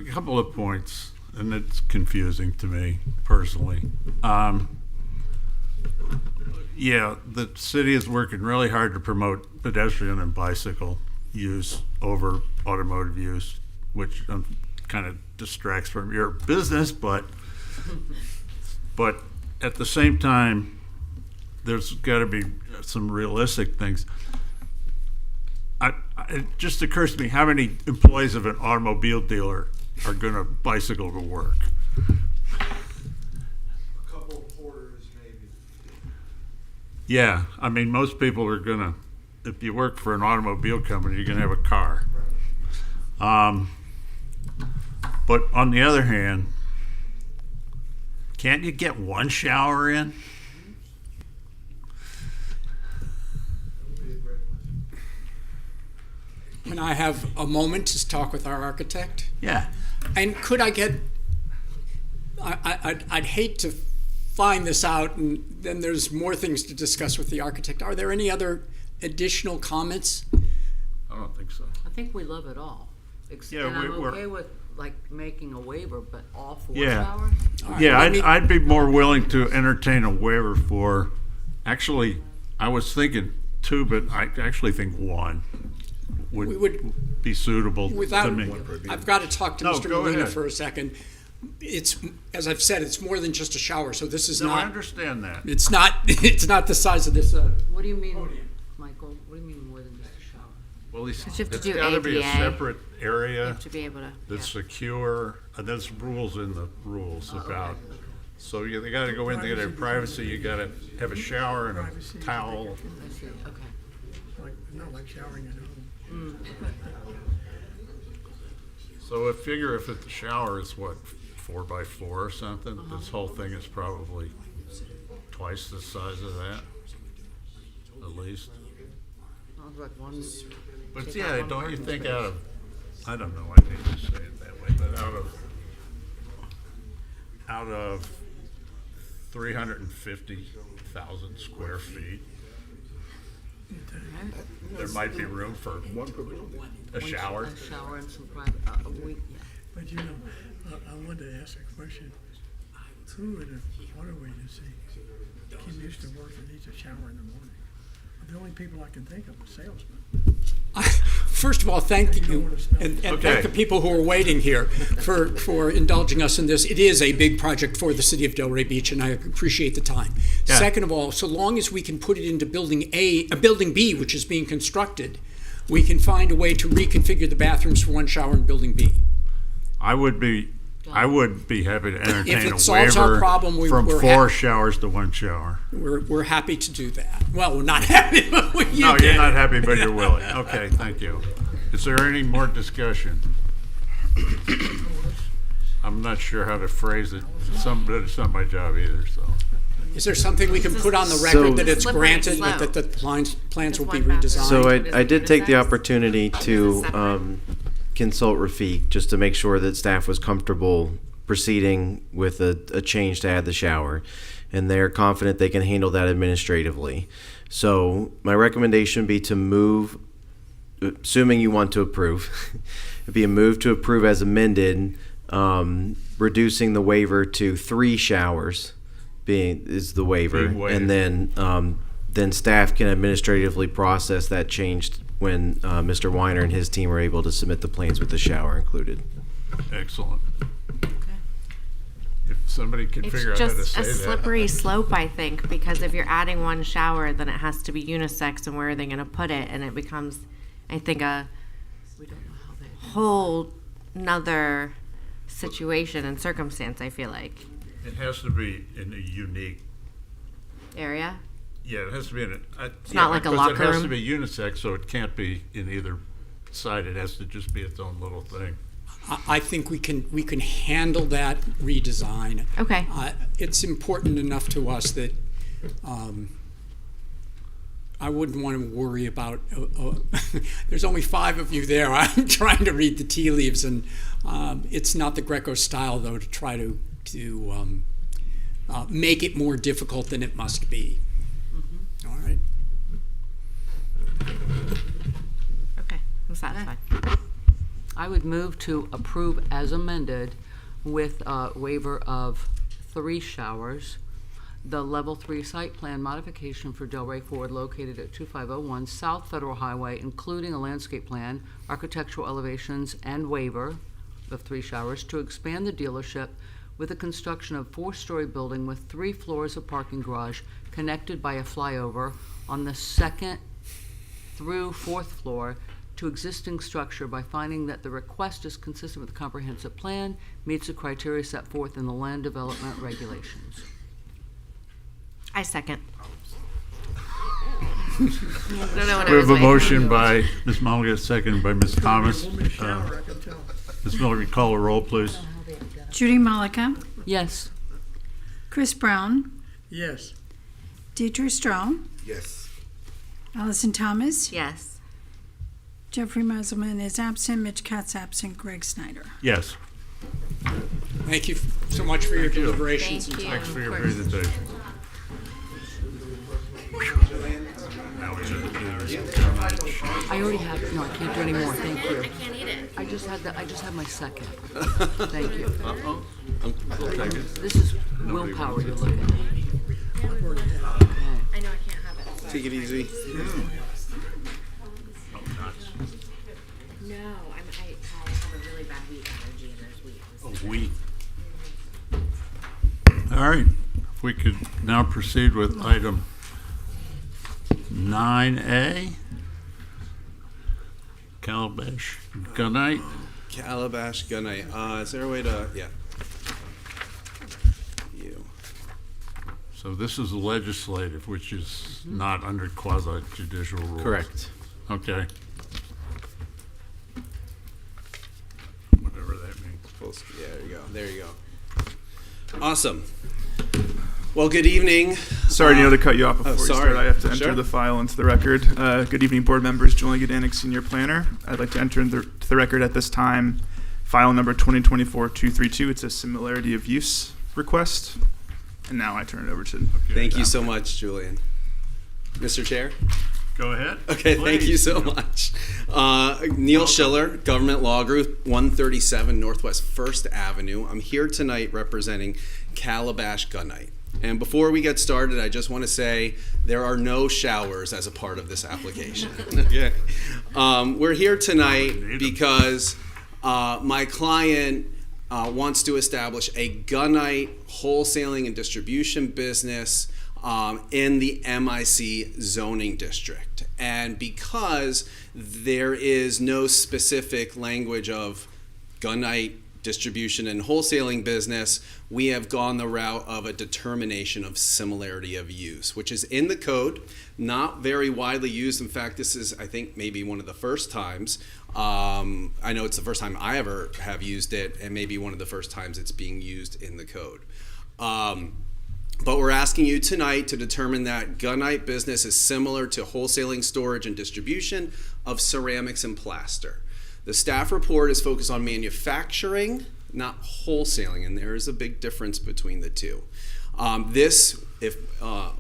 couple of points, and it's confusing to me personally. Yeah, the city is working really hard to promote pedestrian and bicycle use over automotive use, which kind of distracts from your business, but at the same time, there's got to be some realistic things. It just occurs to me, how many employees of an automobile dealer are going to bicycle to work? A couple of porters, maybe. Yeah, I mean, most people are going to, if you work for an automobile company, you're going to have a car. But on the other hand, can't you get one shower in? Can I have a moment to talk with our architect? Yeah. And could I get, I'd hate to find this out and then there's more things to discuss with the architect. Are there any other additional comments? I don't think so. I think we love it all. Yeah, and I'm we're- okay with like making a waiver, but all 4 Yeah. showers? Yeah, I'd be more willing to entertain a waiver for, actually, I was thinking 2, but I actually think 1 would be suitable Without, to me. I've got to talk to No, Mr. go Molina ahead. for a second. It's, as I've said, it's more than just a shower, so this is No, I not. understand that. It's not the size of this. What do you mean, Michael? What do you mean more than just a shower? Well, Because you have to it's do got to be a ADA. separate area. You have to be able to, That's secure, and there's rules in the rules about, so they got to go in, they got to have privacy, you got to have a shower and a towel. I see, okay. Not like showering at home. So figure if the shower is what, 4 by 4 or something, this whole thing is probably twice the size of that, at least. Sounds like one. But take yeah, out one don't you parking think space. out of, I don't know, I hate to say it that way, but out of 350,000 square feet, there might be room for a shower. A shower and some private, But you know, I wanted to ask a question. Who in a water agency commutes to work and needs a shower in the morning? The only people I can think of are salesmen. First of all, thank you, and Okay. thank the people who are waiting here for indulging us in this. It is a big project for the city of Delray Beach, and I appreciate the time. Yeah. Second of all, so long as we can put it into building building B, which is being constructed, we can find a way to reconfigure the bathrooms for 1 shower in building B. I would be happy to entertain it a solves our waiver problem, from we're 4 showers to 1 shower. We're happy to do that. Well, we're not happy, but No, you you're did. not happy, but you're willing. Okay, thank you. Is there any more discussion? I'm not sure how to phrase it. It's not my job either, so. Is there something we can put on the So- record that it's Slippery granted, slope. that the plans will be one bathroom. redesigned? So Is I it did take the unisex? opportunity to consult Rafiq just to make sure that staff was comfortable proceeding with a change to add the shower, and they're confident they can handle that administratively. So my recommendation would be to move, assuming you want to approve, it'd be a move to approve as amended, reducing the waiver to 3 showers is the waiver, Being waived. and then staff can administratively process that change when Mr. Weiner and his team are able to submit the plans with the shower included. Excellent. If somebody can it's figure out how to just say a that. slippery slope, I think, because if you're adding 1 shower, then it has to be unisex, and where are they going to put it? And it becomes, I think, a whole nother situation and circumstance, I feel like. It has to be in a unique, Area? yeah, it has to be in a. It's not like a because locker it has room? to be unisex, so it can't be in either side. It has to just be its own little thing. I think we can handle that redesign. Okay. It's important enough to us that I wouldn't want to worry about. There's only 5 of you there. I'm trying to read the tea leaves, and it's not the Greco style, though, to try to make it more difficult than it must be. Mm-hmm. All right. Okay, I'm satisfied. I would move to approve as amended with a waiver of 3 showers. The level 3 site plan modification for Delray Ford located at 2501 South Federal Highway, including a landscape plan, architectural elevations, and waiver of 3 showers to expand the dealership with the construction of 4-story building with 3 floors of parking garage connected by a flyover on the 2nd through 4th floor to existing structure by finding that the request is consistent with the comprehensive plan, meets the criteria set forth in the land development regulations. I second. I don't know what I We was have a waiting motion on. by Ms. Mulligan, seconded by Ms. Thomas. Ms. Miller, call a roll, please. Judy Malika, Yes. Chris Brown, Yes. Deidre Strong, Yes. Allison Thomas, Yes. Jeffrey Musselman is absent, Mitch Katz absent, Greg Snyder. Yes. Thank you so much for your deliberations. Thank you. Thanks for your Of course. presentation. I already have, no, I can't do any more, thank you. I can't eat it. I just had my second. Thank you. Uh-oh. This is willpower you're looking at. I know I can't have it. Take it easy. No, I have a really bad wheat allergy, and there's wheat. Wheat. All right, if we could now proceed with item 9A. Calabash Gunite. Calabash Gunite. Is there a way to, yeah. You. So this is legislative, which is not under quasi judicial rules. Correct. Okay. Whatever that means. Yeah, there you go. There you go. Awesome. Well, good evening. Sorry, Neil, to cut you off before you sorry. start. I have to enter Sure. the file into the record. Good evening, board members. Julian Gudanik, Senior Planner. I'd like to enter into the record at this time file number 2024-232. It's a similarity of use request. And now I turn it over to Thank you so much, Julian. Mr. Chair? Go ahead. Okay, thank you so much. Neil Schiller, Government Law Group, 137 Northwest 1st Avenue. I'm here tonight representing Calabash Gunite. And before we get started, I just want to say there are no showers as a part of this application. Okay. We're here tonight because my client wants to establish a gunite wholesaling and distribution business in the MIC zoning district. And because there is no specific language of gunite distribution and wholesaling business, we have gone the route of a determination of similarity of use, which is in the code, not very widely used. In fact, this is, I think, maybe one of the first times. I know it's the first time I ever have used it, and maybe one of the first times it's being used in the code. But we're asking you tonight to determine that gunite business is similar to wholesaling, storage, and distribution of ceramics and plaster. The staff report is focused on manufacturing, not wholesaling, and there is a big difference between the two. This, if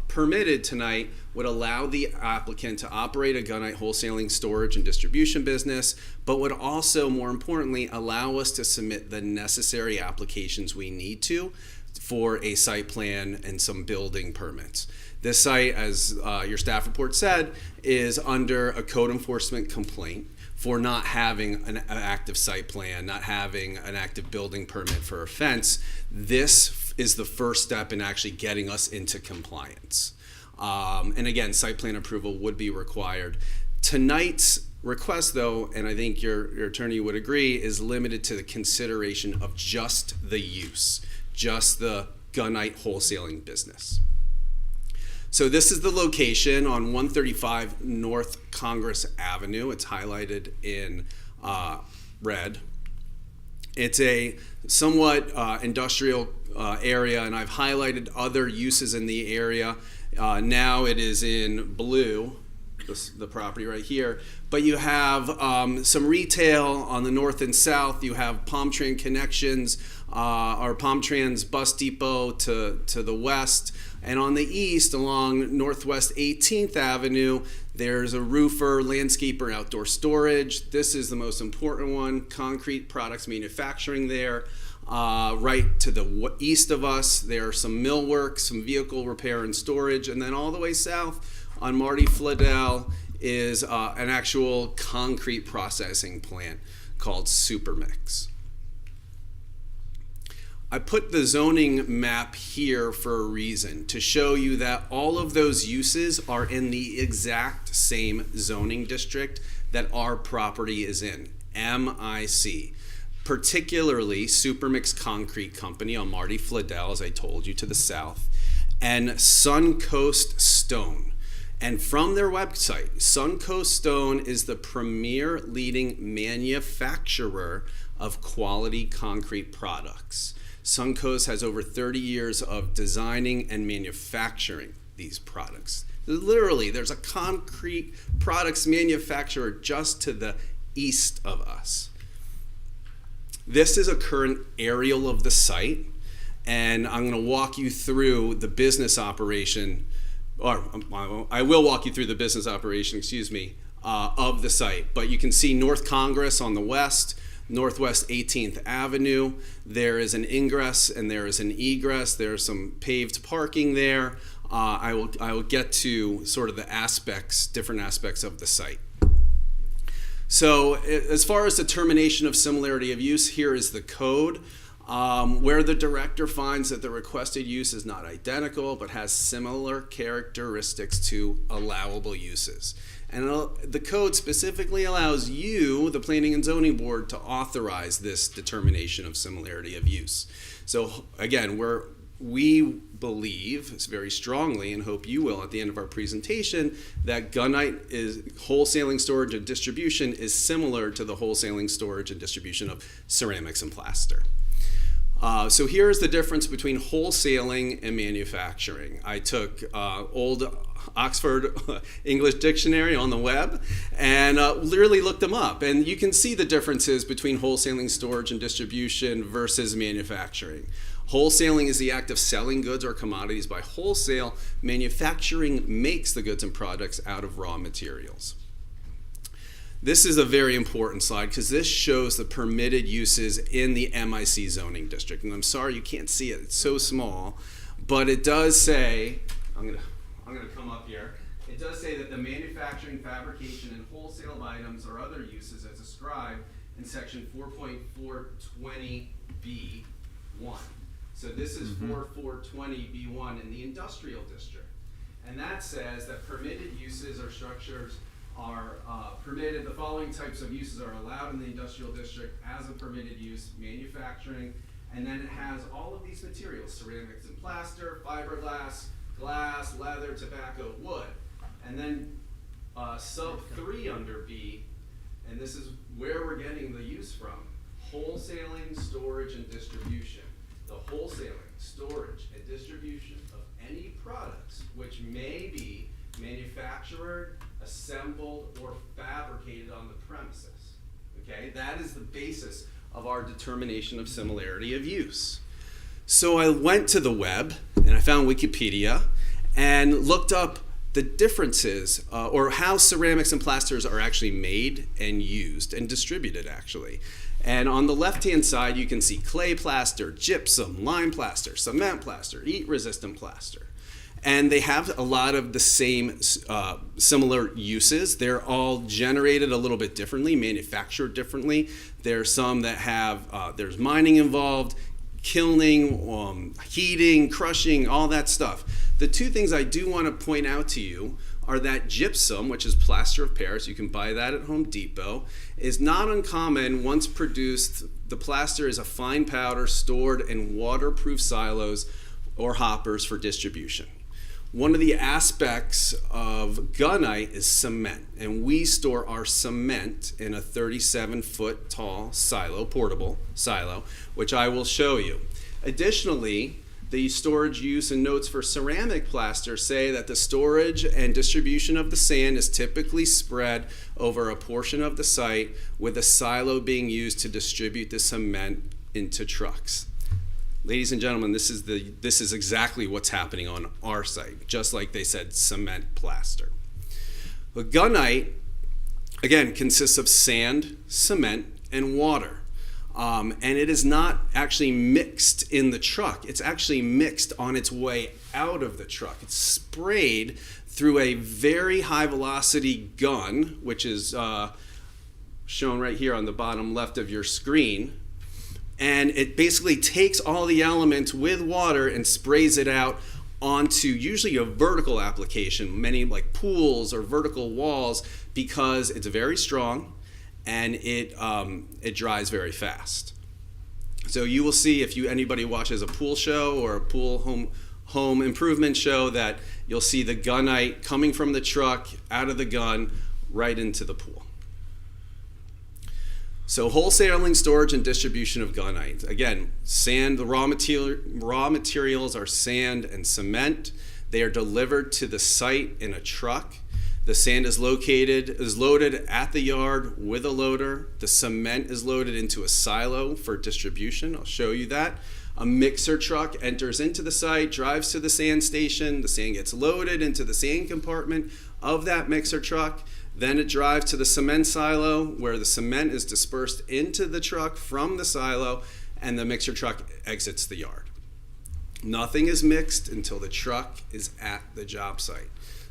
permitted tonight, would allow the applicant to operate a gunite wholesaling, storage, and distribution business, but would also, more importantly, allow us to submit the necessary applications we need to for a site plan and some building permits. This site, as your staff report said, is under a code enforcement complaint for not having an active site plan, not having an active building permit for a fence. This is the first step in actually getting us into compliance. And again, site plan approval would be required. Tonight's request, though, and I think your attorney would agree, is limited to the consideration of just the use, just the gunite wholesaling business. So this is the location on 135 North Congress Avenue. It's highlighted in red. It's a somewhat industrial area, and I've highlighted other uses in the area. Now it is in blue, the property right here. But you have some retail on the north and south. You have Palmtrans connections, or Palmtrans bus depot to the west. And on the east, along Northwest 18th Avenue, there's a roofer, landscaper, and outdoor storage. This is the most important one, concrete products manufacturing there. Right to the east of us, there are some millwork, some vehicle repair and storage. And then all the way south on Marty Fladell is an actual concrete processing plant called Supermix. I put the zoning map here for a reason, to show you that all of those uses are in the exact same zoning district that our property is in, MIC. Particularly Supermix Concrete Company on Marty Fladell, as I told you, to the south, and Suncoast Stone. And from their website, Suncoast Stone is the premier leading manufacturer of quality concrete products. Suncoast has over 30 years of designing and manufacturing these products. Literally, there's a concrete products manufacturer just to the east of us. This is a current aerial of the site, and I'm going to walk you through the business operation, or I will walk you through the business operation, of the site. But you can see North Congress on the west, Northwest 18th Avenue. There is an ingress and there is an egress. There's some paved parking there. I will get to sort of the different aspects of the site. So as far as determination of similarity of use, here is the code. Where the director finds that the requested use is not identical but has similar characteristics to allowable uses. And the code specifically allows you, the Planning and Zoning Board, to authorize this determination of similarity of use. So again, we believe very strongly, and hope you will at the end of our presentation, that gunite is wholesaling, storage, and distribution is similar to the wholesaling, storage, and distribution of ceramics and plaster. So here's the difference between wholesaling and manufacturing. I took old Oxford English Dictionary on the web and literally looked them up. And you can see the differences between wholesaling, storage, and distribution versus manufacturing. Wholesaling is the act of selling goods or commodities by wholesale. Manufacturing makes the goods and products out of raw materials. This is a very important slide because this shows the permitted uses in the MIC zoning district. And I'm sorry you can't see it, it's so small, but it does say, I'm gonna come up here. It does say that the manufacturing, fabrication, and wholesale of items or other uses as described in section 4.420B1. So this is 4.420B1 in the industrial district. And that says that permitted uses or structures are permitted. The following types of uses are allowed in the industrial district as a permitted use: manufacturing, and then it has all of these materials: ceramics and plaster, fiberglass, glass, leather, tobacco, wood. And then sub 3 under B, and this is where we're getting the use from: wholesaling, storage, and distribution. The wholesaling, storage, and distribution of any products which may be manufactured, assembled, or fabricated on the premises. Okay, that is the basis of our determination of similarity of use. So I went to the web and I found Wikipedia and looked up the differences or how ceramics and plasters are actually made and used and distributed actually. And on the left-hand side, you can see clay plaster, gypsum, lime plaster, cement plaster, heat-resistant plaster. And they have a lot of the same similar uses. They're all generated a little bit differently, manufactured differently. There's some that have, there's mining involved, kilning, heating, crushing, all that stuff. The two things I do want to point out to you are that gypsum, which is plaster of Paris, you can buy that at Home Depot, is not uncommon. Once produced, the plaster is a fine powder stored in waterproof silos or hoppers for distribution. One of the aspects of gunite is cement, and we store our cement in a 37-foot tall silo, portable silo, which I will show you. Additionally, the storage use and notes for ceramic plaster say that the storage and distribution of the sand is typically spread over a portion of the site, with the silo being used to distribute the cement into trucks. Ladies and gentlemen, this is exactly what's happening on our site, just like they said cement plaster. But gunite, again, consists of sand, cement, and water. And it is not actually mixed in the truck. It's actually mixed on its way out of the truck. It's sprayed through a very high velocity gun, which is shown right here on the bottom left of your screen. And it basically takes all the elements with water and sprays it out onto usually a vertical application, many like pools or vertical walls, because it's very strong and it dries very fast. So you will see, if anybody watches a pool show or a pool home improvement show, that you'll see the gunite coming from the truck out of the gun right into the pool. So wholesaling, storage, and distribution of gunite. Again, sand, the raw materials are sand and cement. They are delivered to the site in a truck. The sand is loaded at the yard with a loader. The cement is loaded into a silo for distribution. I'll show you that. A mixer truck enters into the site, drives to the sand station. The sand gets loaded into the sand compartment of that mixer truck. Then it drives to the cement silo, where the cement is dispersed into the truck from the silo, and the mixer truck exits the yard. Nothing is mixed until the truck is at the job site.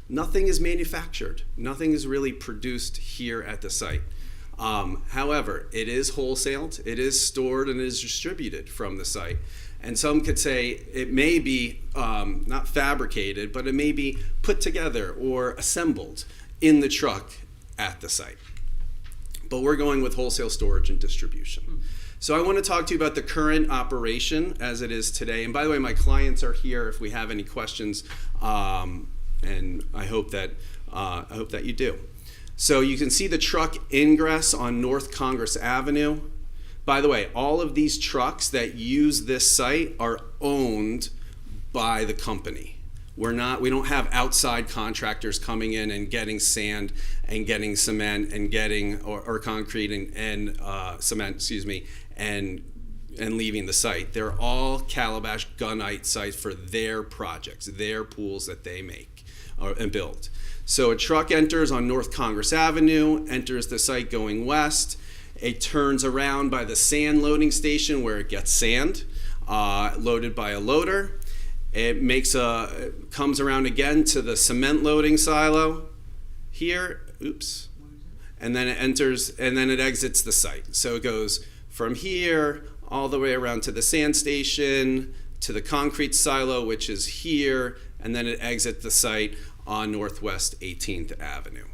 Nothing is manufactured. Nothing is really produced here at the site. However, it is wholesaled, it is stored, and it is distributed from the site. And some could say it may be not fabricated, but it may be put together or assembled in the truck at the site. But we're going with wholesale storage and distribution. So I want to talk to you about the current operation as it is today. And by the way, my clients are here if we have any questions, and I hope that you do. So you can see the truck ingress on North Congress Avenue. By the way, all of these trucks that use this site are owned by the company. We don't have outside contractors coming in and getting sand and getting cement and getting or concrete and cement, and leaving the site. They're all Calabash gunite sites for their projects, their pools that they make and build. So a truck enters on North Congress Avenue, enters the site going west. It turns around by the sand loading station where it gets sand, loaded by a loader. It comes around again to the cement loading silo here, and then it enters, and then it exits the site. So it goes from here all the way around to the sand station, to the concrete silo, which is here, and then it exits the site on Northwest 18th Avenue.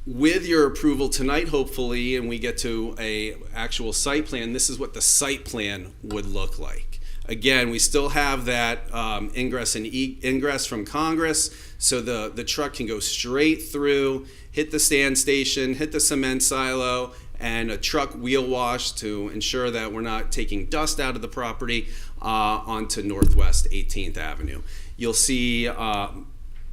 With your approval tonight, hopefully, and we get to a actual site plan, this is what the site plan would look like. Again, we still have that ingress and ingress from Congress, so the truck can go straight through, hit the sand station, hit the cement silo, and a truck wheel wash to ensure that we're not taking dust out of the property onto Northwest 18th Avenue. You'll see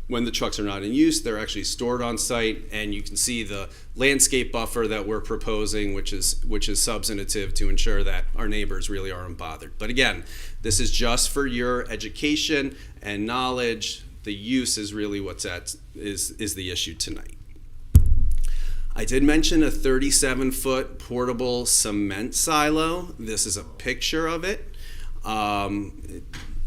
when the trucks are not in use, they're actually stored on site, and you can see the landscape buffer that we're proposing, which is substantive to ensure that our neighbors really aren't bothered. But again, this is just for your education and knowledge. The use is really is the issue tonight. I did mention a 37-foot portable cement silo. This is a picture of it.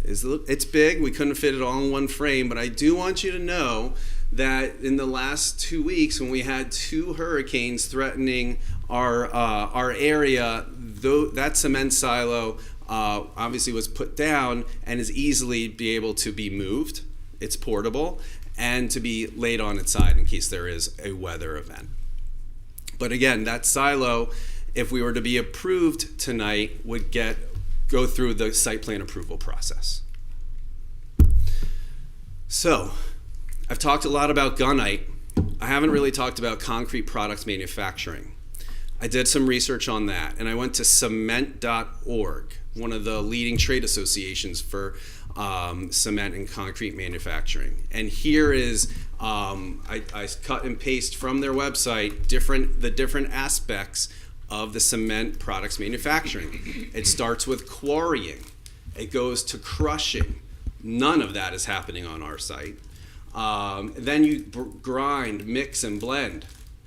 It's big. We couldn't fit it all in one frame, but I do want you to know that in the last 2 weeks, when we had 2 hurricanes threatening our area, that cement silo obviously was put down and is easily be able to be moved. It's portable, and to be laid on its side in case there is a weather event. But again, that silo, if we were to be approved tonight, would get go through the site plan approval process. So, I've talked a lot about gunite. I haven't really talked about concrete products manufacturing. I did some research on that, and I went to cement.org, one of the leading trade associations for cement and concrete manufacturing. And here is, I cut and paste from their website the different aspects of the cement products manufacturing. It starts with quarrying. It goes to crushing. None of that is happening on our site. Then you grind, mix, and blend.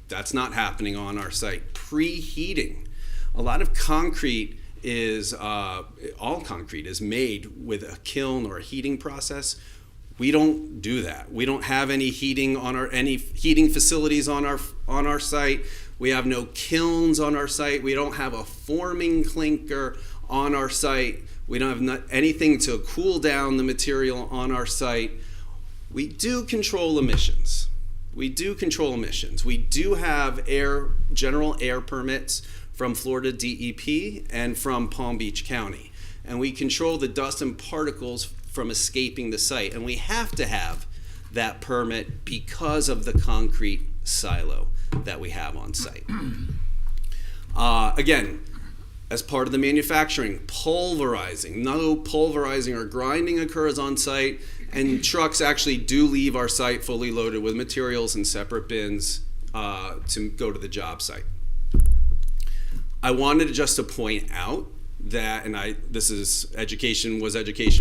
That's not happening on our site. Preheating. A lot of concrete is, all concrete is made with a kiln or a heating process. We don't do that. We don't have any heating any heating facilities on our site. We have no kilns on our site. We don't have a forming clinker on our site. We don't have anything to cool down the material on our site. We do control emissions. We do have general air permits from Florida DEP and from Palm Beach County. And we control the dust and particles from escaping the site. And we have to have that permit because of the concrete silo that we have on site. Again, as part of the manufacturing, pulverizing. No pulverizing or grinding occurs on site, and trucks actually do leave our site fully loaded with materials in separate bins to go to the job site. I wanted just to point out that, and this is education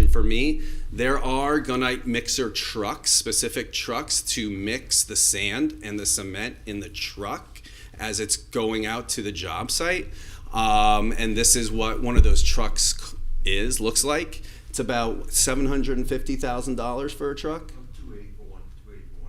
for me, there are gunite mixer trucks, specific trucks to mix the sand and the cement in the truck as it's going out to the job site. And this is what one of those trucks looks like. It's about $750,000 for a truck.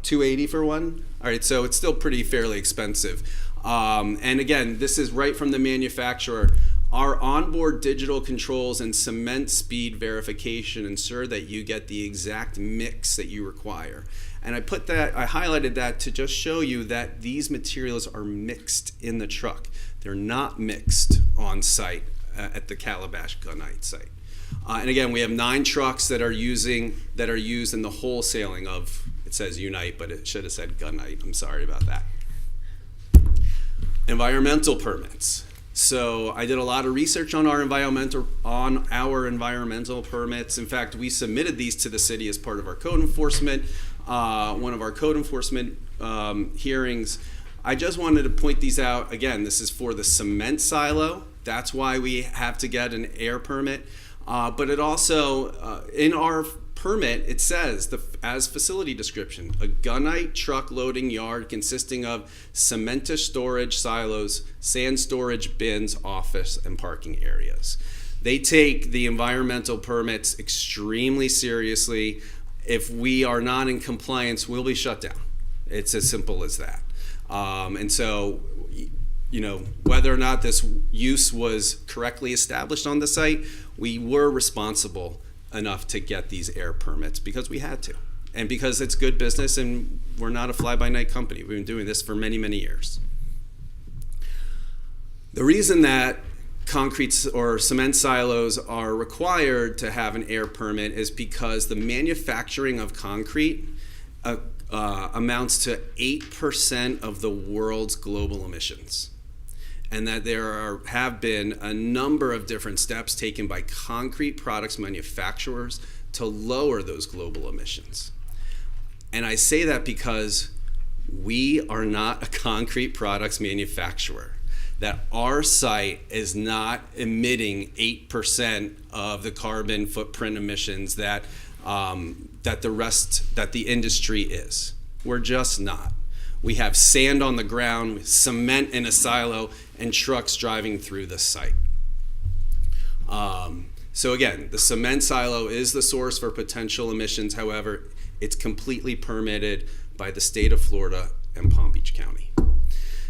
$280 for one. All right, so it's still fairly expensive. And again, this is right from the manufacturer. Our onboard digital controls and cement speed verification ensure that you get the exact mix that you require. And I highlighted that to just show you that these materials are mixed in the truck. They're not mixed on site at the Calabash Gunite site. And again, we have 9 trucks that are used in the wholesaling of, it says Unite, but it should have said Gunite. I'm sorry about that. Environmental permits. So I did a lot of research on our environmental permits. In fact, we submitted these to the city as part of our code enforcement, one of our code enforcement hearings. I just wanted to point these out. Again, this is for the cement silo. That's why we have to get an air permit. But it also, in our permit, it says, as facility description, a gunite truck loading yard consisting of cementitious storage silos, sand storage bins, office, and parking areas. They take the environmental permits extremely seriously. If we are not in compliance, we'll be shut down. It's as simple as that. And so, whether or not this use was correctly established on the site, we were responsible enough to get these air permits because we had to, and because it's good business, and we're not a fly-by-night company. We've been doing this for many, many years. The reason that concrete or cement silos are required to have an air permit is because the manufacturing of concrete amounts to 8% of the world's global emissions. And that there have been a number of different steps taken by concrete products manufacturers to lower those global emissions. And I say that because we are not a concrete products manufacturer. That our site is not emitting 8% of the carbon footprint emissions that the industry is. We're just not. We have sand on the ground, cement in a silo, and trucks driving through the site. So again, the cement silo is the source for potential emissions. However, it's completely permitted by the state of Florida and Palm Beach County.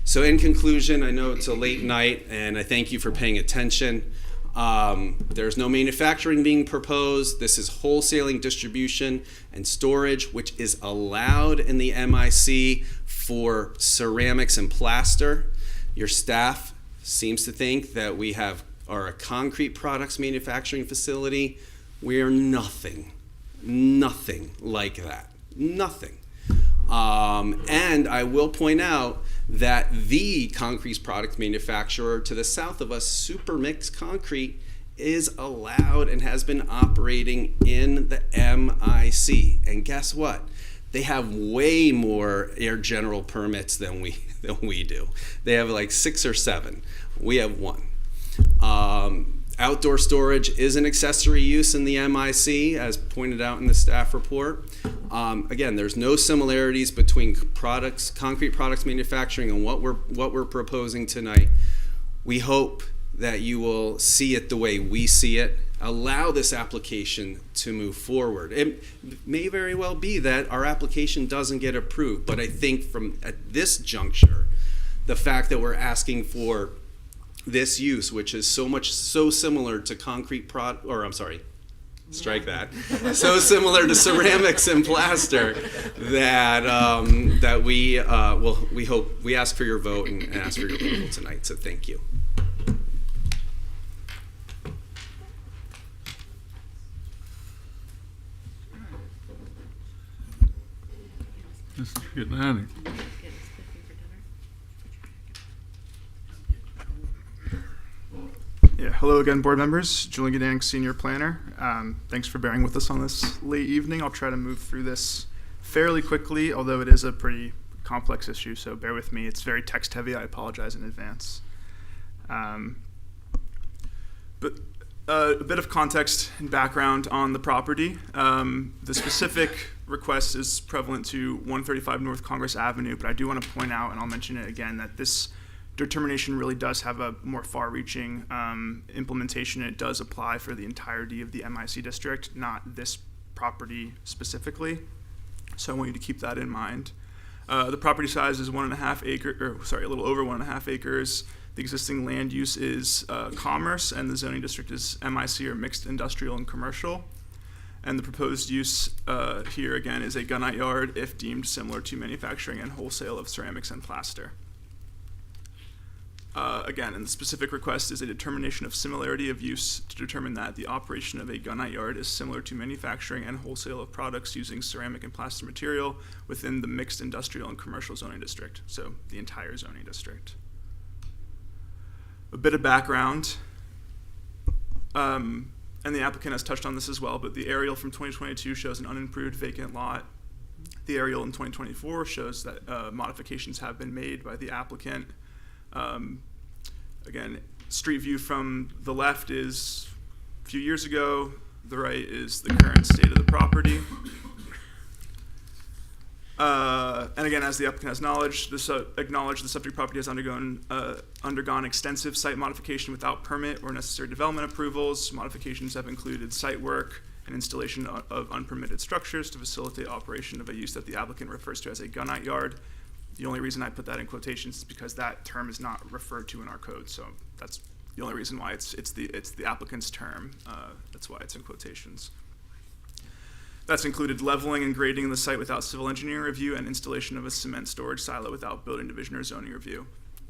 So in conclusion, I know it's a late night, and I thank you for paying attention. There's no manufacturing being proposed. This is wholesaling, distribution, and storage, which is allowed in the MIC for ceramics and plaster. Your staff seems to think that we have or a concrete products manufacturing facility. We are nothing like that. Nothing. And I will point out that the concrete product manufacturer to the south of us, Supermix Concrete, is allowed and has been operating in the MIC. And guess what? They have way more air general permits than we do. They have like 6 or 7. We have 1. Outdoor storage is an accessory use in the MIC, as pointed out in the staff report. Again, there's no similarities between concrete products manufacturing and what we're proposing tonight. We hope that you will see it the way we see it. Allow this application to move forward. It may very well be that our application doesn't get approved, but I think at this juncture, the fact that we're asking for this use, which is so similar to so similar to ceramics and plaster, that we ask for your vote and ask for your approval tonight. So thank you. Just getting at it. Yeah, hello again, board members. Julian Gedank, Senior Planner. Thanks for bearing with us on this late evening. I'll try to move through this fairly quickly, although it is a pretty complex issue, so bear with me. It's very text heavy. I apologize in advance. But a bit of context and background on the property. The specific request is prevalent to 135 North Congress Avenue, but I do want to point out, and I'll mention it again, that this determination really does have a more far-reaching implementation. It does apply for the entirety of the MIC district, not this property specifically. So I want you to keep that in mind. The property size is a little over 1.5 acres. The existing land use is commerce, and the zoning district is MIC, or mixed industrial and commercial. And the proposed use here again is a gunite yard if deemed similar to manufacturing and wholesale of ceramics and plaster. Again, and the specific request is a determination of similarity of use to determine that the operation of a gunite yard is similar to manufacturing and wholesale of products using ceramic and plaster material within the mixed industrial and commercial zoning district, so the entire zoning district. A bit of background, and the applicant has touched on this as well, but the aerial from 2022 shows an unimproved vacant lot. The aerial in 2024 shows that modifications have been made by the applicant. Again, street view from the left is a few years ago. The right is the current state of the property. And again, as the applicant has acknowledged, the subject property has undergone extensive site modification without permit or necessary development approvals. Modifications have included site work and installation of unpermitted structures to facilitate operation of a use that the applicant refers to as a gunite yard. The only reason I put that in quotations is because that term is not referred to in our code, so that's the only reason why it's the applicant's term. That's why it's in quotations. That's included leveling and grading the site without civil engineering review and installation of a cement storage silo without building division or zoning review.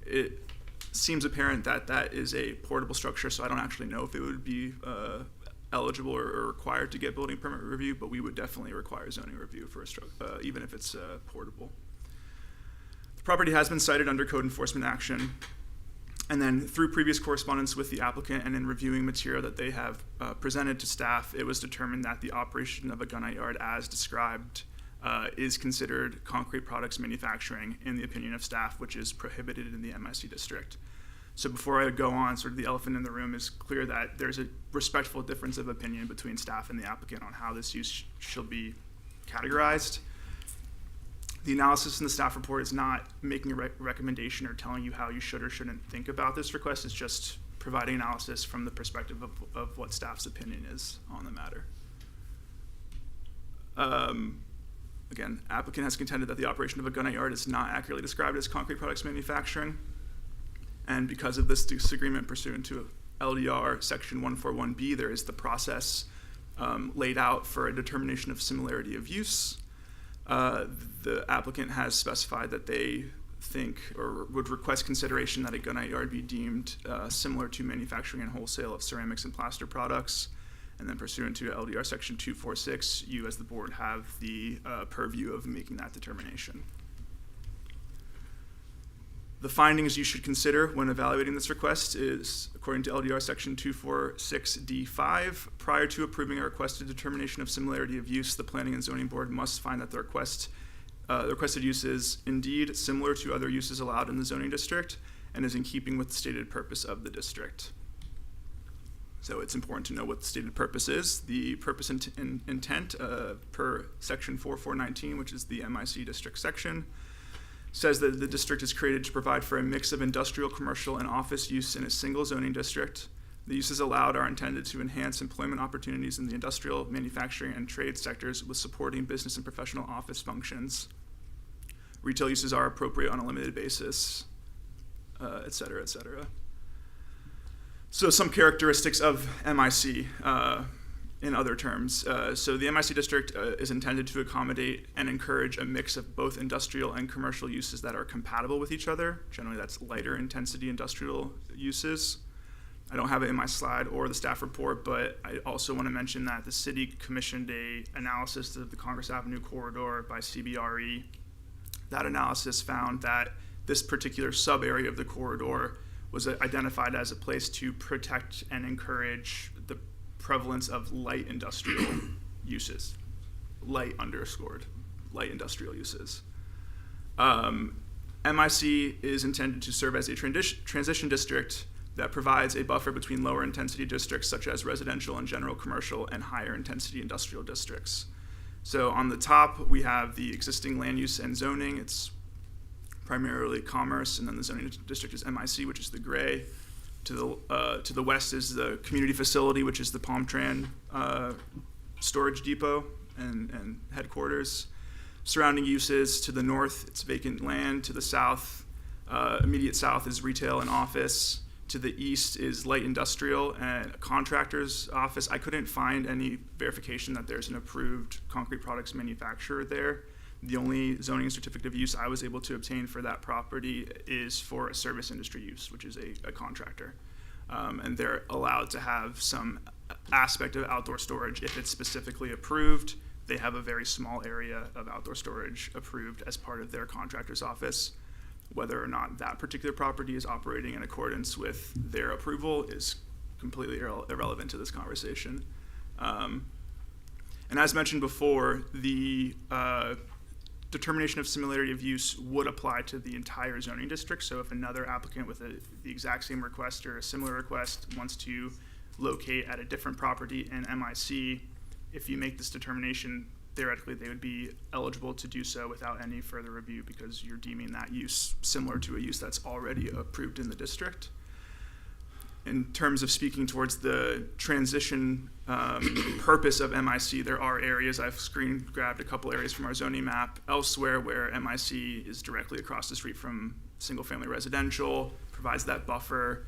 It seems apparent that that is a portable structure, so I don't actually know if it would be eligible or required to get building permit review, but we would definitely require zoning review for a even if it's portable. Property has been cited under code enforcement action, and then through previous correspondence with the applicant and in reviewing material that they have presented to staff, it was determined that the operation of a gunite yard as described is considered concrete products manufacturing in the opinion of staff, which is prohibited in the MIC district. So before I go on, sort of the elephant in the room is clear that there's a respectful difference of opinion between staff and the applicant on how this use should be categorized. The analysis in the staff report is not making a recommendation or telling you how you should or shouldn't think about this request. It's just providing analysis from the perspective of what staff's opinion is on the matter. Again, applicant has contended that the operation of a gunite yard is not accurately described as concrete products manufacturing. And because of this disagreement pursuant to LDR section 141B, there is the process laid out for a determination of similarity of use. The applicant has specified that they think or would request consideration that a gunite yard be deemed similar to manufacturing and wholesale of ceramics and plaster products. And then pursuant to LDR section 246, you as the board have the purview of making that determination. The findings you should consider when evaluating this request is, according to LDR section 246D5, prior to approving a requested determination of similarity of use, the Planning and Zoning Board must find that the requested use is indeed similar to other uses allowed in the zoning district and is in keeping with the stated purpose of the district. So it's important to know what the stated purpose is. The purpose and intent per section 4419, which is the MIC district section, says that the district is created to provide for a mix of industrial, commercial, and office use in a single zoning district. The uses allowed are intended to enhance employment opportunities in the industrial, manufacturing, and trade sectors with supporting business and professional office functions. Retail uses are appropriate on a limited basis, et cetera, et cetera. So some characteristics of MIC in other terms. So the MIC district is intended to accommodate and encourage a mix of both industrial and commercial uses that are compatible with each other. Generally, that's lighter intensity industrial uses. I don't have it in my slide or the staff report, but I also want to mention that the city commissioned a analysis of the Congress Avenue corridor by CBRE. That analysis found that this particular sub-area of the corridor was identified as a place to protect and encourage the prevalence of light industrial uses, light industrial uses. MIC is intended to serve as a transition district that provides a buffer between lower intensity districts such as residential and general commercial and higher intensity industrial districts. So on the top, we have the existing land use and zoning. It's primarily commerce, and then the zoning district is MIC, which is the gray. To the west is the community facility, which is the Palm Tran storage depot and headquarters. Surrounding uses, to the north, it's vacant land. To the south, immediate south is retail and office. To the east is light industrial and a contractor's office. I couldn't find any verification that there's an approved concrete products manufacturer there. The only zoning certificate of use I was able to obtain for that property is for a service industry use, which is a contractor. And they're allowed to have some aspect of outdoor storage if it's specifically approved. They have a very small area of outdoor storage approved as part of their contractor's office. Whether or not that particular property is operating in accordance with their approval is completely irrelevant to this conversation. And as mentioned before, the determination of similarity of use would apply to the entire zoning district. So if another applicant with the exact same request or a similar request wants to locate at a different property in MIC, if you make this determination, theoretically they would be eligible to do so without any further review because you're deeming that use similar to a use that's already approved in the district. In terms of speaking towards the transition purpose of MIC, there are areas, I've screen grabbed a couple areas from our zoning map elsewhere where MIC is directly across the street from single family residential, provides that buffer,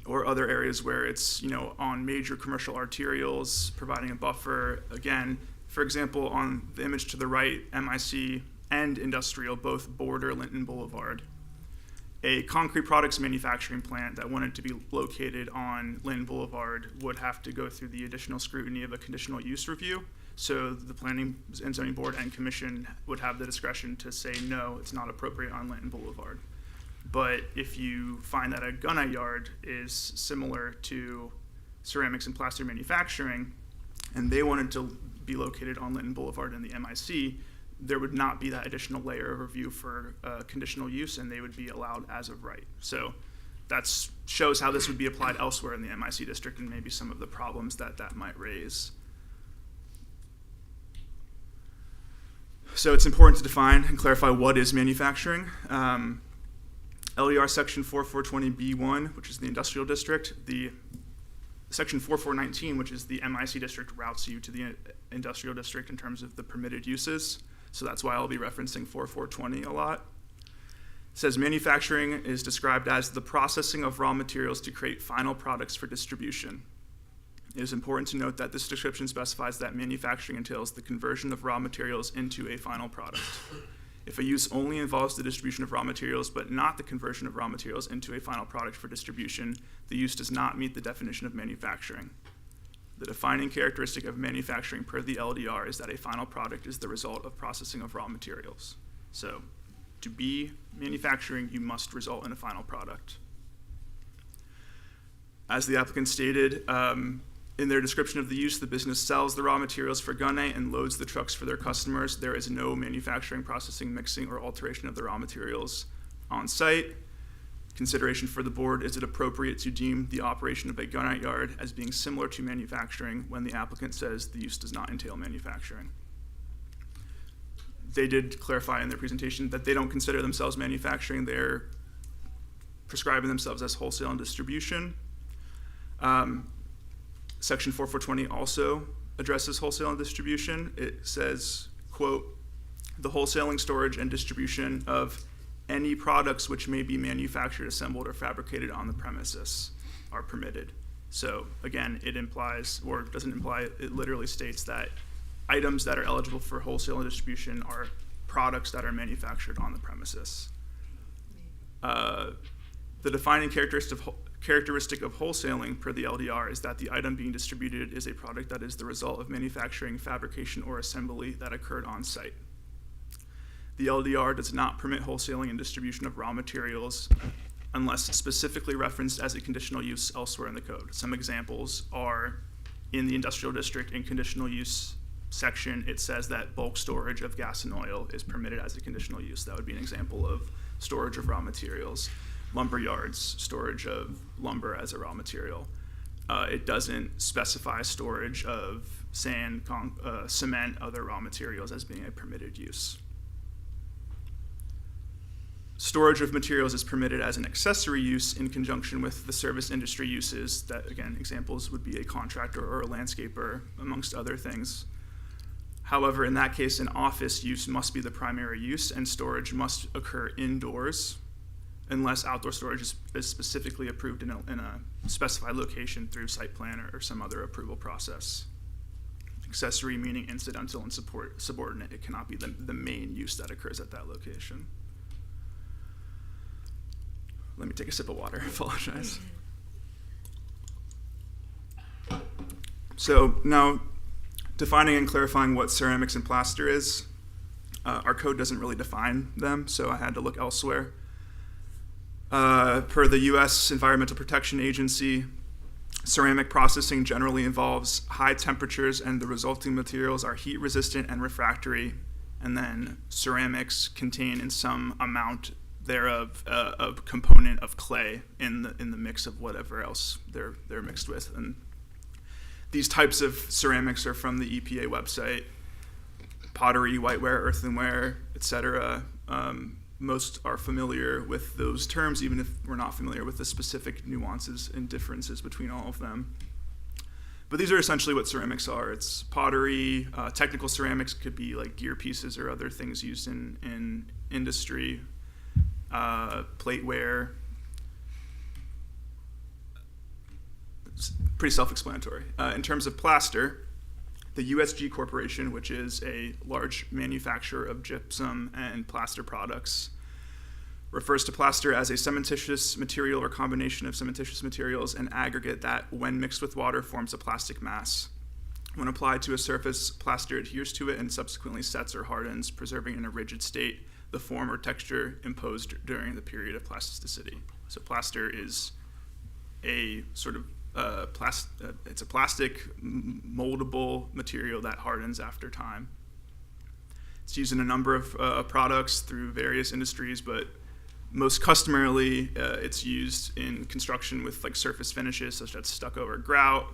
or other areas where it's, on major commercial arterials, providing a buffer. Again, for example, on the image to the right, MIC and industrial both border Linton Boulevard. A concrete products manufacturing plant that wanted to be located on Linton Boulevard would have to go through the additional scrutiny of a conditional use review. So the Planning and Zoning Board and Commission would have the discretion to say, no, it's not appropriate on Linton Boulevard. But if you find that a gunite yard is similar to ceramics and plaster manufacturing, and they wanted to be located on Linton Boulevard in the MIC, there would not be that additional layer of review for conditional use, and they would be allowed as of right. So that shows how this would be applied elsewhere in the MIC district and maybe some of the problems that might raise. So it's important to define and clarify what is manufacturing. LER section 4420B1, which is the industrial district, the section 4419, which is the MIC district, routes you to the industrial district in terms of the permitted uses. So that's why I'll be referencing 4420 a lot. It says manufacturing is described as the processing of raw materials to create final products for distribution. It is important to note that this description specifies that manufacturing entails the conversion of raw materials into a final product. If a use only involves the distribution of raw materials but not the conversion of raw materials into a final product for distribution, the use does not meet the definition of manufacturing. The defining characteristic of manufacturing per the LDR is that a final product is the result of processing of raw materials. So, to be manufacturing, you must result in a final product. As the applicant stated, in their description of the use, the business sells the raw materials for Gunite and loads the trucks for their customers. There is no manufacturing, processing, mixing, or alteration of the raw materials on site. Consideration for the board: is it appropriate to deem the operation of a gunite yard as being similar to manufacturing when the applicant says the use does not entail manufacturing? They did clarify in their presentation that they don't consider themselves manufacturing. They're prescribing themselves as wholesale and distribution. Section 4420 also addresses wholesale and distribution. It says, quote, "The wholesaling, storage, and distribution of any products which may be manufactured, assembled, or fabricated on the premises are permitted." So again, it implies, or doesn't imply, it literally states that items that are eligible for wholesale and distribution are products that are manufactured on the premises. The defining characteristic of wholesaling per the LDR is that the item being distributed is a product that is the result of manufacturing, fabrication, or assembly that occurred on site. The LDR does not permit wholesaling and distribution of raw materials unless specifically referenced as a conditional use elsewhere in the code. Some examples are in the industrial district in conditional use section, it says that bulk storage of gas and oil is permitted as a conditional use. That would be an example of storage of raw materials. Lumber yards, storage of lumber as a raw material. It doesn't specify storage of sand, cement, other raw materials as being a permitted use. Storage of materials is permitted as an accessory use in conjunction with the service industry uses that, again, examples would be a contractor or a landscaper, amongst other things. However, in that case, an office use must be the primary use and storage must occur indoors unless outdoor storage is specifically approved in a specified location through site plan or some other approval process. Accessory meaning incidental and subordinate. It cannot be the main use that occurs at that location. Let me take a sip of water, I apologize. So now, defining and clarifying what ceramics and plaster is. Our code doesn't really define them, so I had to look elsewhere. Per the U.S. Environmental Protection Agency, ceramic processing generally involves high temperatures and the resulting materials are heat resistant and refractory, and then ceramics contain in some amount thereof a component of clay in the mix of whatever else they're mixed with. And these types of ceramics are from the EPA website: pottery, whiteware, earthenware, etc. Most are familiar with those terms, even if we're not familiar with the specific nuances and differences between all of them. But these are essentially what ceramics are. It's pottery. Technical ceramics could be like gear pieces or other things used in industry. Plateware. It's pretty self-explanatory. In terms of plaster, the USG Corporation, which is a large manufacturer of gypsum and plaster products, refers to plaster as a cementitious material or combination of cementitious materials and aggregate that, when mixed with water, forms a plastic mass. When applied to a surface, plaster adheres to it and subsequently sets or hardens, preserving in a rigid state the form or texture imposed during the period of plasticity. So plaster is a sort of it's a plastic moldable material that hardens after time. It's used in a number of products through various industries, but most customarily it's used in construction with like surface finishes such as stucco or grout.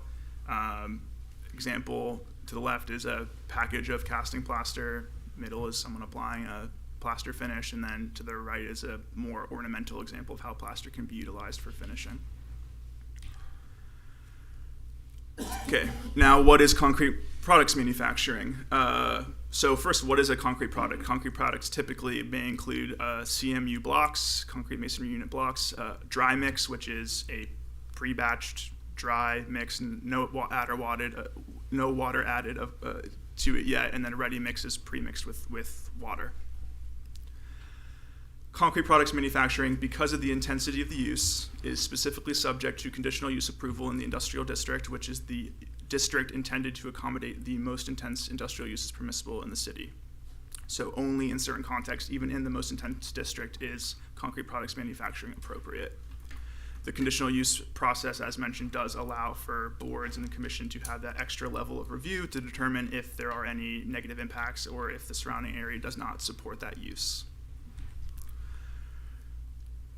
Example to the left is a package of casting plaster. Middle is someone applying a plaster finish, and then to the right is a more ornamental example of how plaster can be utilized for finishing. Okay, now what is concrete products manufacturing? So first, what is a concrete product? Concrete products typically may include CMU blocks, concrete masonry unit blocks, dry mix, which is a pre-batched dry mix, no water added to it yet, and then ready mix is pre-mixed with water. Concrete products manufacturing, because of the intensity of the use, is specifically subject to conditional use approval in the industrial district, which is the district intended to accommodate the most intense industrial uses permissible in the city. So only in certain contexts, even in the most intense district, is concrete products manufacturing appropriate. The conditional use process, as mentioned, does allow for boards and the commission to have that extra level of review to determine if there are any negative impacts or if the surrounding area does not support that use.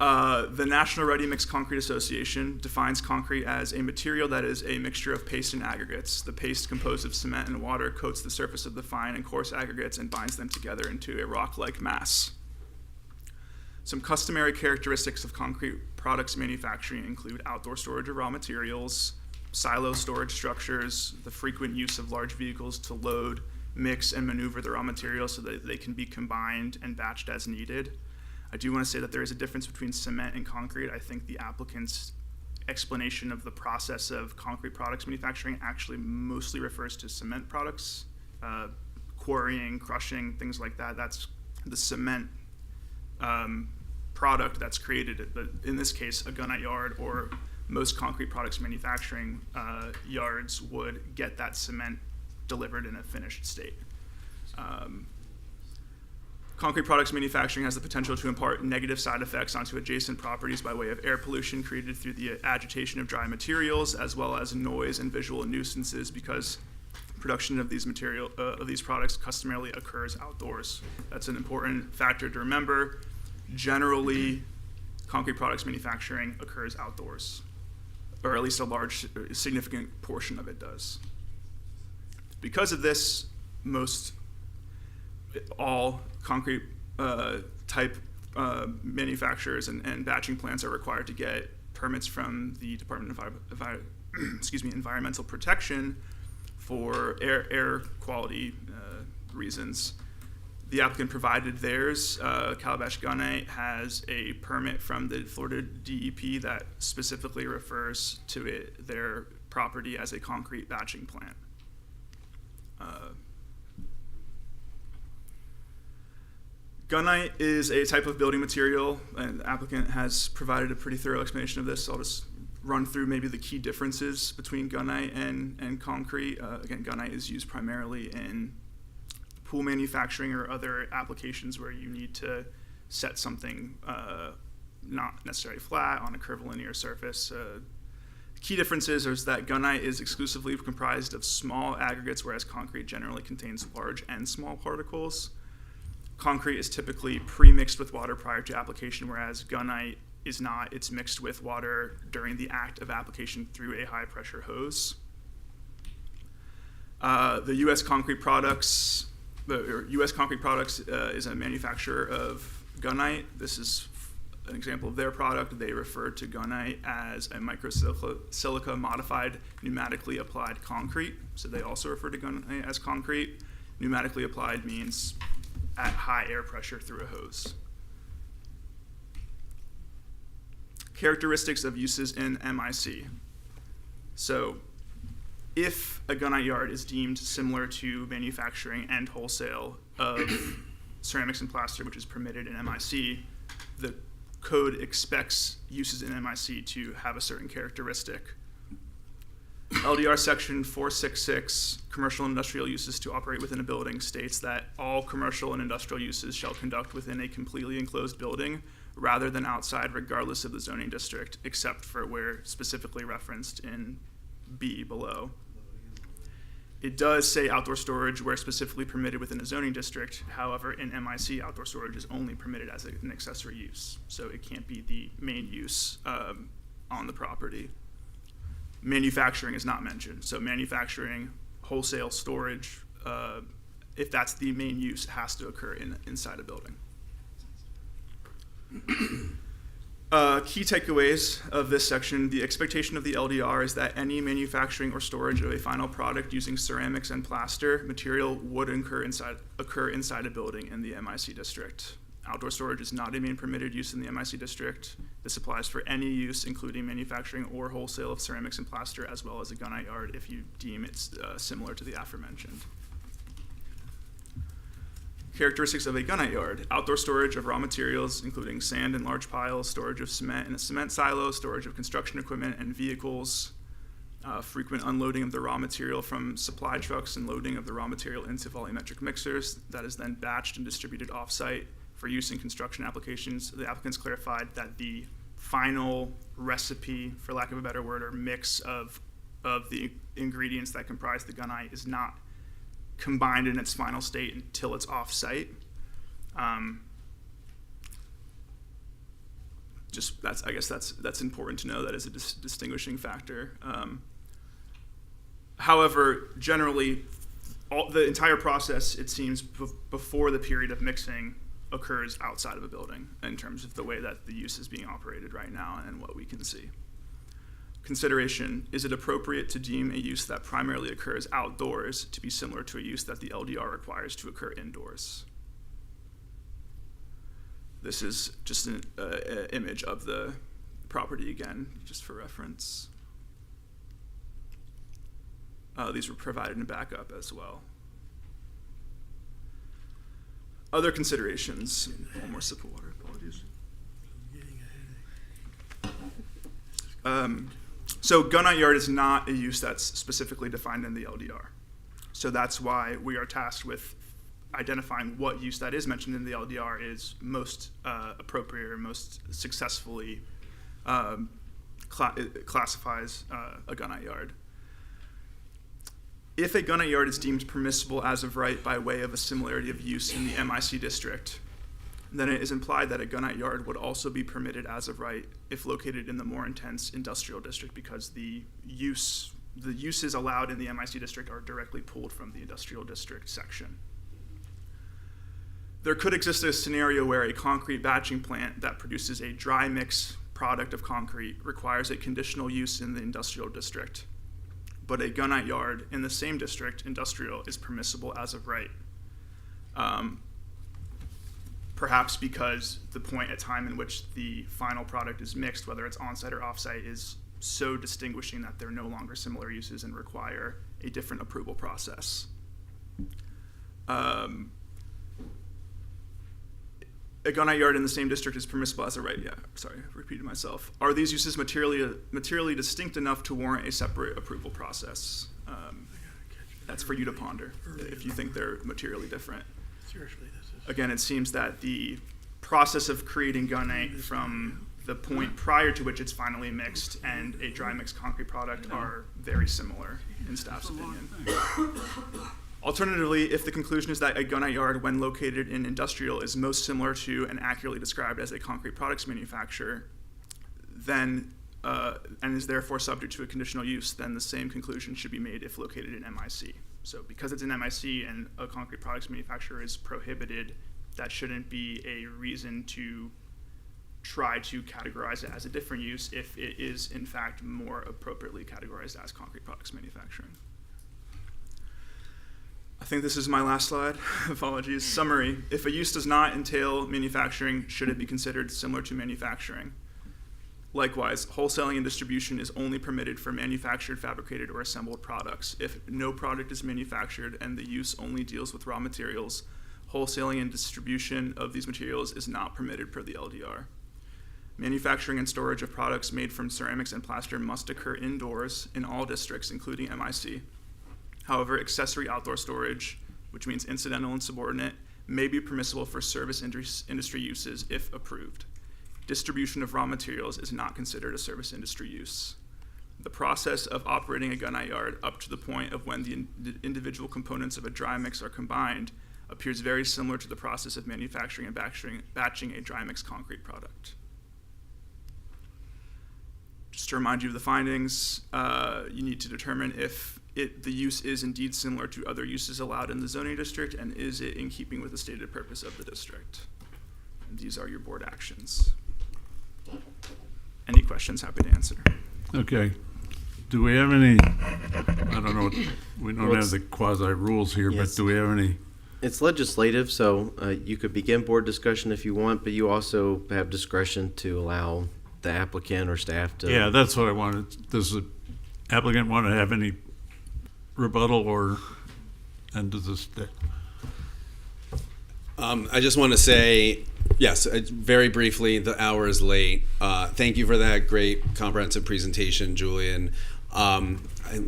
The National Ready Mix Concrete Association defines concrete as a material that is a mixture of paste and aggregates. The paste, composed of cement and water, coats the surface of the fine and coarse aggregates and binds them together into a rock-like mass. Some customary characteristics of concrete products manufacturing include outdoor storage of raw materials, silo storage structures, the frequent use of large vehicles to load, mix, and maneuver the raw materials so that they can be combined and batched as needed. I do want to say that there is a difference between cement and concrete. I think the applicant's explanation of the process of concrete products manufacturing actually mostly refers to cement products, quarrying, crushing, things like that. That's the cement product that's created, but in this case, a gunite yard or most concrete products manufacturing yards would get that cement delivered in a finished state. Concrete products manufacturing has the potential to impart negative side effects onto adjacent properties by way of air pollution created through the agitation of dry materials, as well as noise and visual nuisances, because production of these products customarily occurs outdoors. That's an important factor to remember. Generally, concrete products manufacturing occurs outdoors, or at least a large, significant portion of it does. Because of this, all concrete type manufacturers and batching plants are required to get permits from the Department of Environmental Protection for air quality reasons. The applicant provided theirs. Calabash Gunite has a permit from the Florida DEP that specifically refers to their property as a concrete batching plant. Gunite is a type of building material, and the applicant has provided a pretty thorough explanation of this. So I'll just run through maybe the key differences between gunite and concrete. Again, gunite is used primarily in pool manufacturing or other applications where you need to set something not necessarily flat on a curvilinear surface. Key differences is that gunite is exclusively comprised of small aggregates, whereas concrete generally contains large and small particles. Concrete is typically pre-mixed with water prior to application, whereas gunite is not. It's mixed with water during the act of application through a high-pressure hose. The U.S. Concrete Products is a manufacturer of gunite. This is an example of their product. They refer to gunite as a microsilica modified pneumatically applied concrete. So they also refer to gunite as concrete. Pneumatically applied means at high air pressure through a hose. Characteristics of uses in MIC. So if a gunite yard is deemed similar to manufacturing and wholesale of ceramics and plaster, which is permitted in MIC, the code expects uses in MIC to have a certain characteristic. LDR section 466, commercial and industrial uses to operate within a building, states that all commercial and industrial uses shall conduct within a completely enclosed building rather than outside, regardless of the zoning district, except for where specifically referenced in B below. It does say outdoor storage where specifically permitted within a zoning district. However, in MIC, outdoor storage is only permitted as an accessory use, so it can't be the main use on the property. Manufacturing is not mentioned. So manufacturing, wholesale storage, if that's the main use, has to occur inside a building. Key takeaways of this section: the expectation of the LDR is that any manufacturing or storage of a final product using ceramics and plaster material would occur inside a building in the MIC district. Outdoor storage is not a main permitted use in the MIC district. This applies for any use, including manufacturing or wholesale of ceramics and plaster, as well as a gunite yard if you deem it's similar to the aforementioned. Characteristics of a gunite yard: outdoor storage of raw materials, including sand in large piles, storage of cement in a cement silo, storage of construction equipment and vehicles, frequent unloading of the raw material from supply trucks and loading of the raw material into volumetric mixers that is then batched and distributed off-site for use in construction applications. The applicants clarified that the final recipe, for lack of a better word, or mix of the ingredients that comprise the gunite is not combined in its final state until it's off-site. I guess that's important to know. That is a distinguishing factor. However, generally, the entire process, it seems, before the period of mixing occurs outside of a building in terms of the way that the use is being operated right now and what we can see. Consideration: is it appropriate to deem a use that primarily occurs outdoors to be similar to a use that the LDR requires to occur indoors? This is just an image of the property again, just for reference. These were provided in backup as well. Other considerations. One more sip of water, apologies. So gunite yard is not a use that's specifically defined in the LDR. So that's why we are tasked with identifying what use that is mentioned in the LDR is most appropriate or most successfully classifies a gunite yard. If a gunite yard is deemed permissible as of right by way of a similarity of use in the MIC district, then it is implied that a gunite yard would also be permitted as of right if located in the more intense industrial district, because the uses allowed in the MIC district are directly pulled from the industrial district section. There could exist a scenario where a concrete batching plant that produces a dry mix product of concrete requires a conditional use in the industrial district, but a gunite yard in the same district, industrial, is permissible as of right. Perhaps because the point at time in which the final product is mixed, whether it's on-site or off-site, is so distinguishing that they're no longer similar uses and require a different approval process. A gunite yard in the same district is permissible as a right. Yeah, sorry, I've repeated myself. Are these uses materially distinct enough to warrant a separate approval process? That's for you to ponder if you think they're materially different. Again, it seems that the process of creating gunite from the point prior to which it's finally mixed and a dry mix concrete product are very similar in staff's opinion. Alternatively, if the conclusion is that a gunite yard, when located in industrial, is most similar to and accurately described as a concrete products manufacturer, then and is therefore subject to a conditional use, then the same conclusion should be made if located in MIC. So because it's an MIC and a concrete products manufacturer is prohibited, that shouldn't be a reason to try to categorize it as a different use if it is in fact more appropriately categorized as concrete products manufacturing. I think this is my last slide. Apologies. Summary: if a use does not entail manufacturing, should it be considered similar to manufacturing? Likewise, wholesaling and distribution is only permitted for manufactured, fabricated, or assembled products. If no product is manufactured and the use only deals with raw materials, wholesaling and distribution of these materials is not permitted per the LDR. Manufacturing and storage of products made from ceramics and plaster must occur indoors in all districts, including MIC. However, accessory outdoor storage, which means incidental and subordinate, may be permissible for service industry uses if approved. Distribution of raw materials is not considered a service industry use. The process of operating a gunite yard up to the point of when the individual components of a dry mix are combined appears very similar to the process of manufacturing and batching a dry mix concrete product. Just to remind you of the findings, you need to determine if the use is indeed similar to other uses allowed in the zoning district, and is it in keeping with the stated purpose of the district. And these are your board actions. Any questions? Happy to answer. Okay. Do we have any, I don't know, we don't have the quasi rules here, but do we have any? It's legislative, so you could begin board discussion if you want, but you also have discretion to allow the applicant or staff to. Yeah, that's what I wanted. Does the applicant want to have any rebuttal, or, and does this, I just want to say, yes, very briefly, the hour is late. Thank you for that great comprehensive presentation, Julian.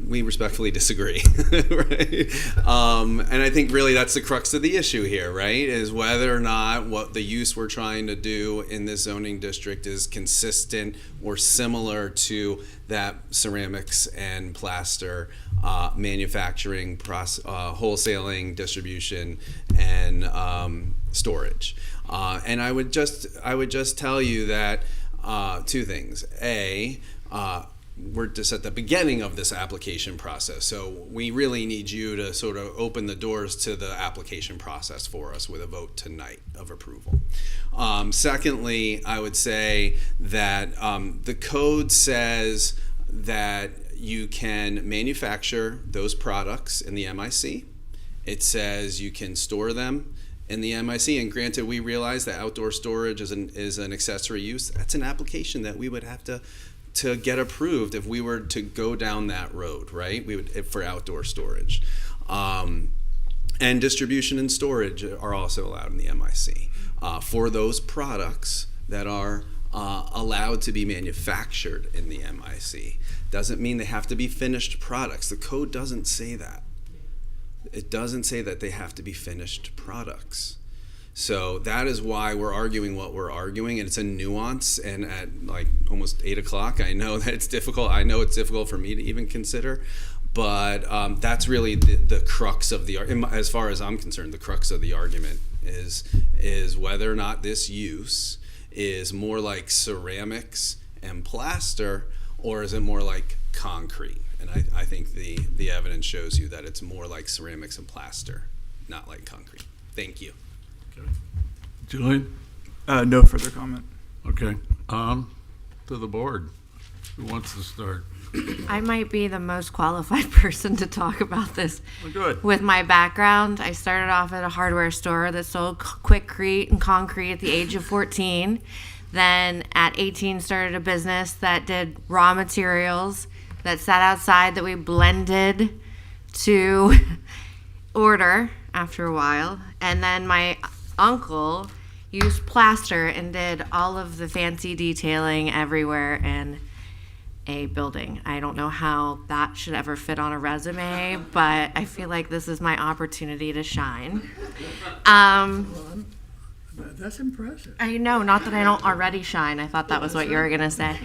We respectfully disagree, right? And I think really that's the crux of the issue here, right? Is whether or not what the use we're trying to do in this zoning district is consistent or similar to that ceramics and plaster manufacturing, wholesaling, distribution, and storage. And I would just tell you that two things. We're just at the beginning of this application process, so we really need you to sort of open the doors to the application process for us with a vote tonight of approval. Secondly, I would say that the code says that you can manufacture those products in the MIC. It says you can store them in the MIC, and granted, we realize that outdoor storage is an accessory use. That's an application that we would have to get approved if we were to go down that road, right? We would for outdoor storage, and distribution and storage are also allowed in the MIC for those products that are allowed to be manufactured in the MIC. Doesn't mean they have to be finished products. The code doesn't say that. It doesn't say that they have to be finished products. So that is why we're arguing what we're arguing, and it's a nuance. And at like almost 8 o'clock, I know that it's difficult. I know it's difficult for me to even consider, but that's really the crux of the argument. As far as I'm concerned, the crux of the argument is whether or not this use is more like ceramics and plaster, or is it more like concrete? And I think the evidence shows you that it's more like ceramics and plaster, not like concrete. Thank you. Julian? No further comment. Okay. To the board. Who wants to start? I might be the most qualified person to talk about this. Well, good. With my background, I started off at a hardware store that sold Quikrete and concrete at the age of 14. Then at 18 started a business that did raw materials that sat outside that we blended to order after a while. And then my uncle used plaster and did all of the fancy detailing everywhere in a building. I don't know how that should ever fit on a resume, but I feel like this is my opportunity to shine. That's impressive. I know, not that I don't already shine. I thought that was what you were going to say.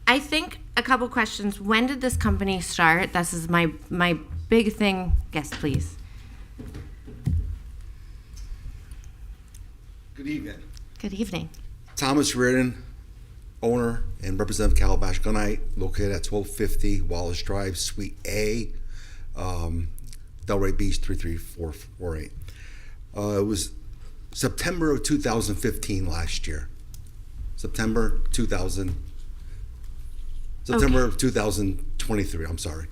I think a couple questions. When did this company start? This is my big thing. Yes, please. Good evening. Good evening. Thomas Reardon, owner and representative of Calabash Gunite, located at 1250 Wallace Drive, Suite A, Delray Beach 33448. It was September of 2015 last year. September of 2023, I'm sorry.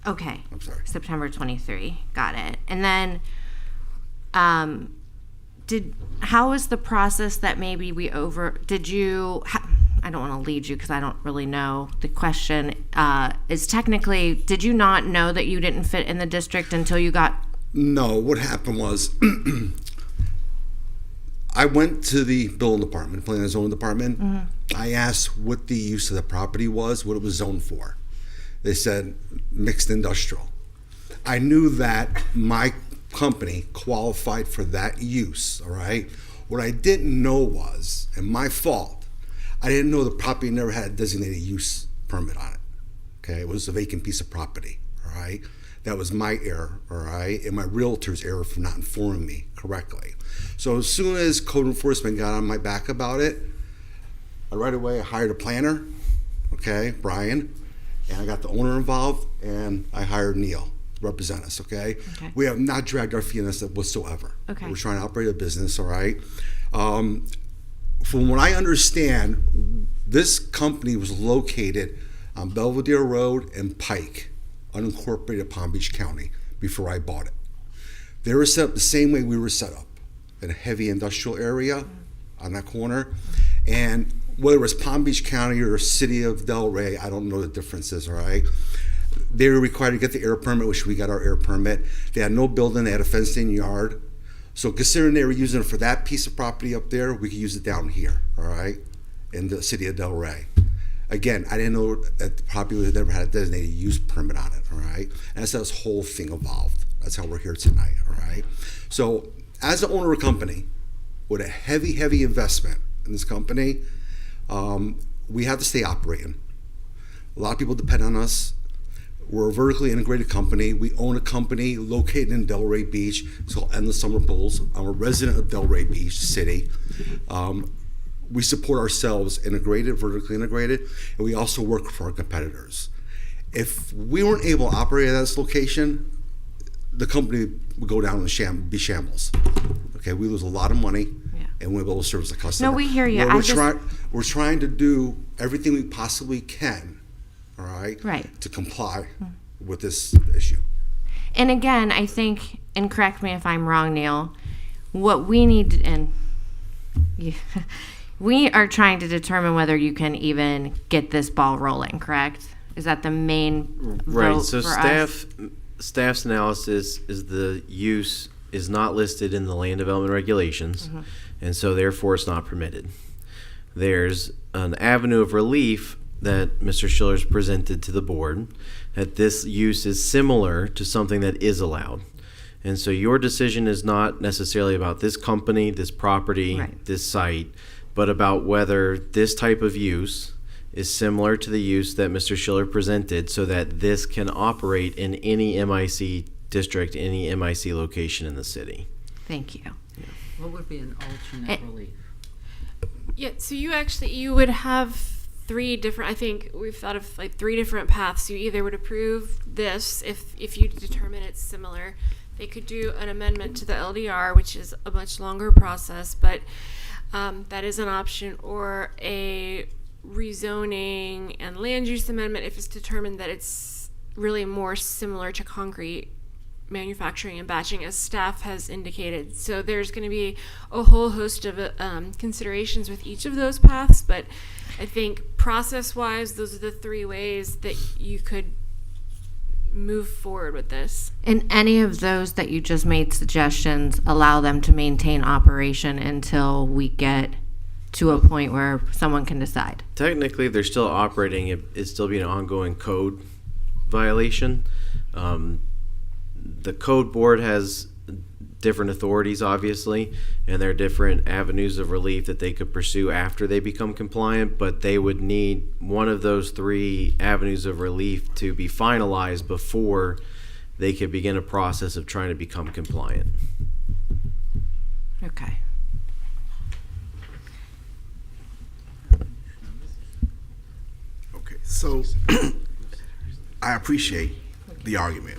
Okay. I'm sorry. September 23. Got it. And then how was the process that maybe I don't want to lead you because I don't really know. The question is technically, did you not know that you didn't fit in the district until you got... No, what happened was I went to the building department, planning and zoning department. Mm-hmm. I asked what the use of the property was, what it was zoned for. They said mixed industrial. I knew that my company qualified for that use, all right? What I didn't know was, and my fault, I didn't know the property never had a designated use permit on it, okay? It was a vacant piece of property, all right? That was my error, all right? And my realtor's error for not informing me correctly. So as soon as code enforcement got on my back about it, right away I hired a planner, okay, Brian, and I got the owner involved, and I hired Neil to represent us, okay? We have not dragged our feet in this whatsoever. Okay. We're trying to operate a business, all right? From what I understand, this company was located on Belvedere Road and Pike, unincorporated Palm Beach County, before I bought it. They were set up the same way we were set up, in a heavy industrial area on that corner. And whether it was Palm Beach County or City of Delray, I don't know the differences, all right? They were required to get the air permit, which we got our air permit. They had no building, they had a fenced-in yard, So considering they were using it for that piece of property up there, we could use it down here, all right, in the city of Delray. Again, I didn't know that the property had never had a designated use permit on it, all right? And that's how this whole thing evolved. That's how we're here tonight, all right? So as the owner of a company with a heavy, heavy investment in this company, we have to stay operating. A lot of people depend on us. We're a vertically integrated company. We own a company located in Delray Beach. It's called Endless Summer Pools. I'm a resident of Delray Beach City. We support ourselves vertically integrated, and we also work for our competitors. If we weren't able to operate at this location, the company would go down and be shambles. Okay, we lose a lot of money, and we won't be able to service the customer. No, we hear you. We're trying to do everything we possibly can, all right? Right. To comply with this issue. And again, I think, and correct me if I'm wrong, Neil, what we need, we are trying to determine whether you can even get this ball rolling, correct? Is that the main Right, vote so for us? staff's analysis is the use is not listed in the land development regulations, Mm-hmm. and so therefore it's not permitted. There's an avenue of relief that Mr. Schiller's presented to the board, that this use is similar to something that is allowed. And so your decision is not necessarily about this company, this property, this site, but about whether this type of use is similar to the use that Mr. Schiller presented so that this can operate in any MIC district, any MIC location in the city. Thank you. What would be an alternate relief? Yeah, so you would have three different, I think we've thought of like three different paths. You either would approve this if you determine it's similar. They could do an amendment to the LDR, which is a much longer process, but that is an option, or a rezoning and land use amendment if it's determined that it's really more similar to concrete manufacturing and batching, as staff has indicated. So there's going to be a whole host of considerations with each of those paths, but I think process-wise, those are the three ways that you could move forward with this. And any of those that you just made suggestions allow them to maintain operation until we get to a point where someone can decide. Technically, they're still operating. It'd still be an ongoing code violation. The code board has different authorities, obviously, and there are different avenues of relief that they could pursue after they become compliant, but they would need one of those three avenues of relief to be finalized before they could begin a process of trying to become compliant. Okay. Okay, so I appreciate the argument.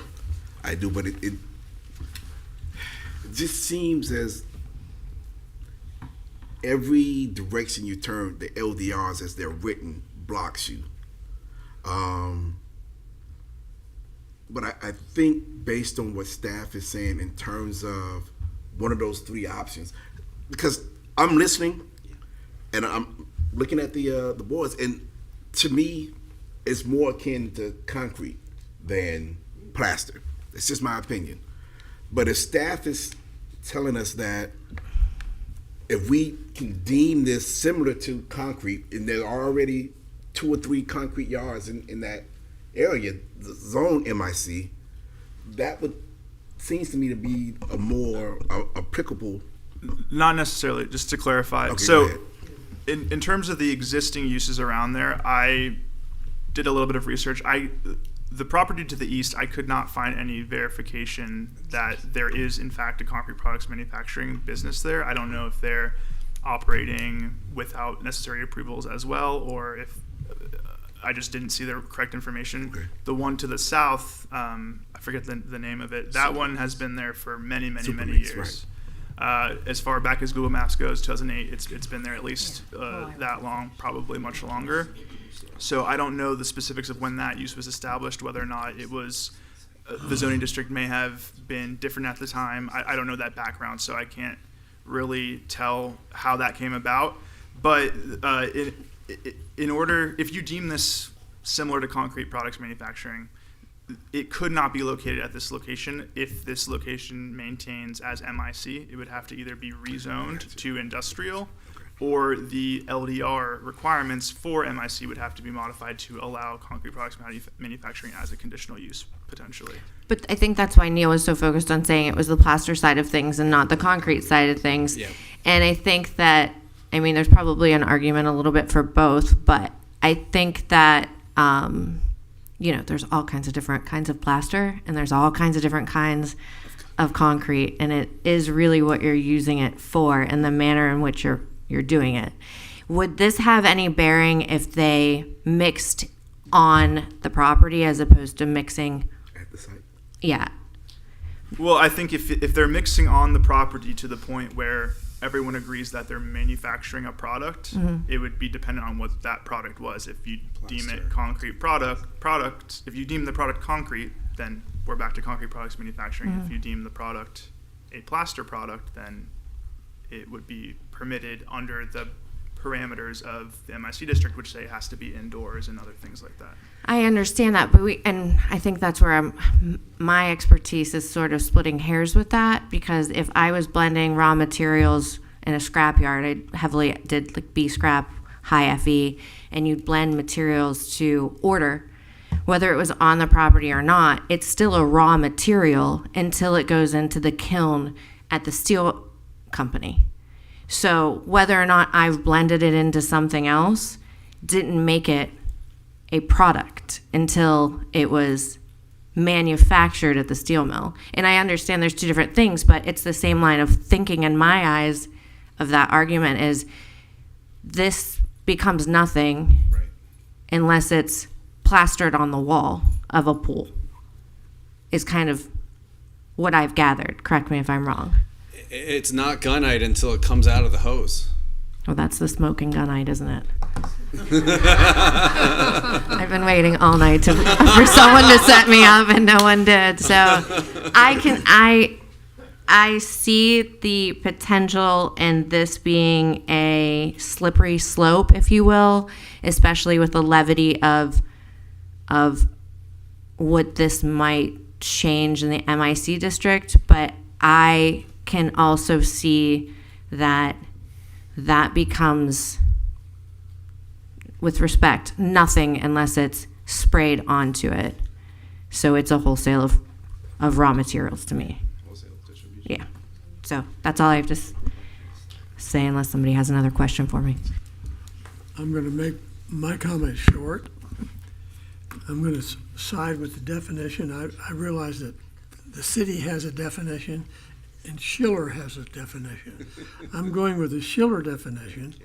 I do, but it just seems as every direction you turn, the LDRs as they're written blocks you. But I think based on what staff is saying in terms of one of those three options, because I'm listening and I'm looking at the boards, and to me, it's more akin to concrete than plaster. It's just my opinion. But if staff is telling us that if we can deem this similar to concrete, and there are already 2 or 3 concrete yards in that area, the zone MIC, that would seems to me to be a more applicable. Not necessarily, just to clarify. Okay, so go ahead. in terms of the existing uses around there, I did a little bit of research. The property to the east, I could not find any verification that there is, in fact, a concrete products manufacturing business there. I don't know if they're operating without necessary approvals as well, or if I just didn't see the correct information. Okay. The one to the south, I forget the name of it. That one has been there for many years. Right. As far back as Google Maps goes, 2008, it's been there at least that long, probably much longer. So I don't know the specifics of when that use was established, whether or not it was the zoning district may have been different at the time. I don't know that background, so I can't really tell how that came about. But in order, if you deem this similar to concrete products manufacturing, it could not be located at this location. If this location maintains as MIC, it would have to either be rezoned to industrial, or the LDR requirements for MIC would have to be modified to allow concrete products manufacturing as a conditional use, potentially. But I think that's why Neil was so focused on saying it was the plaster side of things and not the concrete side of things. Yeah. And I think that, I mean, there's probably an argument a little bit for both, but I think that, you know, there's all kinds of different kinds of plaster and there's all kinds of different kinds of concrete, and it is really what you're using it for and the manner in which you're doing it. Would this have any bearing if they mixed on the property as opposed to mixing At the site. Yeah. Well, I think if they're mixing on the property to the point where everyone agrees that they're manufacturing a product, it would be dependent on what that product was. If you deem it concrete product, if you deem the product concrete, then we're back to concrete products manufacturing. If you deem the product a plaster product, then it would be permitted under the parameters of the MIC district, which say it has to be indoors and other things like that. I understand that, but and I think that's where my expertise is sort of splitting hairs with that, because if I was blending raw materials in a scrapyard, I heavily did like B scrap, high FE, and you'd blend materials to order, whether it was on the property or not, it's still a raw material until it goes into the kiln at the steel company. So whether or not I've blended it into something else didn't make it a product until it was manufactured at the steel mill. And I understand there's two different things, but it's the same line of thinking in my eyes of that argument is this becomes nothing unless it's plastered on the wall of a pool, is kind of what I've gathered. Correct me if I'm wrong. It's not gunite until it comes out of the hose. Well, that's the smoking gunite, isn't it? I've been waiting all night for someone to set me up, and no one did. So I see the potential in this being a slippery slope, if you will, especially with the levity of what this might change in the MIC district. But I can also see that becomes, with respect, nothing unless it's sprayed onto it. So it's a wholesale of raw materials to me. Yeah. So that's all I have to say, unless somebody has another question for me. I'm going to make my comment short. I'm going to side with the definition. I realize that the city has a definition and Schiller has a definition. I'm going with the Schiller definition,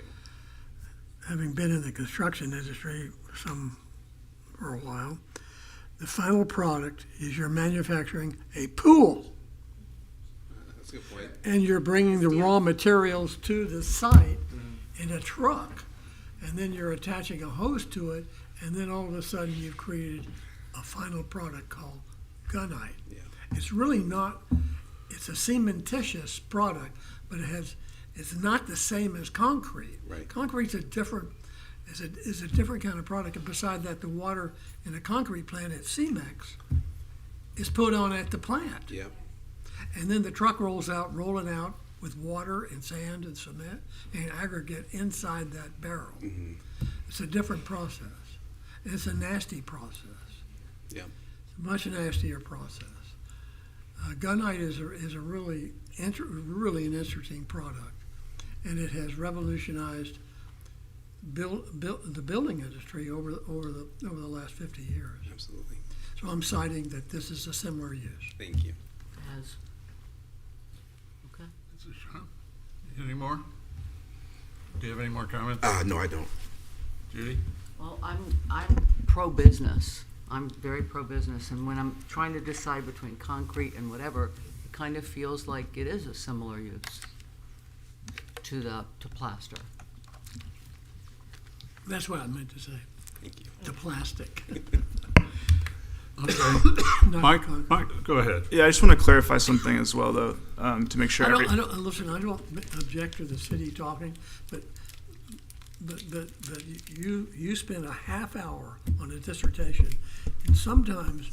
having been in the construction industry for a while. The final product is you're manufacturing a pool. That's a good point. And you're bringing the raw materials to the site in a truck. And then you're attaching a hose to it, and then all of a sudden you've created a final product called gunite. Yeah. It's really not, it's a cementitious product, but it's not the same as concrete. Right. Concrete's a different kind of product, and beside that, the water in a concrete plant at CEMEX is put on at the plant. Yep. And then the truck rolls out, rolling out with water and sand and cement and aggregate inside that barrel. Mm-hmm. It's a different process. It's a nasty process. Yeah. It's a much nastier process. Gunite is a really an interesting product, and it has revolutionized the building industry over the last 50 years. Absolutely. So I'm citing that this is a similar use. Thank you. As okay. Any more? Do you have any more comments? No, I don't. Judy? Well, I'm pro-business. I'm very pro-business, and when I'm trying to decide between concrete and whatever, it kind of feels like it is a similar use to plaster. That's what I meant to say. Thank you. To plastic. Okay. Not Mike, go ahead. Yeah, I just want to clarify something as well, though, to make sure. I don't object to the city talking, but you spend a half hour on a dissertation, and sometimes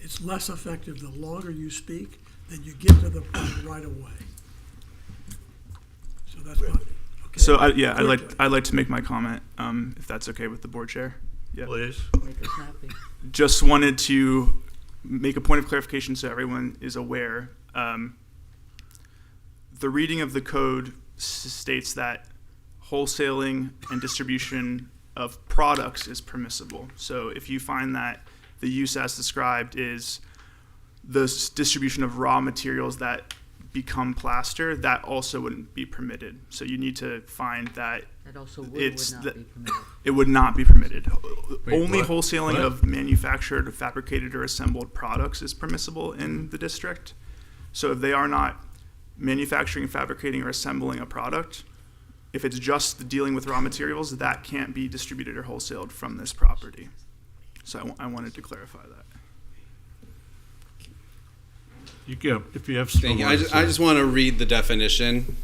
it's less effective the longer you speak than you get to the point right away. So that's not, okay. So I'd like to make my comment, if that's okay with the board chair. Yeah. Please. Make us happy. Just wanted to make a point of clarification so everyone is aware. The reading of the code states that wholesaling and distribution of products is permissible. So if you find that the use as described is the distribution of raw materials that become plaster, that also wouldn't be permitted. So you need to find that That also would it's not the- be permitted. it would not be permitted. Wait, Only what? wholesaling What? of manufactured, fabricated, or assembled products is permissible in the district. So if they are not manufacturing, fabricating, or assembling a product, if it's just dealing with raw materials, that can't be distributed or wholesaled from this property. So I wanted to clarify that. If you have some Thank you. more I to just, say. I just want to read the definition.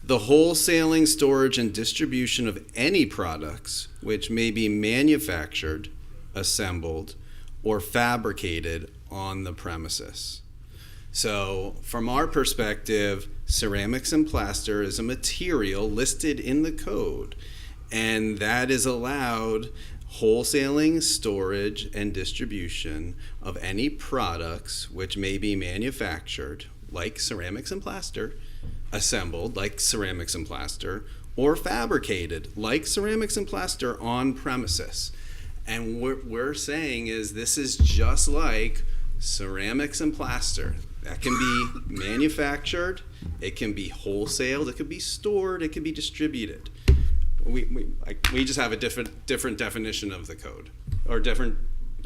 The wholesaling, storage, and distribution of any products which may be manufactured, assembled, or fabricated on the premises. So, from our perspective, ceramics and plaster is a material listed in the code, and that is allowed wholesaling, storage, and distribution of any products which may be manufactured, like ceramics and plaster, assembled, like ceramics and plaster, or fabricated, like ceramics and plaster, on premises. And what we're saying is this is just like ceramics and plaster. That can be manufactured, it can be wholesaled, it can be stored, it can be distributed. We just have a different definition of the code, or different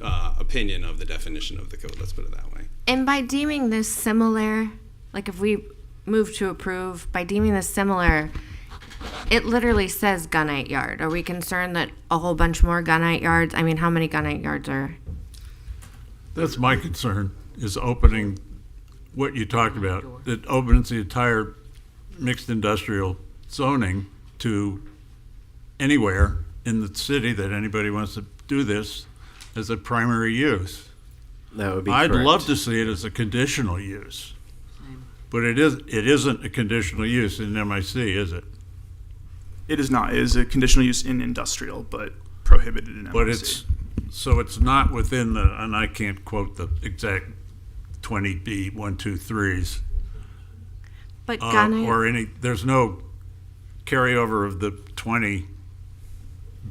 opinion of the definition of the code, let's put it that way. And by deeming this similar, like if we move to approve, by deeming this similar, it literally says gunite yard. Are we concerned that a whole bunch more gunite yards? I mean, how many gunite yards are? That's my concern, is opening what you talked about. It opens the entire mixed industrial zoning to anywhere in the city that anybody wants to do this as a primary use. That would be I'd correct. love to see it as a conditional use. But it isn't a conditional use in MIC, is it? It is not. It is a conditional use in industrial, but prohibited in MIC. But it's not within the, and I can't quote the exact 20B 123s. But gunite. Or any, there's no carryover of the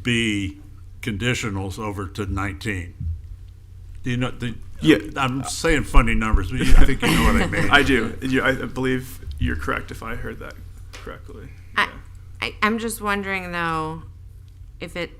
20B conditionals over to 19. Do you know, Yeah. I'm saying funny numbers, but I think you know what I mean. I do. I believe you're correct if I heard that correctly. I'm just wondering though, if it,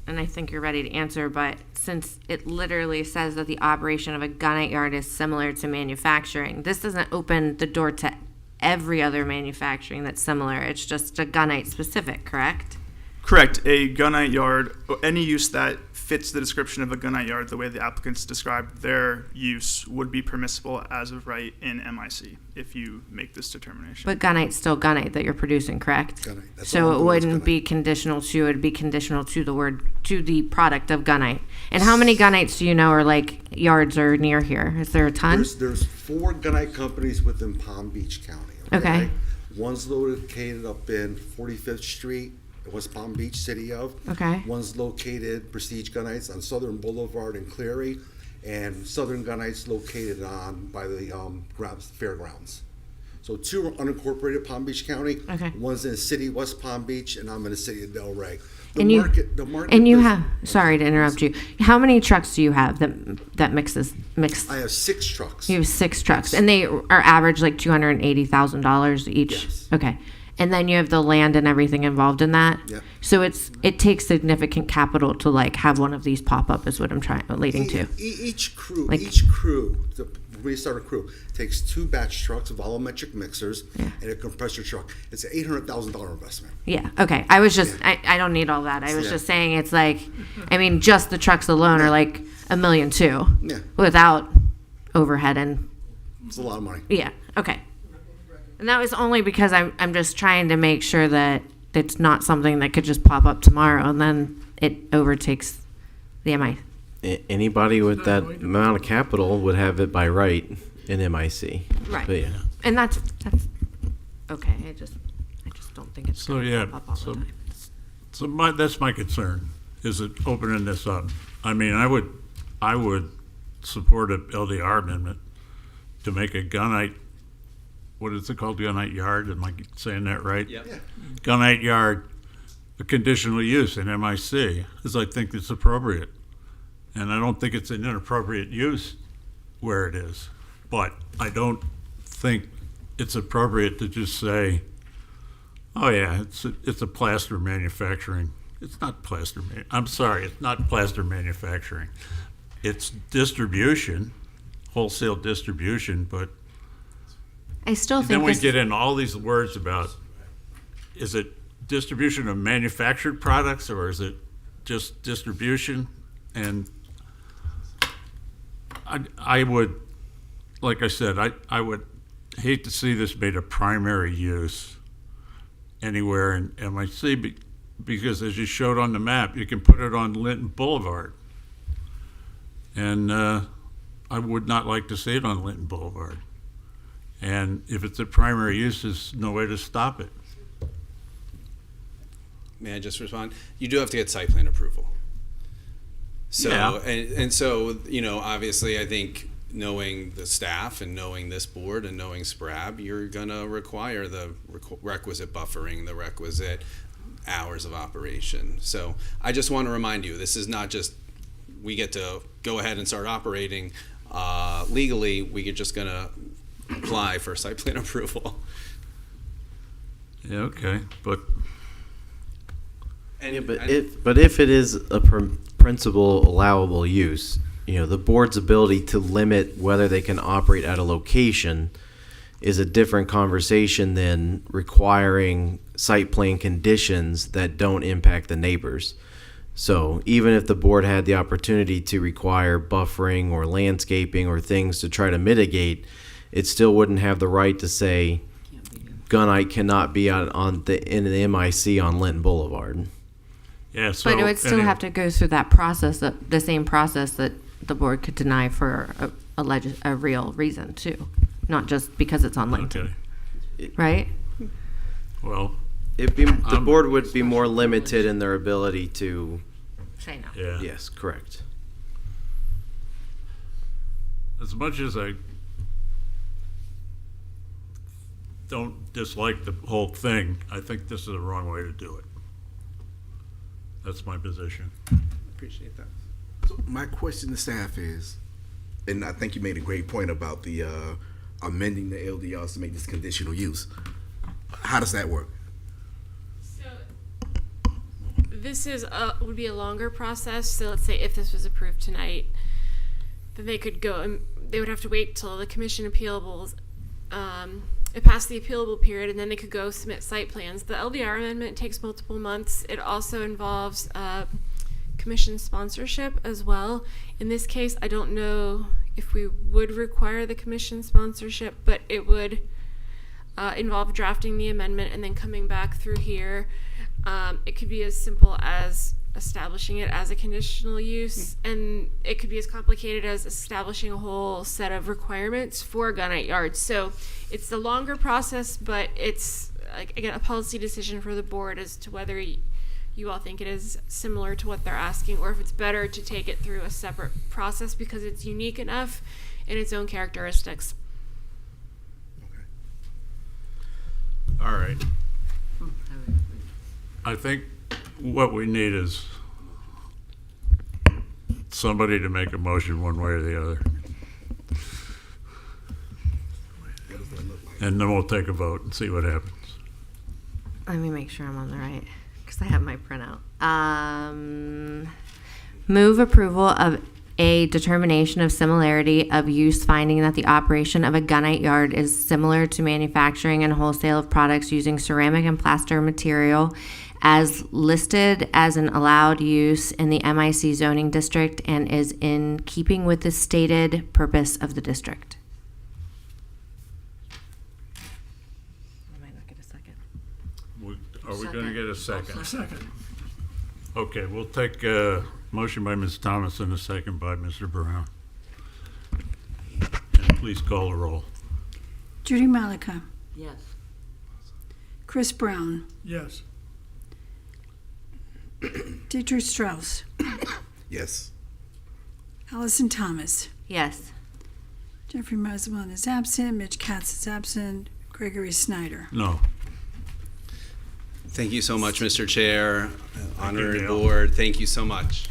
and I think you're ready to answer, but since it literally says that the operation of a gunite yard is similar to manufacturing, this doesn't open the door to every other manufacturing that's similar. It's just a gunite specific, correct? Correct. A gunite yard, or any use that fits the description of a gunite yard, the way the applicants described their use, would be permissible as of right in MIC if you make this determination. But gunite's still gunite that you're producing, correct? Gunite. That's So all I'm it doing is wouldn't gunite. be conditional to, it'd be conditional to the product of gunite. And how many gunnites do you know are like yards or near here? Is there a ton? There's 4 gunite companies within Palm Beach County. Okay. One's located up in 45th Street, West Palm Beach, City of. Okay. One's located, Prestige Gunnites, on Southern Boulevard in Cleary, and Southern Gunnites located by the fairgrounds. So 2 are unincorporated Palm Beach County. Okay. One's in the city, West Palm Beach, and I'm in the city of Delray. The And you, market and you is- have, sorry to interrupt you. How many trucks do you have that mix? I have 6 trucks. You have 6 trucks, and they are average like $280,000 each. Yes. Okay, and then you have the land and everything involved in that. Yep. So it takes significant capital to like have one of these pop up. Is what I'm leading to. Each crew, Like- when we start a crew, takes 2 batch trucks, volumetric mixers, and a compressor truck. It's an $800,000 investment. Yeah. Okay. I was just. I don't need all that. I was Yeah. just saying it's like. I mean, just the trucks alone are like $1.2 million. Yeah. Without overhead and. It's a lot of money. Yeah. Okay. And that was only because I'm just trying to make sure that it's not something that could just pop up tomorrow and then it overtakes the MI. Anybody with that amount of capital would have it by right in MIC. Right. But yeah. And that's okay. I just don't think it's So, gonna yeah, pop up all the time. that's my concern, is it opening this up? I mean, I would support a LDR amendment to make a gunite, what is it called, gunite yard? Am I saying that right? Yep. Yeah. Gunite yard, a conditional use in MIC, because I think it's appropriate. And I don't think it's an inappropriate use where it is. But I don't think it's appropriate to just say, oh yeah, it's a plaster manufacturing. It's not plaster, I'm sorry, it's not plaster manufacturing. It's distribution, wholesale distribution, but I still think then we this- get in all these words about, is it distribution of manufactured products or is it just distribution? And I would, like I said, I would hate to see this made a primary use anywhere in MIC because as you showed on the map, you can put it on Linton Boulevard. And I would not like to see it on Linton Boulevard. And if it's a primary use, there's no way to stop it. May I just respond? You do have to get site plan approval. So, Yeah. and so, you know, obviously I think knowing the staff and knowing this board and knowing SPRAB, you're gonna require the requisite buffering, the requisite hours of operation. So I just want to remind you, this is not just, we get to go ahead and start operating legally, we're just gonna apply for site plan approval. Yeah, okay, but And Yeah, but if it is a principal allowable use, you know, the board's ability to limit whether they can operate at a location is a different conversation than requiring site plan conditions that don't impact the neighbors. So even if the board had the opportunity to require buffering or landscaping or things to try to mitigate, it still wouldn't have the right to say gunite cannot be in the MIC on Linton Boulevard. yeah, so. But it would still anyway. have to go through that process, the same process that the board could deny for a real reason too, not just because it's on Lincoln, Okay, right? well, The board would be more limited in their ability to. Say no. yeah. Yes, correct. As much as I don't dislike the whole thing, I think this is the wrong way to do it. That's my position. Appreciate that. So my question to staff is, and I think you made a great point about the amending the LDRs to make this conditional use. How does that work? This would be a longer process. So let's say if this was approved tonight, then they could go and they would have to wait till the commission appealables, it passed the appealable period, and then they could go submit site plans. The LDR amendment takes multiple months. It also involves commission sponsorship as well. In this case, I don't know if we would require the commission sponsorship, but it would involve drafting the amendment and then coming back through here. It could be as simple as establishing it as a conditional use, and it could be as complicated as establishing a whole set of requirements for gunite yards. So it's the longer process, but it's, again, a policy decision for the board as to whether you all think it is similar to what they're asking, or if it's better to take it through a separate process because it's unique enough in its own characteristics. All right. I think what we need is somebody to make a motion one way or the other. And then we'll take a vote and see what happens. Let me make sure I'm on the right, because I have my printout. Move approval of a determination of similarity of use, finding that the operation of a gunite yard is similar to manufacturing and wholesale of products using ceramic and plaster material as listed as an allowed use in the MIC zoning district and is in keeping with the stated purpose of the district. I might not get a second. Are we going to get a second? Second. Okay, we'll take Motion by Ms. Thomas and a second by Mr. Brown. And please call the roll. Judy Malika, Yes. Chris Brown, Yes. Dietrich Strauss, Yes. Allison Thomas, Yes. Jeffrey Musselman is absent, Mitch Katz is absent, Gregory Snyder. No. Thank you so much, Mr. Chair, honored Neil. board. Thank you so much.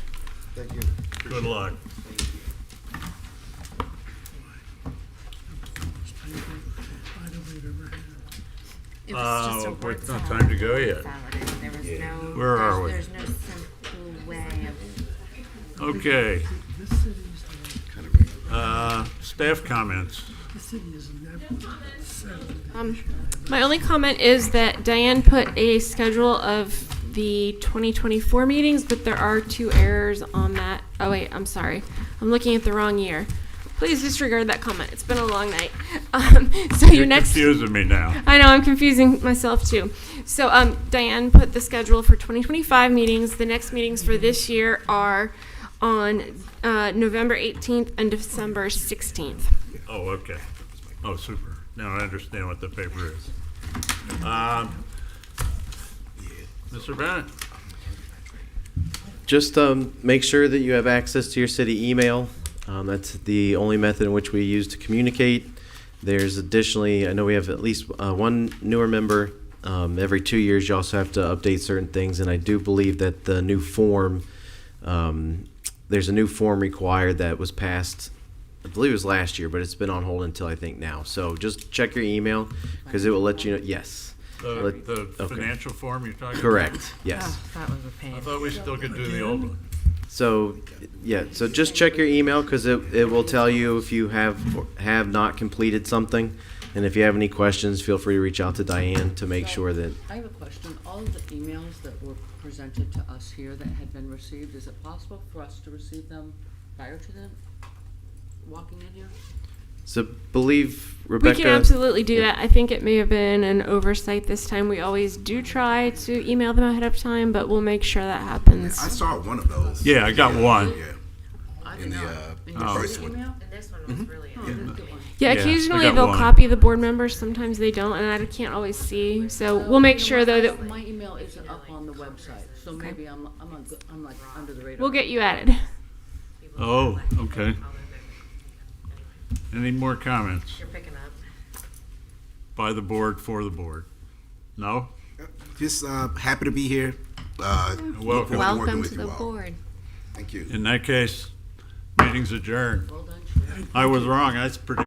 Thank you. Good luck. It was just a It's word not salad. time to go yet. There was no. Where are we? There's no simple way of. Okay. This city is like, Staff comments. the city is never settled. My only comment is that Diane put a schedule of the 2024 meetings, but there are 2 errors on that. Oh wait, I'm sorry. I'm looking at the wrong year. Please disregard that comment. It's been a long night. So You're your next. confusing me now. I know, I'm confusing myself too. So Diane put the schedule for 2025 meetings. The next meetings for this year are on November 18th and December 16th. Oh, okay. Oh, super. Now I understand what the paper is. Mr. Bennett? Just make sure that you have access to your city email. That's the only method in which we use to communicate. There's additionally, I know we have at least one newer member. Every 2 years, you also have to update certain things, and I do believe that the new form, there's a new form required that was passed, I believe it was last year, but it's been on hold until I think now. So just check your email, because it will let you know, yes. The Okay. financial form you're talking about? Correct, yes. That was a pain. I thought we still could do the old one. So, yeah, so just check your email, because it will tell you if you have not completed something. And if you have any questions, feel free to reach out to Diane to make sure that, I have a question. All of the emails that were presented to us here that had been received, is it possible for us to receive them prior to them walking in here? so believe Rebecca. We can absolutely do that. I think it may have been an oversight this time. We always do try to email them ahead of time, but we'll make sure that happens. I saw one of those. Yeah, I got one. Yeah. In the Oh. first one. And this one was really. Yeah, Yeah, occasionally I got they'll one. copy the board members. Sometimes they don't, and I can't always see. So we'll make sure though that My email isn't up on the website, so maybe I'm like under the radar. we'll get you added. Oh, okay. Any more comments You're picking up. by the board, for the board? No? Just happy to be here. Welcome. Look forward to working Welcome with to you the all. board. Thank you. In that case, meeting's adjourned. I was wrong. I predicted